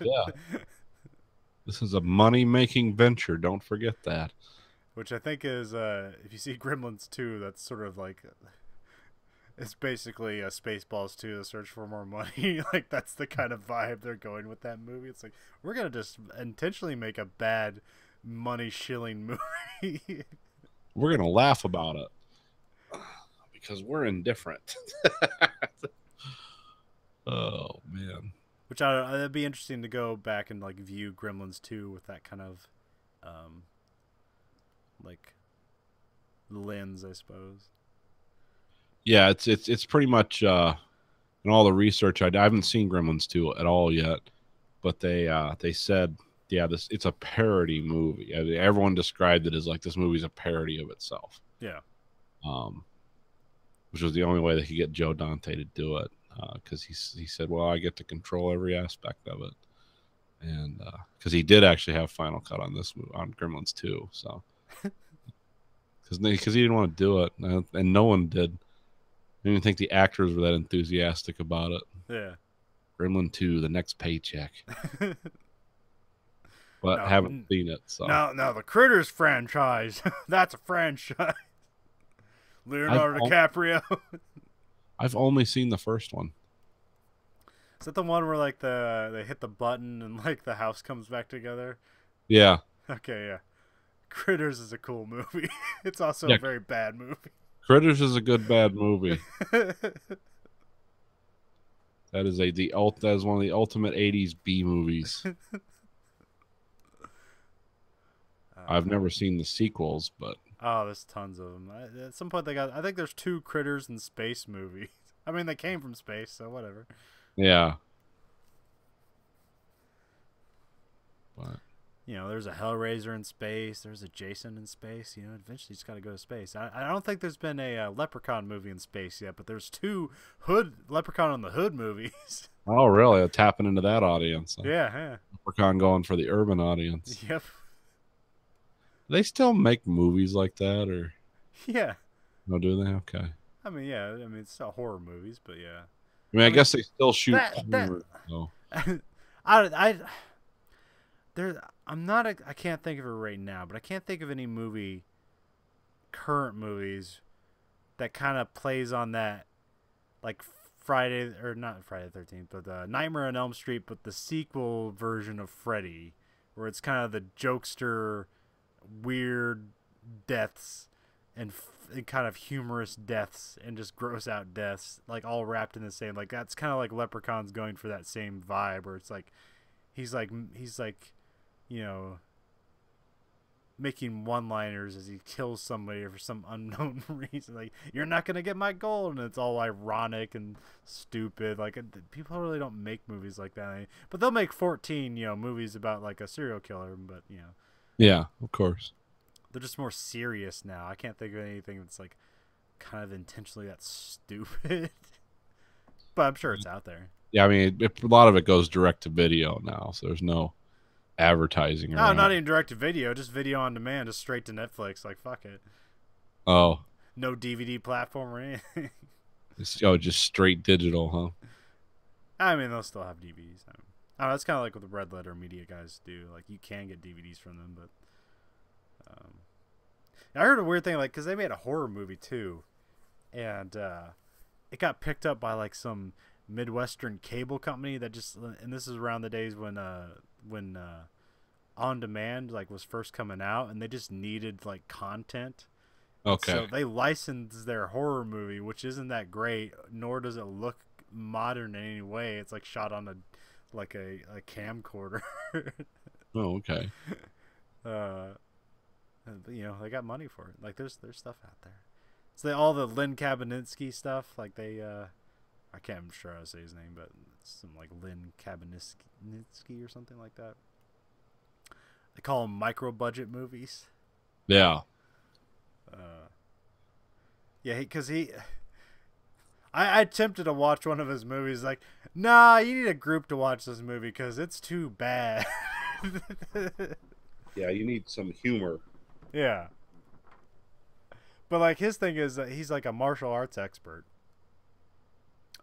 Yeah. This is a money-making venture. Don't forget that. Which I think is, if you see Gremlins 2, that's sort of like, it's basically Spaceballs 2, The Search for More Money. Like, that's the kind of vibe they're going with that movie. It's like, we're going to just intentionally make a bad money-shilling movie. We're gonna laugh about it because we're indifferent. Oh man. Which it'd be interesting to go back and, like, view Gremlins 2 with that kind of, like, lens, I suppose. Yeah, it's pretty much in all the research I haven't seen Gremlins 2 at all yet, but they said it's a parody movie. I mean, everyone described it as like this movie's a parody of itself. Yeah. Which was the only way they could get Joe Dante to do it, because he said, well, I get to control every aspect of it, and because he did actually have final cut on this movie, on Gremlins 2, so because he didn't want to do it, and no one did. I didn't even think the actors were that enthusiastic about it. Yeah. Gremlin 2, the next paycheck. But No, haven't seen it, so. Now the Critters franchise, that's a franchise. Leonardo DiCaprio. I've only seen the first one. Is that the one where like they hit the button and like the house comes back together? Yeah. Okay, yeah. Critters is a cool movie. It's also Yeah. a very bad movie. Critters is a good bad movie. That is one of the ultimate 80s B movies. I've never seen the sequels, but oh, there's tons of them. At some point I think there's 2 Critters in space movies. I mean, they came from space, so whatever. yeah. But You know, there's a Hellraiser in space. There's a Jason in space. You know, eventually you just got to go to space. I don't think there's been a Leprechaun movie in space yet, but there's 2 Leprechaun on the Hood movies. oh, really? Tapping into that audience. Yeah. Leprechaun going for the urban audience. Yep. They still make movies like that, or Yeah. no? Do they? Okay. I mean, yeah. I mean, it's not horror movies, but yeah. I mean, I guess they still shoot that- porn, so. I can't think of it right now, but I can't think of any current movies that kind of plays on that, like not Friday the 13th, but Nightmare on Elm Street, but the sequel version of Freddy, where it's kind of the jokester, weird deaths and kind of humorous deaths and just gross out deaths, like all wrapped in the same. Like that's kind of like Leprechaun's going for that same vibe, where it's like he's like you know, making one-liners as he kills somebody for some unknown reason. Like, you're not gonna get my gold, and it's all ironic and stupid. Like, people really don't make movies like that, but they'll make 14 movies about like a serial killer. But Yeah, of course. they're just more serious now. I can't think of anything that's like kind of intentionally that stupid. But I'm sure it's out there. Yeah, I mean, a lot of it goes direct to video now, so there's no advertising. No, not even direct to video, just video on demand, just straight to Netflix. Like, fuck it. Oh. No DVD platform or anything. Just straight digital, huh? I mean, they'll still have DVDs. I don't know, that's kind of like what the Red Letter Media guys do. Like, you can get DVDs from them, but I heard a weird thing, like, because they made a horror movie too, and it got picked up by like some Midwestern cable company that just, and this is around the days when On Demand like was first coming out, and they just needed like content. Okay. So they licensed their horror movie, which isn't that great, nor does it look modern in any way. It's like shot on a camcorder. Oh, okay. But, they got money for it. Like there's stuff out there. So all the Lynn Kabaninski stuff, like they I can't, I'm sure how to say his name, but it's some like Lynn Kabaninski or something like that. They call them micro budget movies. Yeah. Yeah, because I attempted to watch one of his movies. Like, nah, you need a group to watch this movie because it's too bad. Yeah, you need some humor. Yeah. But like his thing is that he's like a martial arts expert.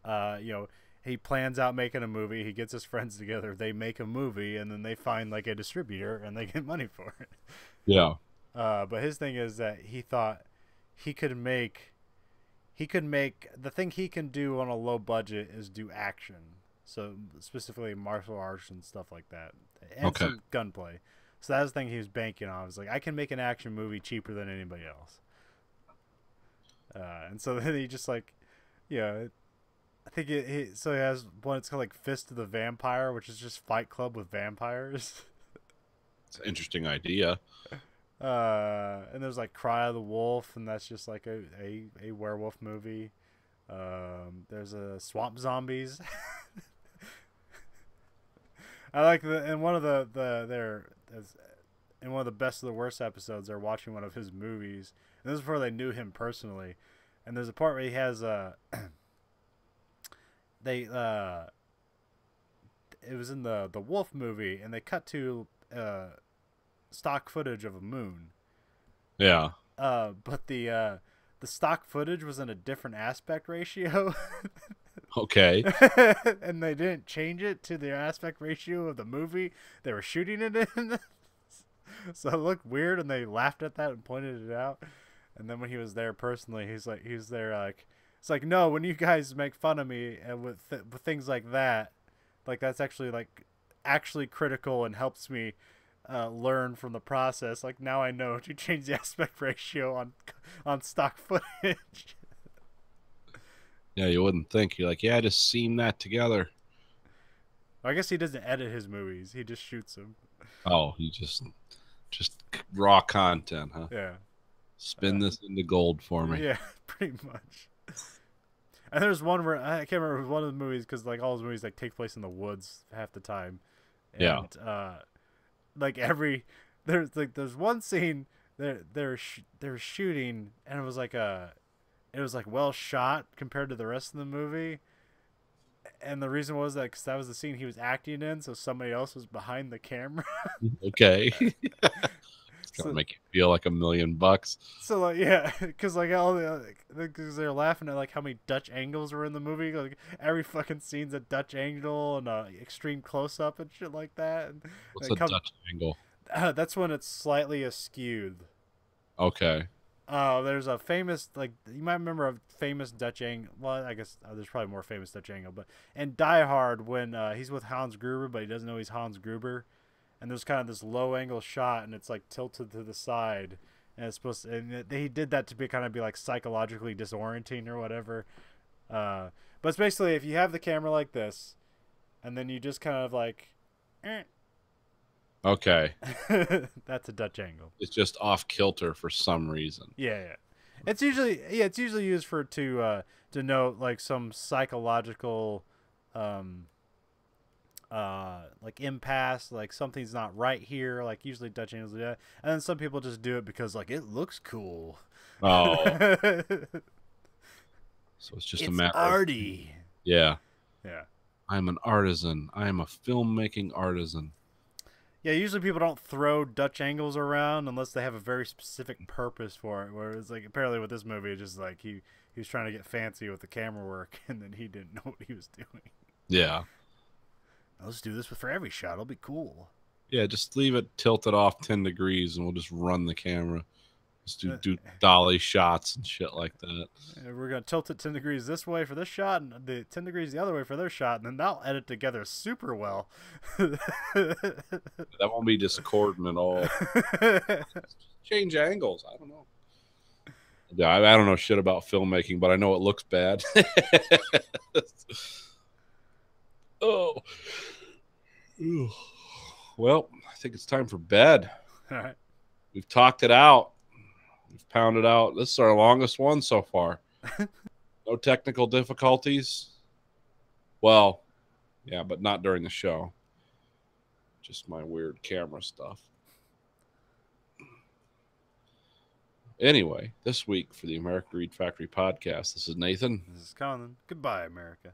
You know, he plans out making a movie. He gets his friends together. They make a movie, and then they find like a distributor, and they get money for it. Yeah. But his thing is that he thought he could make the thing he can do on a low budget is do action. So specifically martial arts and stuff like that, and Okay. some gunplay. So that was the thing he was banking on. I was like, I can make an action movie cheaper than anybody else. And so then he just like, I think so he has one. It's called like Fist of the Vampire, which is just Fight Club with vampires. It's an interesting idea. And there's like Cry of the Wolf, and that's just like a werewolf movie. There's a Swamp Zombies. I like in one of in one of the best of the worst episodes, they're watching one of his movies, and this is before they knew him personally. And there's a part where he has it was in the Wolf movie, and they cut to stock footage of a moon. Yeah. But the stock footage was in a different aspect ratio. Okay. And they didn't change it to the aspect ratio of the movie they were shooting it in. So it looked weird, and they laughed at that and pointed it out. And then when he was there personally, he was there like, it's like, no, when you guys make fun of me and with things like that, like that's actually critical and helps me learn from the process. Like now I know to change the aspect ratio on stock footage. Yeah, you wouldn't think. You're like, yeah, just seam that together. I guess he doesn't edit his movies; he just shoots them. Oh, you just raw content, huh? Yeah. Spin this into gold for me. Yeah, pretty much. And there's one where I can't remember, it was one of the movies because like all his movies like take place in the woods half the time. And, Yeah. like there's one scene they're shooting, and it was like well shot compared to the rest of the movie. And the reason was that because that was the scene he was acting in, so somebody else was behind the camera. Okay. It's gonna make you feel like $1 million. So like yeah, because like because they're laughing at like how many Dutch angles were in the movie. Like every fucking scene's a Dutch angle and a extreme close up and shit like that. And What's a Dutch angle? That's when it's slightly askewed. Okay. There's a famous, like, you might remember a famous Dutch angle. Well, I guess there's probably more famous Dutch angle, but in Die Hard, when he's with Hans Gruber, but he doesn't know he's Hans Gruber, and there's kind of this low angle shot, and it's like tilted to the side, and it's supposed to, and he did that to be kind of be like psychologically disorienting or whatever. But it's basically if you have the camera like this, and then you just kind of like, Okay. that's a Dutch angle. It's just off kilter for some reason. Yeah. It's usually used for to note like some psychological like impasse, like something's not right here. Like usually Dutch angles do that, and then some people just do it because like it looks cool. Oh. So it's just it's a matter arty. Yeah. Yeah. I'm an artisan. I am a filmmaking artisan. Yeah, usually people don't throw Dutch angles around unless they have a very specific purpose for it. Whereas, like, apparently with this movie, it's just like he was trying to get fancy with the camera work, and then he didn't know what he was doing. Yeah. Let's do this for every shot. It'll be cool. Yeah, just leave it tilted off 10 degrees, and we'll just run the camera. Just do dolly shots and shit like that. We're going to tilt it 10 degrees this way for this shot, and the 10 degrees the other way for their shot, and then they'll edit together super well. That won't be discordant at all. Change angles. I don't know. Yeah, I don't know shit about filmmaking, but I know it looks bad. Oh. Ooh. Well, I think it's time for bed. All right. We've talked it out. We've pounded out. This is our longest one so far. No technical difficulties. Well, yeah, but not during the show. Just my weird camera stuff. Anyway, this week for the American Greed Factory podcast, this is Nathan. This is Colin. Goodbye, America.